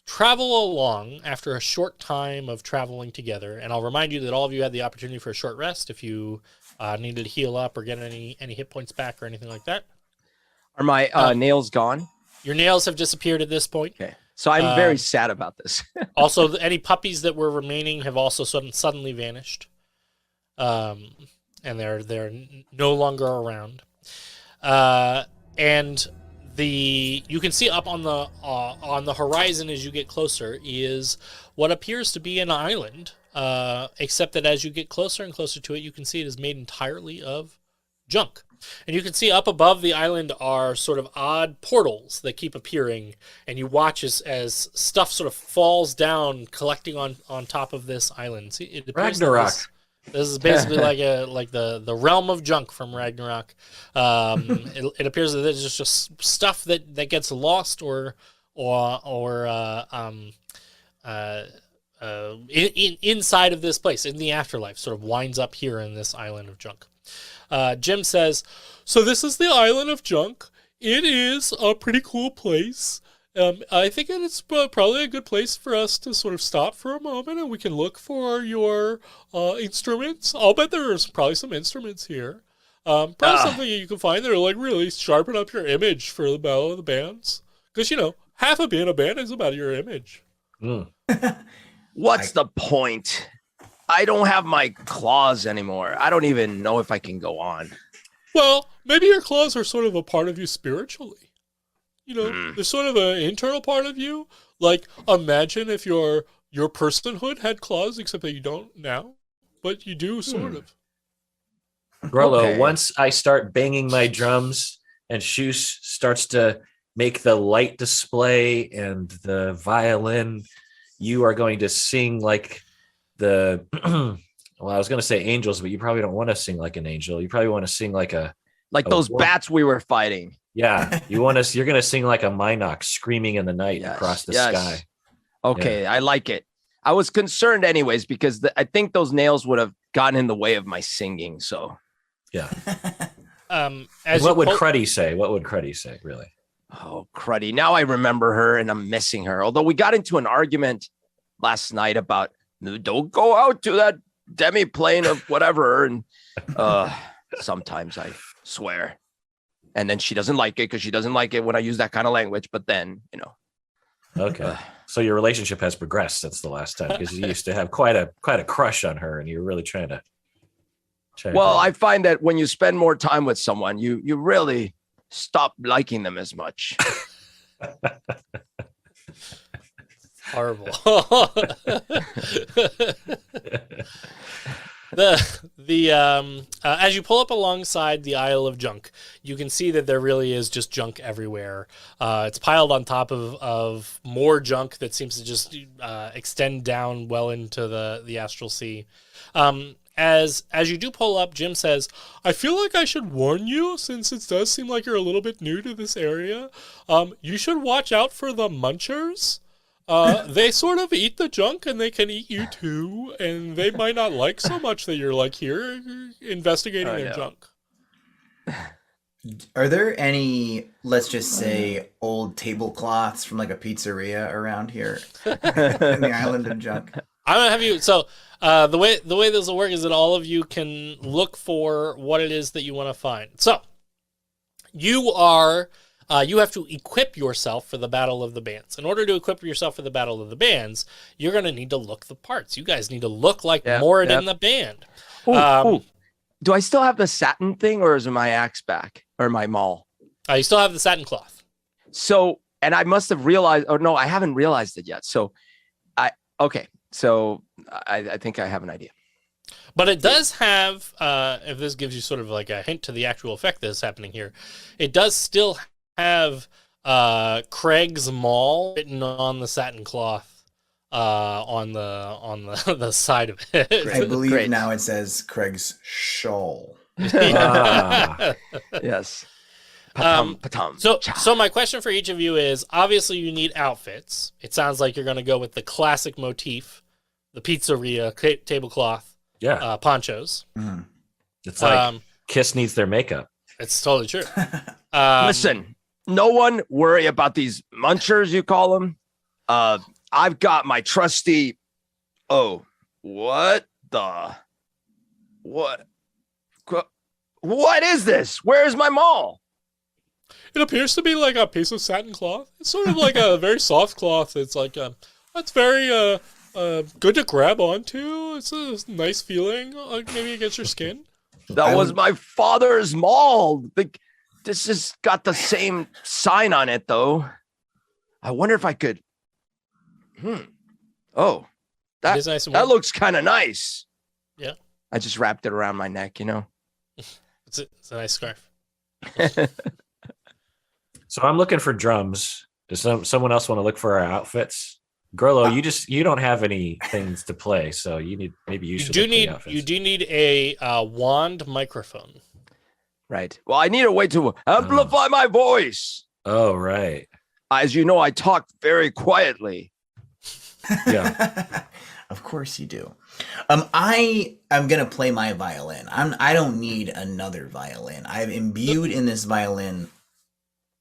travel along after a short time of traveling together, and I'll remind you that all of you had the opportunity for a short rest if you needed to heal up or get any hit points back or anything like that. Are my nails gone? Your nails have disappeared at this point. Okay. So I'm very sad about this. Also, any puppies that were remaining have also suddenly vanished. And they're no longer around. And you can see up on the horizon as you get closer is what appears to be an island, except that as you get closer and closer to it, you can see it is made entirely of junk. And you can see up above the island are sort of odd portals that keep appearing, and you watch as stuff sort of falls down, collecting on top of this island. See, it appears Ragnarok. This is basically like the realm of junk from Ragnarok. It appears that there's just stuff that gets lost or inside of this place in the afterlife, sort of winds up here in this island of junk. Jim says, so this is the island of junk. It is a pretty cool place. I think it's probably a good place for us to sort of stop for a moment and we can look for your instruments. I'll bet there's probably some instruments here. Probably something you can find that'll like really sharpen up your image for the battle of the bands. Because, half of being a band is about your image. Mm. What's the point? I don't have my claws anymore. I don't even know if I can go on. Well, maybe your claws are sort of a part of you spiritually. There's sort of an internal part of you. Like, imagine if your personhood had claws, except that you don't now, but you do sort of. Grollo, Okay. once I start banging my drums and Shoes starts to make the light display and the violin, you are going to sing like the well, I was going to say angels, but you probably don't want to sing like an angel. You probably want to sing like those bats we were fighting. Yeah, you're going to sing like a Minox screaming in the night across the sky. Okay, Yeah. I like it. I was concerned anyways because I think those nails would have gotten in the way of my singing. So Yeah. What would Cruddy say? What would Cruddy say, really? Oh, cruddy. Now I remember her and I'm missing her. Although we got into an argument last night about don't go out to that demi-plane of whatever. And sometimes I swear. And then she doesn't like it because she doesn't like it when I use that kind of language. But then, Okay. So your relationship has progressed since the last time because you used to have quite a crush on her and you're really trying to. Well, I find that when you spend more time with someone, you really stop liking them as much. Horrible. As you pull up alongside the Isle of Junk, you can see that there really is just junk everywhere. It's piled on top of more junk that seems to just extend down well into the astral sea. As you do pull up, Jim says, "I feel like I should warn you, since it does seem like you're a little bit new to this area. You should watch out for the munchers. They sort of eat the junk, and they can eat you too, and they might not like so much that you're like here investigating their junk." Are there any, let's just say, old tablecloths from like a pizzeria around here in the island of junk? I'm gonna have you. So the way this will work is that all of you can look for what it is that you want to find. So you have to equip yourself for the Battle of the Bands. In order to equip yourself for the Battle of the Bands, you're gonna need to look the parts. You guys need to look like Moradin the band. Ooh. Do I still have the satin thing, or is my axe back, or my maul? You still have the satin cloth. So, and I must have realized, or no, I haven't realized it yet. So, So I think I have an idea. But it does have, if this gives you sort of like a hint to the actual effect that is happening here, it does still have Craig's maul written on the satin cloth on the side of it. I believe now it says Craig's shawl. Yes. Patum. So my question for each of you is, obviously you need outfits. It sounds like you're going to go with the classic motif, the pizzeria tablecloth, ponchos. Mm. It's like Kiss needs their makeup. It's totally true. Listen, no one worry about these munchers, you call them. I've got my trusty. Oh, what is this? Where's my maul? It appears to be like a piece of satin cloth. It's sort of like a very soft cloth. It's like it's very good to grab onto. It's a nice feeling, like maybe against your skin. That was my father's maul. This has got the same sign on it, though. I wonder if I could. Oh, It is nice and that warm. looks kind of nice. Yeah. I just wrapped it around my neck, you know. It's a nice scarf. So I'm looking for drums. Does someone else want to look for our outfits? Grolo, you don't have any things to play, so you should. You do need a wand microphone. Right. Well, I need a way to amplify my voice. Oh, right. As you know, I talk very quietly. Yeah. Of course you do. I am gonna play my violin. I don't need another violin. I've imbued in this violin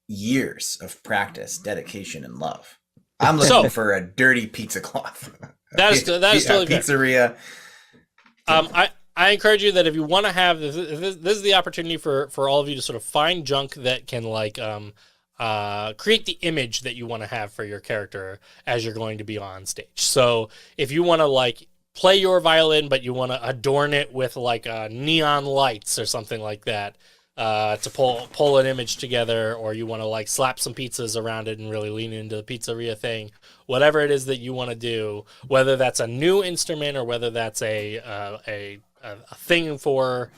years of practice, dedication, and love. I'm looking for a dirty pizza cloth. That is totally fair. Pizzeria. I encourage you that if you want to have this is the opportunity for all of you to sort of find junk that can like create the image that you want to have for your character as you're going to be on stage. So if you want to like play your violin, but you want to adorn it with like neon lights or something like that to pull an image together, or you want to like slap some pizzas around it and really lean into the pizzeria thing, whatever it is that you want to do, whether that's a new instrument or whether that's a thing for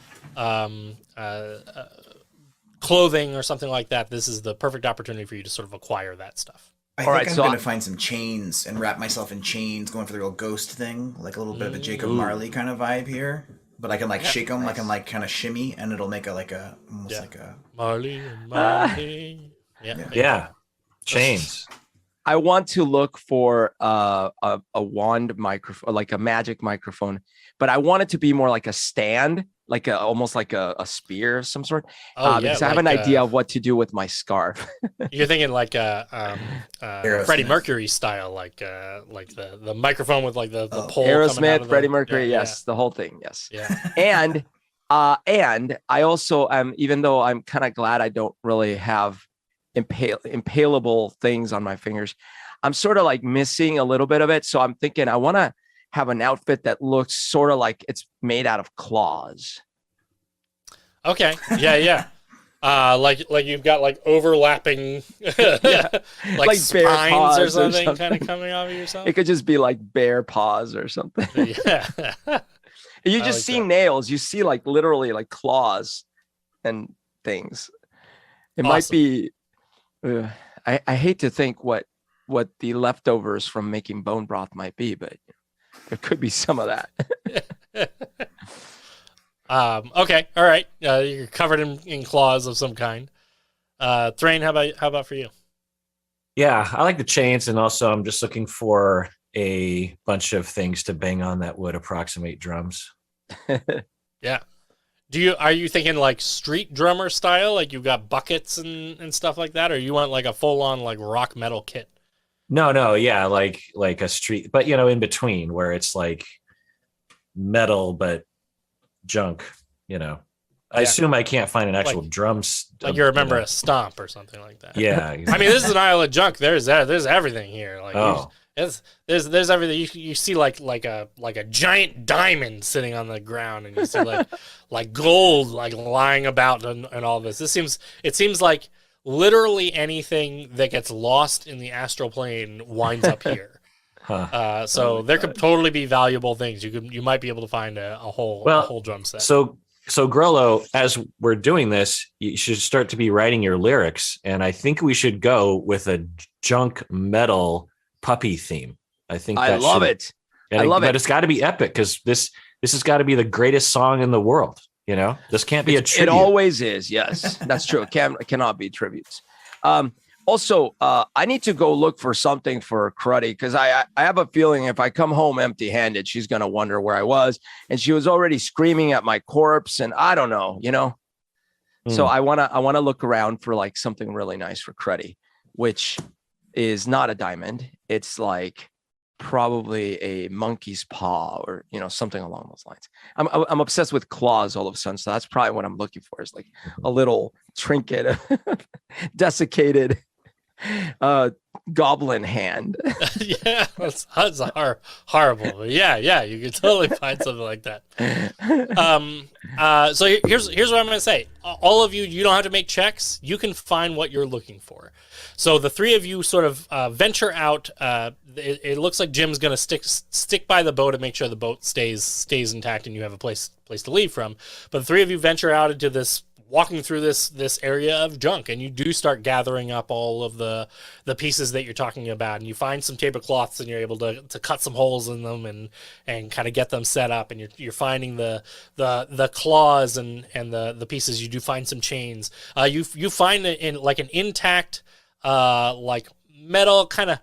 clothing or something like that, this is the perfect opportunity for you to sort of acquire that stuff. I think I'm going to find some chains and wrap myself in chains, going for the real ghost thing, like a little bit of a Jacob Marley kind of vibe here. But I can like shake them, I can like kind of shimmy, and it'll make like a Marley and Marley. Yeah. Chains. I want to look for a wand microphone, like a magic microphone, but I want it to be more like a stand, like almost like a spear of some sort. Because I have an idea of what to do with my scarf. You're thinking like Freddie Mercury style, like the microphone with like the pole. Aerosmith, Freddie Mercury, yes, the whole thing, yes. Yeah. And I also am, even though I'm kind of glad I don't really have impalable things on my fingers, I'm sort of like missing a little bit of it. So I'm thinking I want to have an outfit that looks sort of like it's made out of claws. Okay. Yeah. Like you've got like overlapping like spines or something kind of coming off of yourself. It could just be like bear paws or something. Yeah. You I just like see that. nails. You see like literally like claws and things. It might Awesome. be. I hate to think what the leftovers from making bone broth might be, but there could be some of that. Okay, all right. You're covered in claws of some kind. Thrain, how about for you? Yeah, I like the chains, and also I'm just looking for a bunch of things to bang on that would approximate drums. Yeah. Are you thinking like street drummer style, like you've got buckets and stuff like that, or you want like a full on like rock metal kit? No, yeah, like a street, but in between where it's like metal but junk. I Yeah, assume I can't find an actual like drums. like you remember a stomp or something like that. Yeah, I exactly. mean, this is an isle of junk. There's everything here. Like Oh, there's everything. You see like a giant diamond sitting on the ground, and you see like gold like lying about and all this. It seems like literally anything that gets lost in the astral plane winds up here. huh. So Oh my there could God. totally be valuable things. You might be able to find a Well, whole drum set. so Grollo, as we're doing this, you should start to be writing your lyrics, and I think we should go with a junk metal puppy theme. I think I that love should, it. I love but it. it's got to be epic because this has got to be the greatest song in the world. This can't be a It tribute. always is. Yes, that's true. It cannot be tributes. Also, I need to go look for something for Cruddy because I have a feeling if I come home empty-handed, she's gonna wonder where I was, and she was already screaming at my corpse, and I don't know, So I wanna look around for like something really nice for Cruddy, which is not a diamond. It's like probably a monkey's paw or something along those lines. I'm obsessed with claws all of a sudden, so that's probably what I'm looking for is like a little trinket, desiccated goblin hand. Yeah, that's horrible. But yeah, you could totally find something like that. So here's what I'm gonna say. All of you don't have to make checks. You can find what you're looking for. So the three of you sort of venture out. It looks like Jim's gonna stick by the boat and make sure the boat stays intact and you have a place to leave from. But the three of you venture out into walking through this area of junk, and you do start gathering up all of the pieces that you're talking about, and you find some tablecloths and you're able to cut some holes in them and kind of get them set up, and you're finding the claws and the pieces. You do find some chains. You find it in like an intact like metal kind of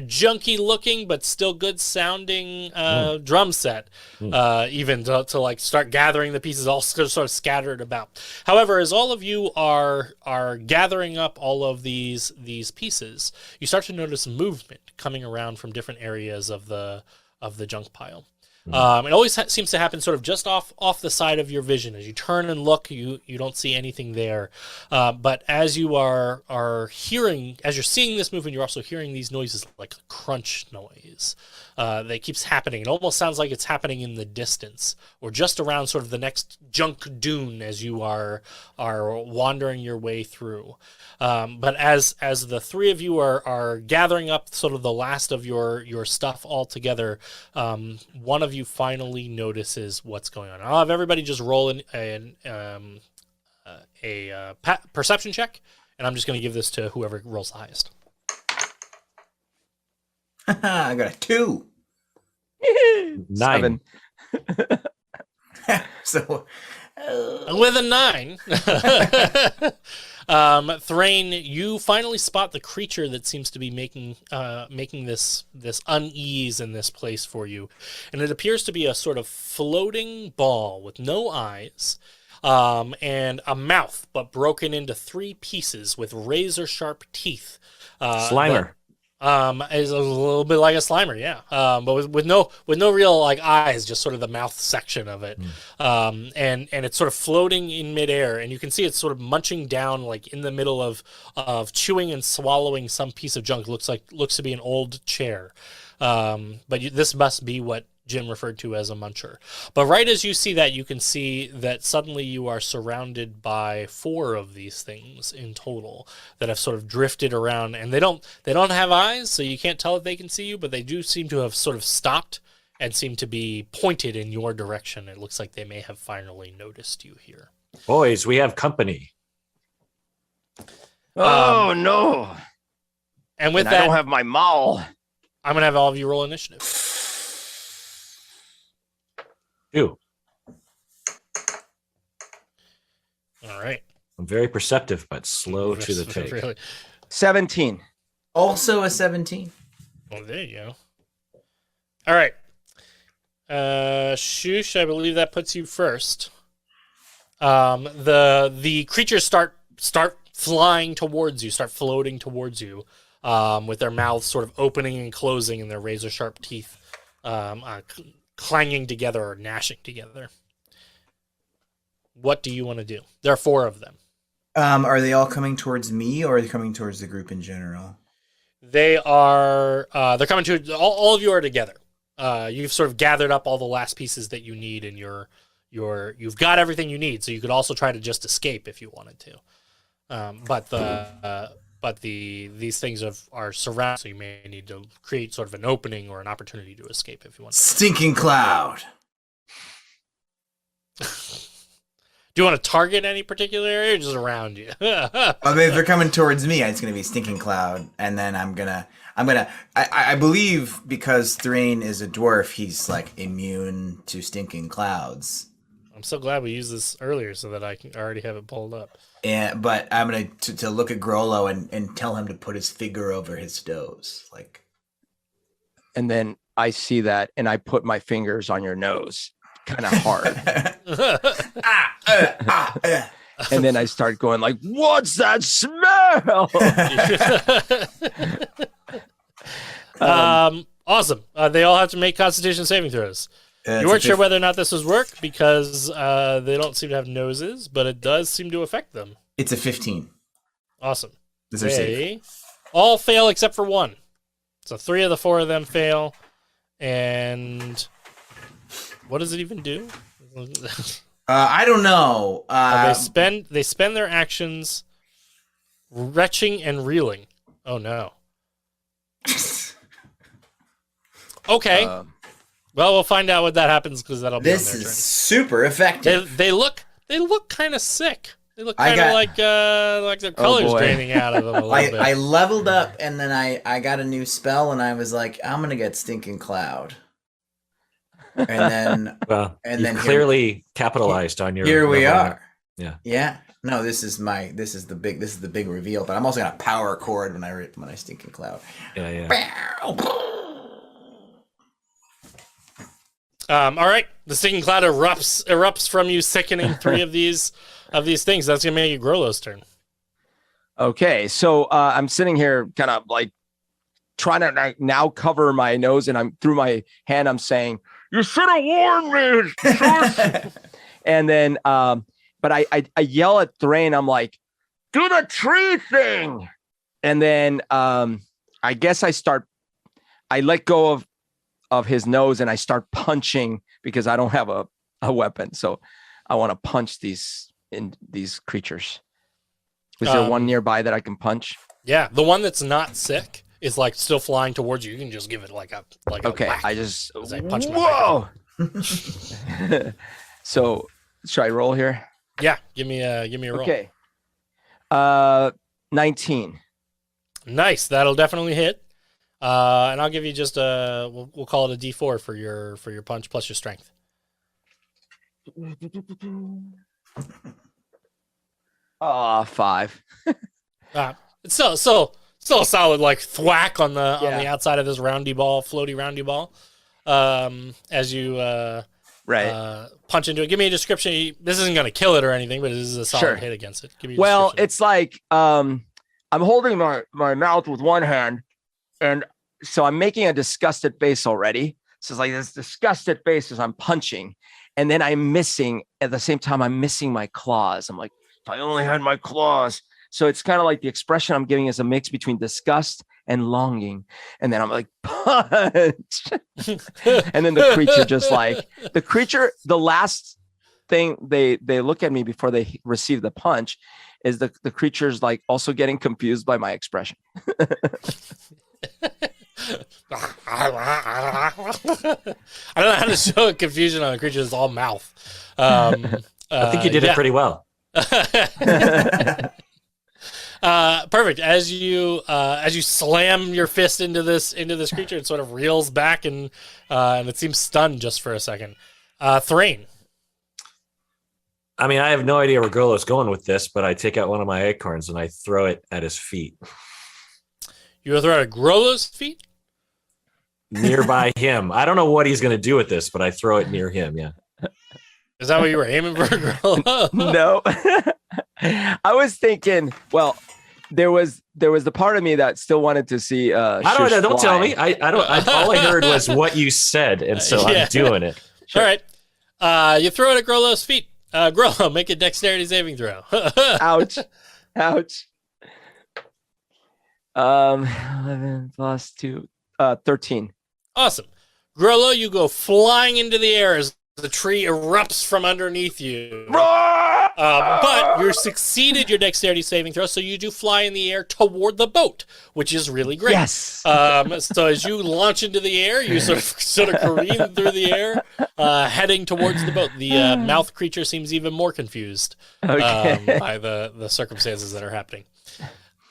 junky looking but still good sounding drum set, even to like start gathering the pieces all sort of scattered about. However, as all of you are gathering up all of these pieces, you start to notice movement coming around from different areas of the junk pile. It always seems to happen sort of just off the side of your vision. As you turn and look, you don't see anything there. But as you are hearing, as you're seeing this movement, you're also hearing these noises like a crunch noise that keeps happening. It almost sounds like it's happening in the distance or just around sort of the next junk dune as you are wandering your way through. But as the three of you are gathering up sort of the last of your stuff all together, one of you finally notices what's going on. I'll have everybody just roll a perception check, and I'm just going to give this to whoever rolls the highest. I got a 2. 9. 7. So With a 9, Thrain, you finally spot the creature that seems to be making this unease in this place for you, and it appears to be a sort of floating ball with no eyes, and a mouth, but broken into 3 pieces with razor sharp teeth. Slimer. Is a little bit like a Slimer, yeah. But with no real like eyes, just sort of the mouth section of it. And it's sort of floating in midair, and you can see it's sort of munching down like in the middle of chewing and swallowing some piece of junk. Looks to be an old chair. But this must be what Jim referred to as a muncher. But right as you see that, you can see that suddenly you are surrounded by 4 of these things in total that have sort of drifted around, and they don't have eyes, so you can't tell if they can see you, but they do seem to have sort of stopped and seem to be pointed in your direction. It looks like they may have finally noticed you here. Boys, we have company. Oh no! And with And that, I don't have my maul. I'm going to have all of you roll initiative. Ew. All right. I'm very perceptive, but slow to the take. Really. 17. Also a 17. Well, there you go. All right. Shush, I believe that puts you first. The creatures start flying towards you, start floating towards you, with their mouths sort of opening and closing and their razor sharp teeth clanging together or gnashing together. What do you want to do? There are 4 of them. Are they all coming towards me, or are they coming towards the group in general? They are. They're coming to all of you are together. You've sort of gathered up all the last pieces that you need, and you've got everything you need. So you could also try to just escape if you wanted to. But these things are surrounded, so you may need to create sort of an opening or an opportunity to escape if you want. Stinking cloud. Do you want to target any particular area or just around you? I mean, if they're coming towards me, it's going to be stinking cloud, and then I believe because Thrain is a dwarf, he's like immune to stinking clouds. I'm so glad we used this earlier so that I can already have it pulled up. But I'm going to look at Grollo and tell him to put his finger over his nose, like. And then I see that, and I put my fingers on your nose, kind of hard. And then I start going like, "What's that smell?" Awesome. They all have to make Constitution saving throws. You weren't sure whether or not this was work because they don't seem to have noses, but it does seem to affect them. It's a 15. Awesome. They They all fail except for 1. So 3 of the 4 of them fail. And what does it even do? I don't know. They spend their actions retching and reeling. Oh no. Okay. Well, we'll find out what that happens because that'll be on This their is turn. super effective. They look kind of sick. They look kind of like their colors draining out of them a little bit. I leveled up, and then I got a new spell, and I was like, I'm gonna get stinking cloud. And then you clearly capitalized on your. Here we level. are. Yeah. Yeah. No, this is the big reveal. But I'm also gonna power chord when I stinking cloud. Yeah. All right, the stinking cloud erupts from you, sickening 3 of these things. That's gonna make you Grollo's turn. Okay, so I'm sitting here, kind of like trying to now cover my nose, and I'm through my hand. I'm saying, "You should have warned me." And then, but I yell at Thrain. I'm like, "Do the tree thing!" And then I guess I let go of his nose, and I start punching because I don't have a weapon. So I want to punch these creatures. Is there one nearby that I can punch? Yeah, the one that's not sick is like still flying towards you. You can just give it like a okay. whack I just as I punch whoa. So should I roll here? Yeah, give me a roll. Okay. 19. Nice, that'll definitely hit. And I'll give you just we'll call it a D4 for your punch plus your strength. Oh, 5. It's still a solid like thwack on the outside of this floaty roundy ball. As you punch into it. Give me a description. This isn't going to kill it or anything, but this is a solid hit against it. Give me a description. It's like I'm holding my mouth with one hand, and so I'm making a disgusted face already. So it's like this disgusted face as I'm punching, and then I'm missing at the same time. I'm missing my claws. I'm like, if I only had my claws. So it's kind of like the expression I'm giving is a mix between disgust and longing. And then I'm like, punch. And then the creature, the last thing they look at me before they receive the punch is the creature's like also getting confused by my expression. I don't know how to show confusion on a creature that's all mouth. I think you did it pretty well. Perfect. As you slam your fist into this creature, it sort of reels back and it seems stunned just for a second. Thrain. I mean, I have no idea where Golo's going with this, but I take out one of my acorns and I throw it at his feet. You will throw it at Grolo's feet? Nearby him. I don't know what he's going to do with this, but I throw it near him, yeah. Is that what you were aiming for, Grolo? No. I was thinking, well, there was the part of me that still wanted to see Don't tell me. All I heard was what you said, and so I'm doing it. Sure. All right. You throw it at Grolo's feet. Grolo, make a dexterity saving throw. Ouch. 11 plus 2, 13. Awesome. Grolo, you go flying into the air as the tree erupts from underneath you. But you succeeded your dexterity saving throw, so you do fly in the air toward the boat, which is really great. Yes. So as you launch into the air, you sort of careen through the air, heading towards the boat. The mouth creature seems even more confused by the circumstances that are happening.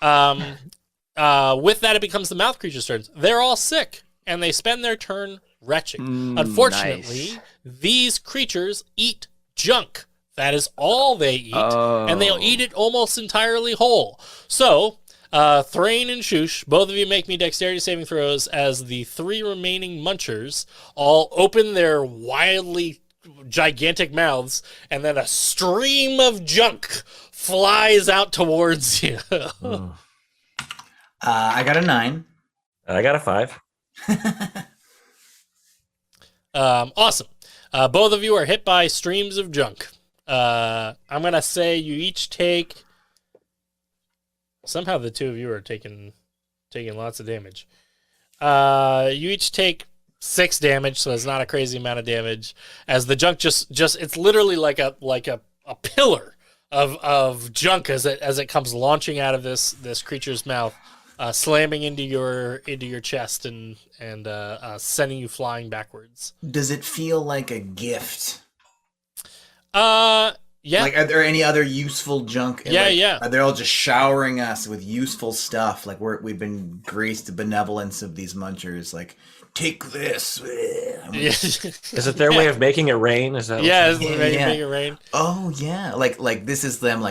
With that, it becomes the mouth creature's turn. They're all sick, and they spend their turn retching. Unfortunately, these creatures eat junk. That is all they eat, and they'll eat it almost entirely whole. So, Thrain and Shush, both of you make me dexterity saving throws as the 3 remaining munchers all open their wildly gigantic mouths, and then a stream of junk flies out towards you. I got a 9. I got a 5. Awesome. Both of you are hit by streams of junk. I'm going to say you each take... Somehow the two of you are taking lots of damage. You each take 6 damage, so it's not a crazy amount of damage. As the junk just it's literally like a pillar of junk as it comes launching out of this creature's mouth, slamming into your chest and sending you flying backwards. Does it feel like a gift? Yeah. Like, are there any other useful junk? Yeah. Are they all just showering us with useful stuff? Like we've been graced the benevolence of these munchers. Like, take this. Is it their way of making it rain? Is that? It's making it rain. Oh yeah, like this is them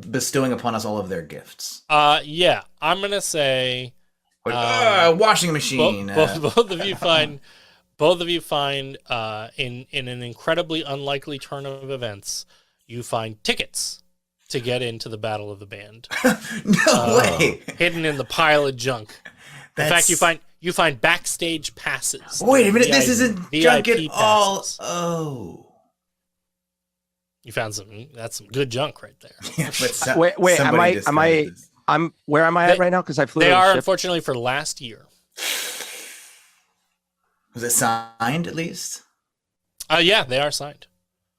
bestowing upon us all of their gifts. Yeah. I'm gonna say, washing machine. Both of you find. Both of you find, in an incredibly unlikely turn of events, you find tickets to get into the Battle of the Band. No way! Hidden in the pile of junk. In fact, you find backstage passes. Wait a minute, this isn't junk at all. Passes. Oh. You found that's some good junk right there. Yeah, but Wait, where am I at right now? Because I flew. They to the are, ship. unfortunately, for last year. Was it signed at least? Yeah, they are signed.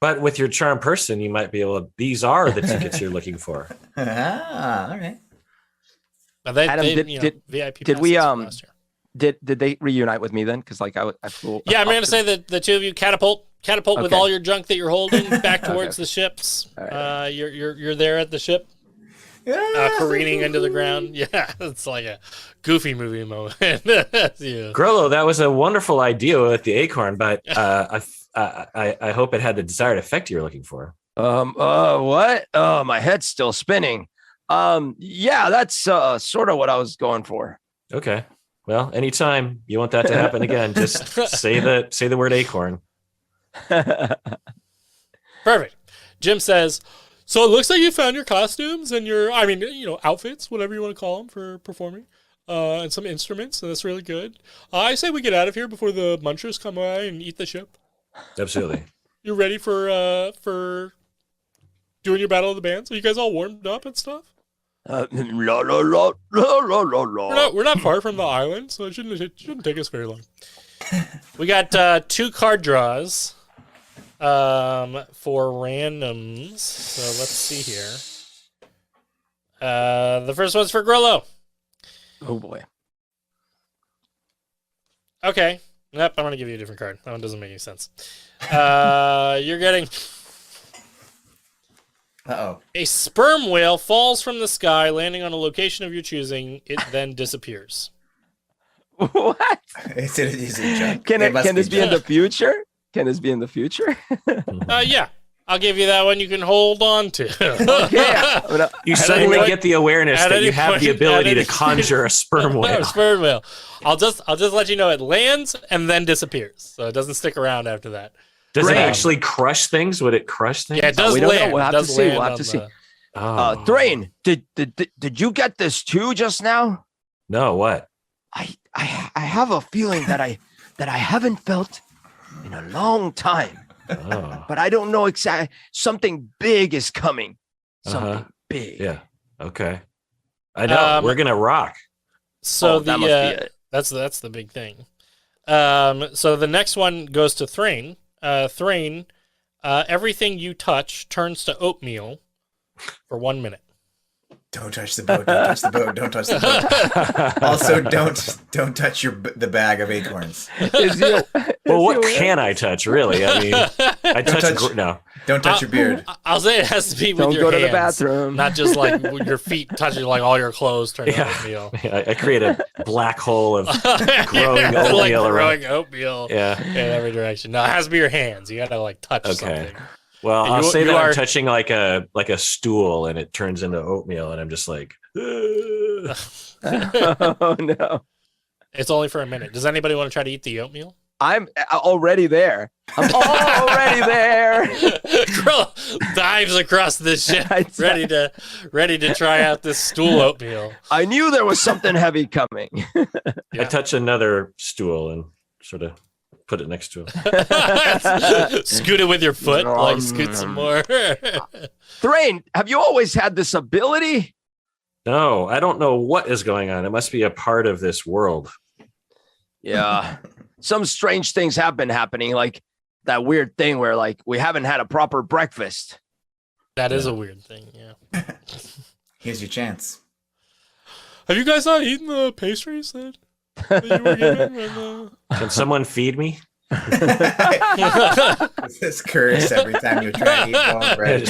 But with your charm person, you might be able to. These are the tickets you're looking for. All right. But they, Adam, VIP did we passes from last year. did they reunite with me then? Because I flew. Yeah, I'm going to say that the two of you catapult with Okay. all your junk that you're holding back towards Okay. the ships. Right. You're there at the ship, careening into the ground. Yeah, it's like a Goofy movie moment. Yeah. Grolo, that was a wonderful idea with the acorn, but I hope it had the desired effect you're looking for. What? My head's still spinning. Yeah, that's sort of what I was going for. Okay. Well, anytime you want that to happen again, just say the word acorn. Perfect. Jim says, so it looks like you found your costumes and your, outfits, whatever you want to call them, for performing, and some instruments. So that's really good. I say we get out of here before the munchers come by and eat the ship. Absolutely. You ready for doing your Battle of the Bands? Are you guys all warmed up and stuff? La la la la la la la. We're not far from the island, so it shouldn't take us very long. We got 2 card draws for randoms. So let's see here. The first one's for Grolo. Oh boy. Okay. Nope, I'm going to give you a different card. That one doesn't make any sense. You're getting... Uh-oh. A sperm whale falls from the sky, landing on a location of your choosing. It then disappears. What? Is it junk? Can It must this be in junk. the future? Can this be in the future? Yeah. I'll give you that one you can hold on to. Yeah. I'm gonna- You At suddenly any get the awareness at that any you have the point- ability at to any conjure a sperm whale. Sperm whale. I'll just let you know it lands and then disappears. So it doesn't stick around after that. Does it Right. actually crush things? Would it crush things? Yeah, it does we don't know. land. We'll It have to does see. land We'll have on to see. the- Oh, Thrain, did you get this too just now? no, what? I have a feeling that I haven't felt in a long time, Oh, but I don't know exactly. Something big is coming. Something Uh-huh. big. yeah. Okay. I know. We're going to rock. So that must be it. that's the big thing. So the next one goes to Thrain. Thrain, everything you touch turns to oatmeal for 1 minute. Don't touch the boat. Don't touch the boat. Don't touch the boat. Also, don't touch the bag of acorns. Well, what can I touch, really? I mean, I touch... No. Don't touch your beard. I'll say it has to be with Don't your go to hands, the bathroom. not just like with your feet touching like all your clothes turn to oatmeal. I create a black hole of growing Yeah, like oatmeal around. growing oatmeal Yeah. in every direction. No, it has to be your hands. You gotta like touch Okay. something. Well, And I'll say you that are- I'm touching like a stool and it turns into oatmeal and I'm just like, "Ugh." Oh no. It's only for a minute. Does anybody want to try to eat the oatmeal? I'm already there. I'm already there. Krill dives across the ship, ready to try out this stool oatmeal. I knew there was something heavy coming. I touch another stool and sort of put it next to him. Scoot it with your foot, like scoot some more. Thrain, have you always had this ability? No, I don't know what is going on. It must be a part of this world. Yeah. Some strange things have been happening, like that weird thing where like we haven't had a proper breakfast. That is a weird thing, yeah. Here's your chance. Have you guys not eaten the pastries that you were given? When, Can someone feed me? This curse every time you try to eat bone bread.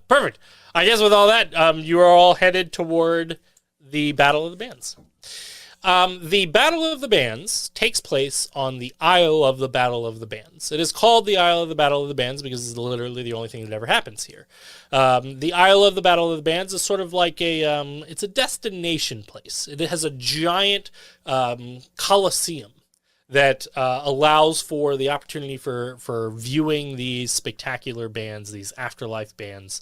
Perfect. I guess with all that, you are all headed toward the Battle of the Bands. The Battle of the Bands takes place on the Isle of the Battle of the Bands. It is called the Isle of the Battle of the Bands because it's literally the only thing that ever happens here. The Isle of the Battle of the Bands is sort of like it's a destination place. It has a giant coliseum that allows for the opportunity for viewing these spectacular bands, these afterlife bands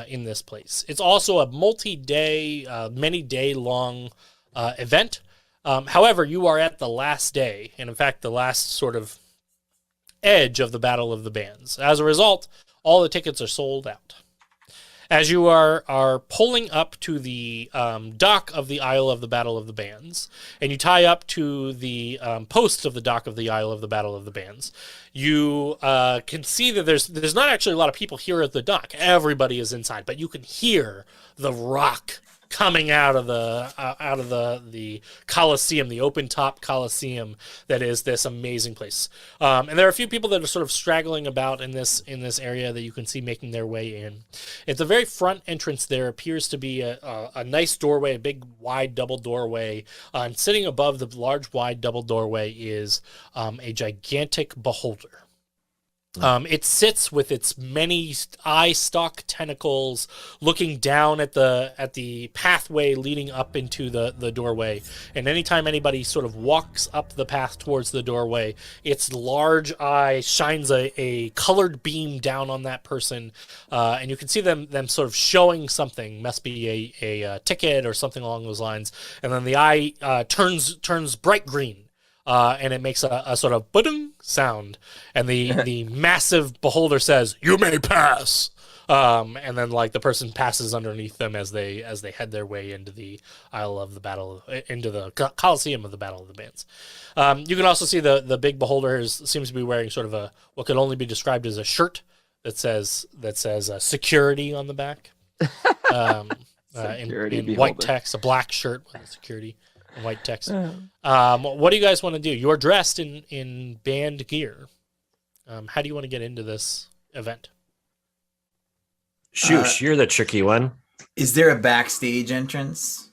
in this place. It's also a multi-day, many-day-long event. However, you are at the last day, and in fact, the last sort of edge of the Battle of the Bands. As a result, all the tickets are sold out. As you are pulling up to the dock of the Isle of the Battle of the Bands, and you tie up to the post of the dock of the Isle of the Battle of the Bands, you can see that there's not actually a lot of people here at the dock. Everybody is inside, but you can hear the rock coming out of the Coliseum, the open top Coliseum that is this amazing place. And there are a few people that are sort of straggling about in this area that you can see making their way in. At the very front entrance there appears to be a nice doorway, a big wide double doorway. And sitting above the large wide double doorway is a gigantic beholder. It sits with its many eye-stalk tentacles looking down at the pathway leading up into the doorway. And anytime anybody sort of walks up the path towards the doorway, its large eye shines a colored beam down on that person. And you can see them sort of showing something, must be a ticket or something along those lines. And then the eye turns bright green. And it makes a sort of ba-dung sound, and the massive beholder says, "You may pass." And then like the person passes underneath them as they head their way into the Isle of the Battle, into the Coliseum of the Battle of the Bands. You can also see the big beholder seems to be wearing sort of what could only be described as a shirt that says security on the back. Security in white beholder. text, a black shirt with security in white text. What do you guys want to do? You're dressed in band gear. How do you want to get into this event? Shoosh, you're the tricky one. Is there a backstage entrance?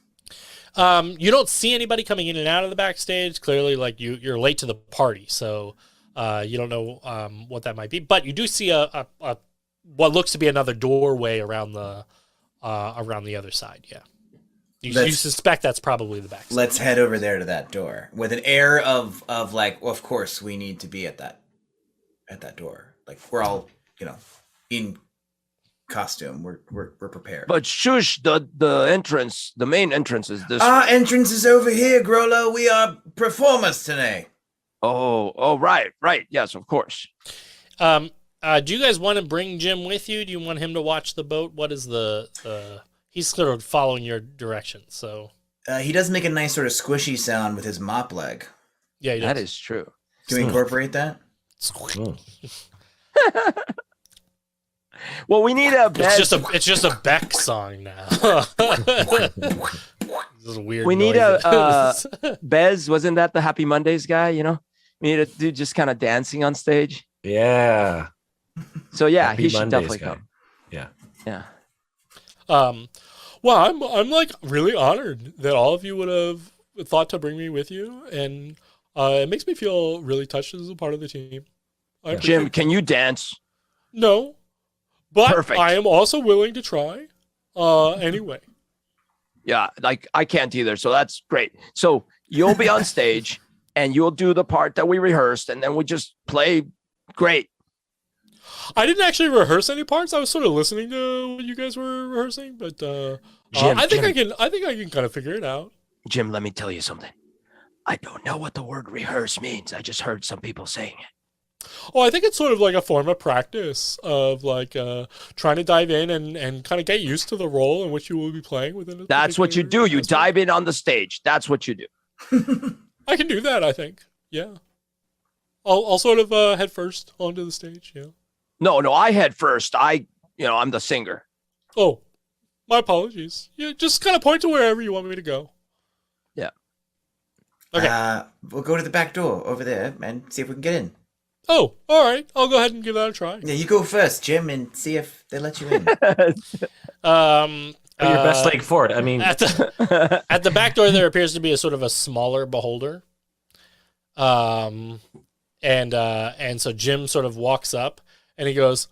You don't see anybody coming in and out of the backstage. Clearly, like you're late to the party, so you don't know what that might be. But you do see a what looks to be another doorway around the other side. Yeah, you suspect that's probably the backstage. Let's head over there to that door with an air of like, well, of course we need to be at that door. Like we're all in costume. We're prepared. But shush, the entrance, the main entrance is this. Our entrance is over here, Grolo. We are performers today. Oh, right. Yes, of course. Do you guys want to bring Jim with you? Do you want him to watch the boat? What is the he's sort of following your directions, so He does make a nice sort of squishy sound with his mop leg. yeah, he does. That is true. Can we incorporate that? Well, we need a bed. It's just a Beck song now. This is weird. We need noises. Bez, wasn't that the Happy Mondays guy? We need a dude just kind of dancing on stage. Yeah. So yeah, Happy he should Mondays definitely guy. come. Yeah. Well, I'm like really honored that all of you would have thought to bring me with you, and it makes me feel really touched as a part of the team. Jim, can you dance? No, but Perfect. I am also willing to try. Anyway. Yeah, like I can't either. So that's great. So you'll be on stage and you'll do the part that we rehearsed, and then we just play great. I didn't actually rehearse any parts. I was sort of listening to what you guys were rehearsing, but I think I can kind of figure it out. Jim, let me tell you something. I don't know what the word rehearse means. I just heard some people saying it. Oh, I think it's sort of like a form of practice of like trying to dive in and kind of get used to the role in which you will be playing within. That's what you do. You aspect. dive in on the stage. That's what you do. I can do that. I think. Yeah. I'll sort of head first onto the stage. Yeah. No, I head first. I'm the singer. Oh, my apologies. Yeah, just kind of point to wherever you want me to go. Yeah. Okay. We'll go to the back door over there and see if we can get in. Oh, all right. I'll go ahead and give that a try. Yeah, you go first, Jim, and see if they let you in. Put your best leg forward. I mean, At the back door, there appears to be a sort of a smaller beholder. And so Jim sort of walks up and he goes,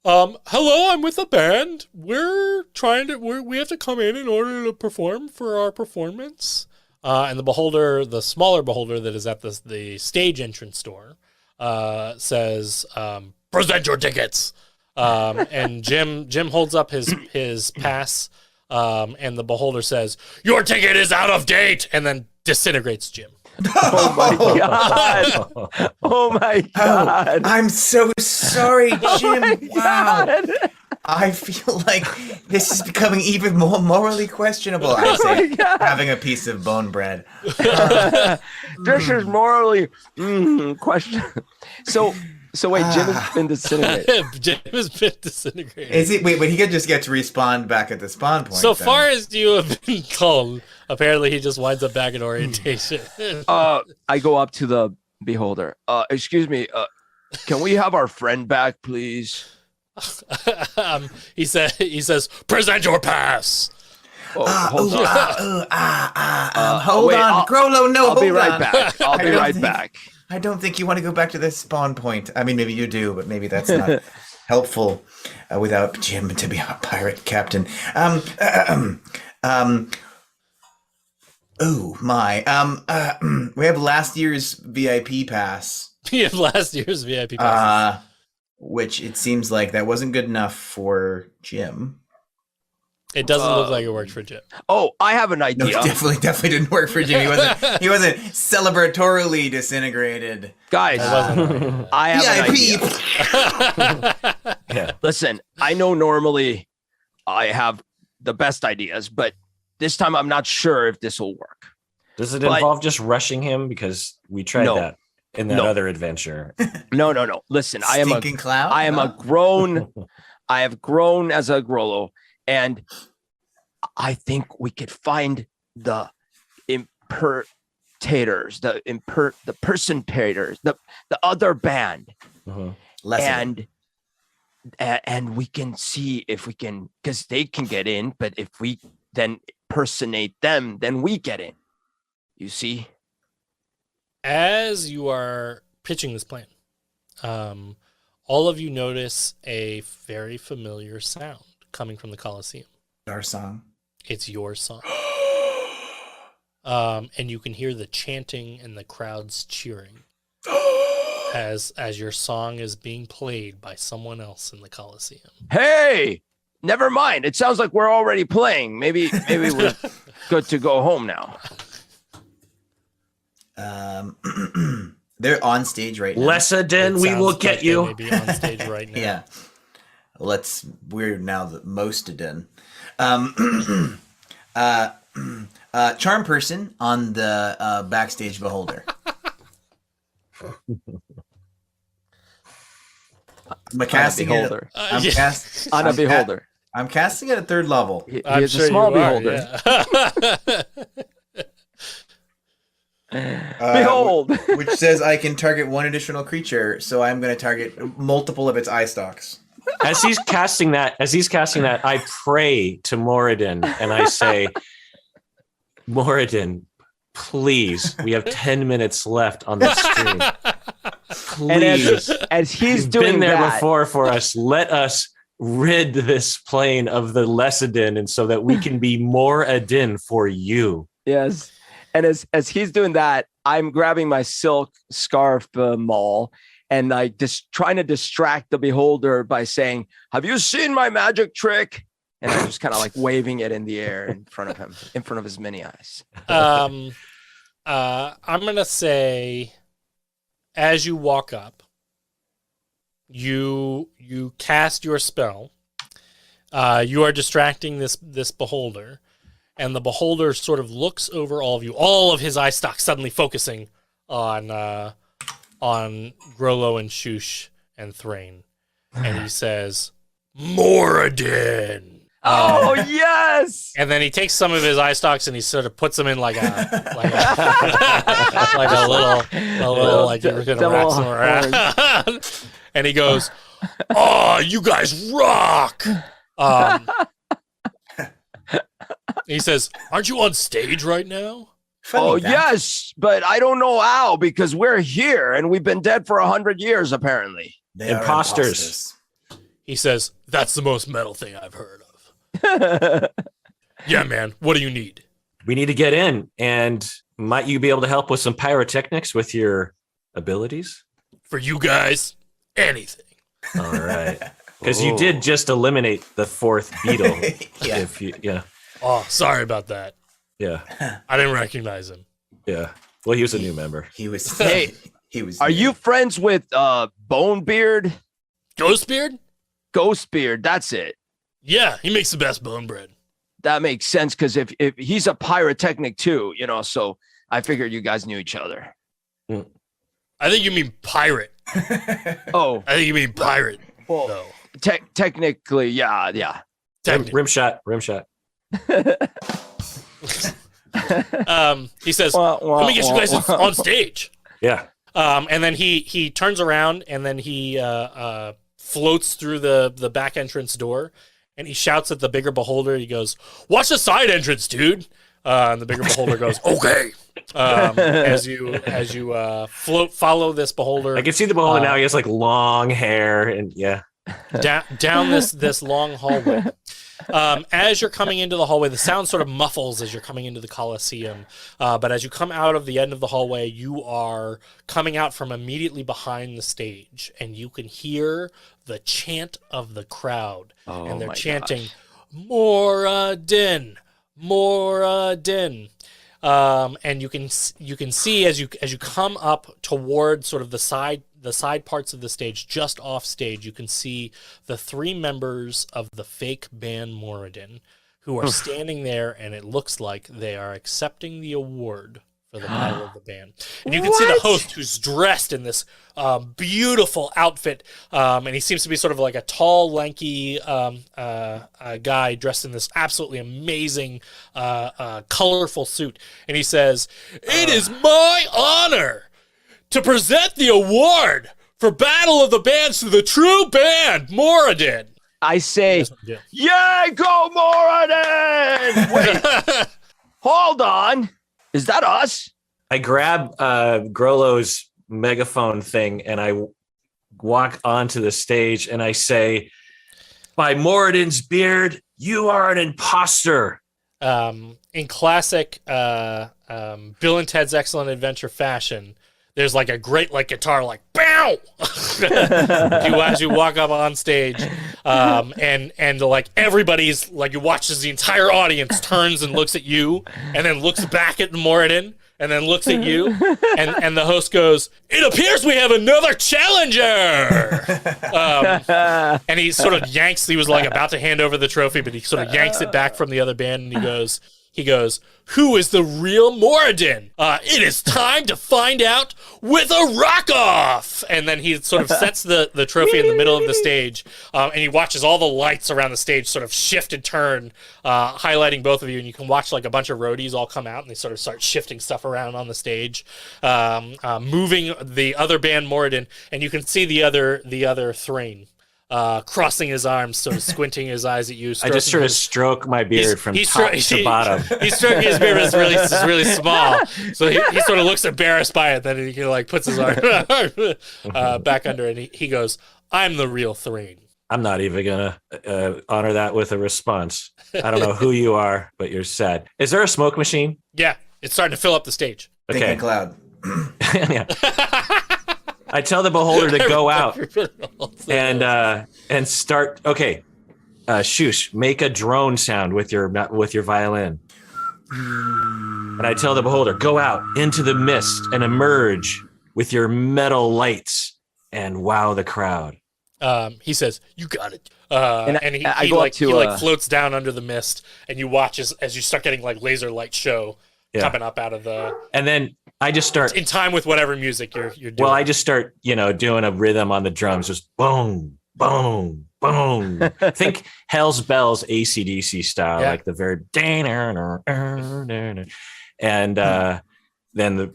hello, I'm with the band. We have to come in order to perform for our performance. And the beholder, the smaller beholder that is at the stage entrance door, says, present your tickets. And Jim holds up his pass, and the beholder says, your ticket is out of date, and then disintegrates Jim. Oh my god! Oh my god! I'm so sorry, Jim. Wow. God. I feel like this is becoming even more morally questionable. I say, having a piece of bone bread. This is morally question. So wait, Jim has been disintegrated. Jim has been disintegrated. Is he? Wait, but he just gets to respawn back at the spawn point. So then. far as you have been told, apparently he just winds up back in orientation. I go up to the beholder. Excuse me. Can we have our friend back, please? He says, present your pass. Hold on. Hold wait, on, Grolo. No, I'll be hold right on. back. I'll be don't right think- back. I don't think you want to go back to the spawn point. I mean, maybe you do, but maybe that's not helpful without Jim to be our pirate captain. Oh my. We have last year's VIP pass. You have last year's VIP pass. Which it seems like that wasn't good enough for Jim. It doesn't look like it worked for Jim. Oh, I have an No, idea. it definitely didn't work for Jim. He wasn't celebratorily disintegrated. Guys, I have an idea. yeah. Listen, I know normally I have the best ideas, but this time I'm not sure if this will work. Does it But- involve just rushing him? Because we tried No. that in that No. other adventure. No. Listen, I am Stinking cloud. a grown. I have grown as a Grollo, and I think we could find the impertators, the personators, the other band, and we can see if we can, because they can get in, but if we then personate them, then we get in. You see? As you are pitching this plan, all of you notice a very familiar sound coming from the Coliseum. Our song. It's your song. And you can hear the chanting and the crowds cheering as your song is being played by someone else in the Coliseum. Hey, never mind. It sounds like we're already playing. Maybe we're good to go home now. They're on stage right now. Lessadin, we will get you. Maybe on stage right now. Yeah. We're now the most done. Charm person on the backstage beholder. I'm casting it. On a beholder. I'm casting it at 3rd level. He is a small beholder. Behold, which says I can target one additional creature, so I'm going to target multiple of its eye stalks. As he's casting that, I pray to Moradin and I say, Moradin, please, we have 10 minutes left on the stream. Please, and as he's You've doing been there that, before for us. Let us rid this plane of the Lessadin, and so that we can be more Adin for you. yes. And as he's doing that, I'm grabbing my silk scarf maul and like just trying to distract the beholder by saying, "Have you seen my magic trick?" And I'm just kind of like waving it in the air in front of him, in front of his many eyes. I'm gonna say, as you walk up, you cast your spell. You are distracting this beholder, and the beholder sort of looks over all of you. All of his eye stalks suddenly focusing on Grollo and Shush and Thrain, and he sa's, "Moradin." Oh yes! And then he takes some of his eye stalks and he sort of puts them in like a like a little like you were gonna wrap some around. And he goes, "Oh, you guys rock!" He says, "Aren't you on stage right now?" Oh yes, but I don't know how, because we're here and we've been dead for 100 years apparently. They are Imposters. He says, "That's the most metal thing I've heard of." Yeah, man. What do you need? We need to get in, and might you be able to help with some pyrotechnics with your abilities? For you guys, anything. All right. Because you did just eliminate the 4th beetle. Yeah. Oh, sorry about that. Yeah. I didn't recognize him. Yeah. Well, he was a new member. He was. Hey, he was. Are you friends with Bonebeard? Ghostbeard? Ghostbeard, that's it. Yeah, he makes the best bone bread. That makes sense, because if he's a pyrotechnic too, so I figured you guys knew each other. I think you mean pirate. Oh, I think you mean pirate. well, No. technically, yeah. Rim shot. He says, "Let me get you guys on stage." Yeah. And then he turns around and then he floats through the back entrance door, and he shouts at the bigger beholder. He goes, "Watch the side entrance, dude!" And the bigger beholder goes, "Okay." As you follow this beholder, I can see the beholder now. He has like long hair, and yeah. down this long hallway. As you're coming into the hallway, the sound sort of muffles as you're coming into the Coliseum. But as you come out of the end of the hallway, you are coming out from immediately behind the stage, and you can hear the chant of the crowd. Oh, and they're my chanting, gosh. "Moradin, Moradin." And you can see as you come up toward sort of the side parts of the stage, just off stage, you can see the 3 members of the fake band Moradin who are standing there, and it looks like they are accepting the award for for the Battle of the Band. And you can see the host who's dressed in this beautiful outfit, and he seems to be sort of like a tall, lanky guy dressed in this absolutely amazing, colorful suit. And he says, "It is my honor to present the award for Battle of the Bands to the true band, Moradin." I say, "Yay, go Moradin!" Wait, hold on. Is that us? I grab Grolo's megaphone thing and I walk onto the stage and I say, "By Moradin's beard, you are an imposter." In classic Bill and Ted's Excellent Adventure fashion, there's like a great guitar, like bow, as you walk up on stage, and like everybody's like, you watch as the entire audience turns and looks at you, and then looks back at Moradin, and then looks at you, and the host goes, "It appears we have another challenger." And he sort of yanks. He was like about to hand over the trophy, but he sort of yanks it back from the other band, and he goes, "Who is the real Moradin? It is time to find out with a rock-off!" And then he sort of sets the trophy in the middle of the stage, and he watches all the lights around the stage sort of shift and turn, highlighting both of you. And you can watch like a bunch of roadies all come out, and they sort of start shifting stuff around on the stage, moving the other band Moradin, and you can see the other Thrain. Crossing his arms, sort of squinting his eyes at you. I just sort of stroke my beard from top to bottom. He's stroking his beard, but it's really small. So he sort of looks embarrassed by it. Then he like puts his arm back under it. And he goes, "I'm the real Thrain." I'm not even gonna honor that with a response. I don't know who you are, but you're sad. Is there a smoke machine? Yeah, it's starting to fill up the stage. Thinking cloud. Yeah. I tell the beholder to go out and start. Okay, Shush, make a drone sound with your violin. And I tell the beholder, go out into the mist and emerge with your metal lights and wow the crowd. He says, "You got it." And he go like up to, he like floats down under the mist, and you watch as you start getting like laser light show coming up out of the. And then I just start in time with whatever music you're doing. Well, I just start, doing a rhythm on the drums, just boom, boom, boom. Think Hell's Bells AC/DC style, like the very and then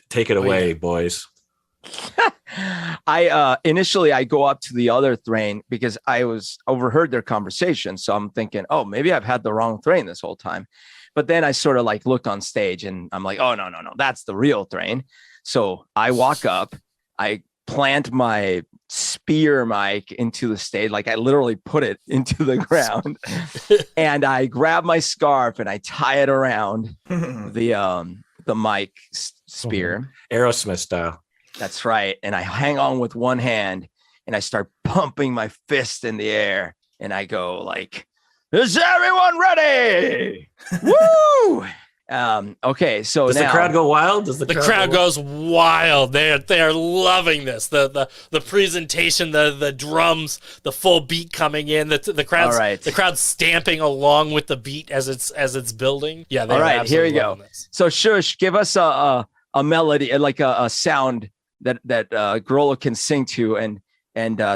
take it away, boys. I initially I go up to the other Thrain because I overheard their conversation, so I'm thinking, oh, maybe I've had the wrong Thrain this whole time. But then I sort of like look on stage and I'm like, oh, no, that's the real Thrain. So I walk up, I plant my spear mic into the stage. Like I literally put it into the ground and I grab my scarf and I tie it around the mic spear. Aerosmith style. That's right. And I hang on with one hand and I start pumping my fist in the air and I go like, "Is everyone ready?" Woo! Okay, so does now, the crowd go wild? Does the crowd goes wild? They are loving this. The presentation, the drums, the full beat coming in. The crowd's stamping along with the beat as it's building. Yeah. All right, here we go. This. So Shush, give us a melody, like a sound that Grolo can sing to, and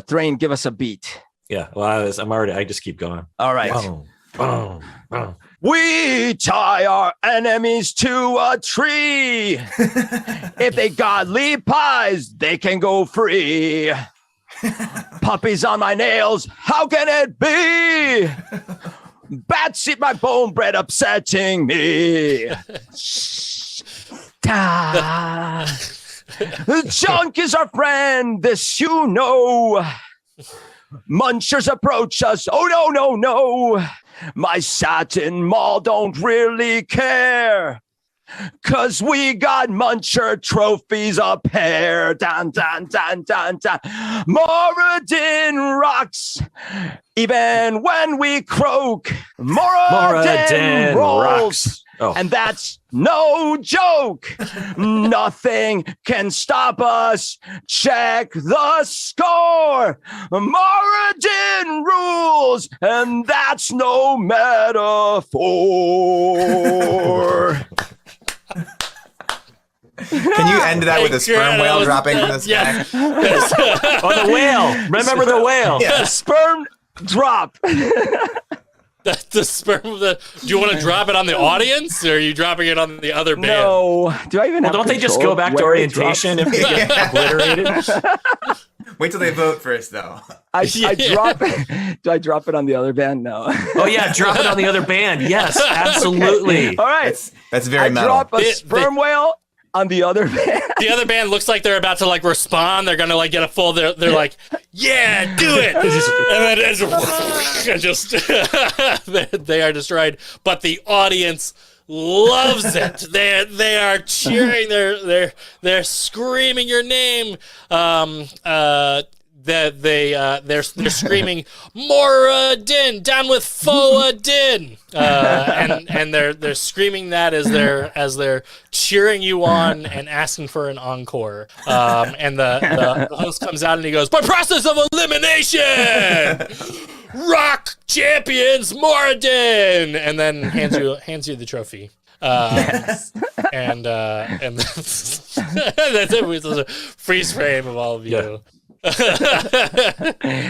Thrain, give us a beat. Yeah, well, I just keep going. All right. Boom, boom, boom. We tie our enemies to a tree. If they got lead pies, they can go free. Puppies on my nails, how can it be? Bats eat my bone bread, upsetting me. Junk is our friend, this you know. Munchers approach us, oh no. My satin mall don't really care, 'cause we got muncher trophies a pair. Dun, dun, dun, dun, dun. Moradin rocks, even when we croak. Moradin rolls. Rocks. Oh. And that's no joke. Nothing can stop us. Check the score. Moradin rules, and that's no metaphor. end that with a sperm whale dropping from the sky. Yes. Oh, the whale. Remember the whale. Yeah. Sperm drop. The sperm. Do you want to drop it on the audience, or are you dropping it on the other band? No. Do I even Well, have don't they just control go back of to where it drops? orientation if they get obliterated? Wait till they vote first, though. I Yeah. drop it. Do I drop it on the other band? No. Oh yeah, drop it on the other band. Yes, absolutely. All right. That's very I metal. drop a They- sperm whale on the other band. The other band looks like they're about to like respond. They're gonna like get a full. They're like, yeah, do it, and then just they are destroyed. But the audience loves it. They are cheering. They're screaming your name. They're screaming Moradin, down with Foadin, and they're screaming that as they're cheering you on and asking for an encore. And the host comes out and he goes, by process of elimination, rock champions Moradin, and then hands you the trophy. And that's it. It's a freeze frame of all of you. Yeah.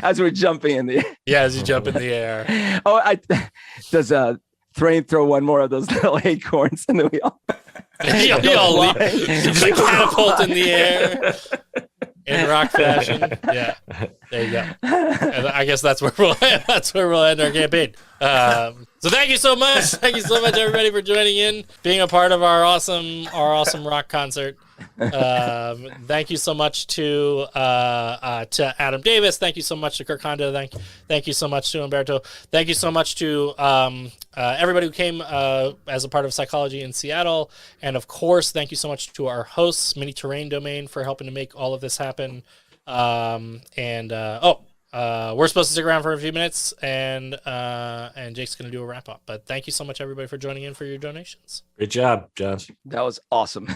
As we're jumping in the air. Yeah, as you jump in the air. Oh, does Thrain throw one more of those little acorns and then we all You all leap. flying. It's like catapult in the air in rock fashion. Yeah, there you go. And I guess that's where we'll end our campaign. So thank you so much. Thank you so much, everybody, for joining in, being a part of our awesome rock concert. Thank you so much to Adam Davis. Thank you so much to Kirk Honda. Thank you so much to Umberto. Thank you so much to everybody who came as a part of Psychology in Seattle. And of course, thank you so much to our hosts, Mini Terrain Domain, for helping to make all of this happen. We're supposed to stick around for a few minutes, and Jake's going to do a wrap up. But thank you so much, everybody, for joining in for your donations. Great job, Josh. That was awesome.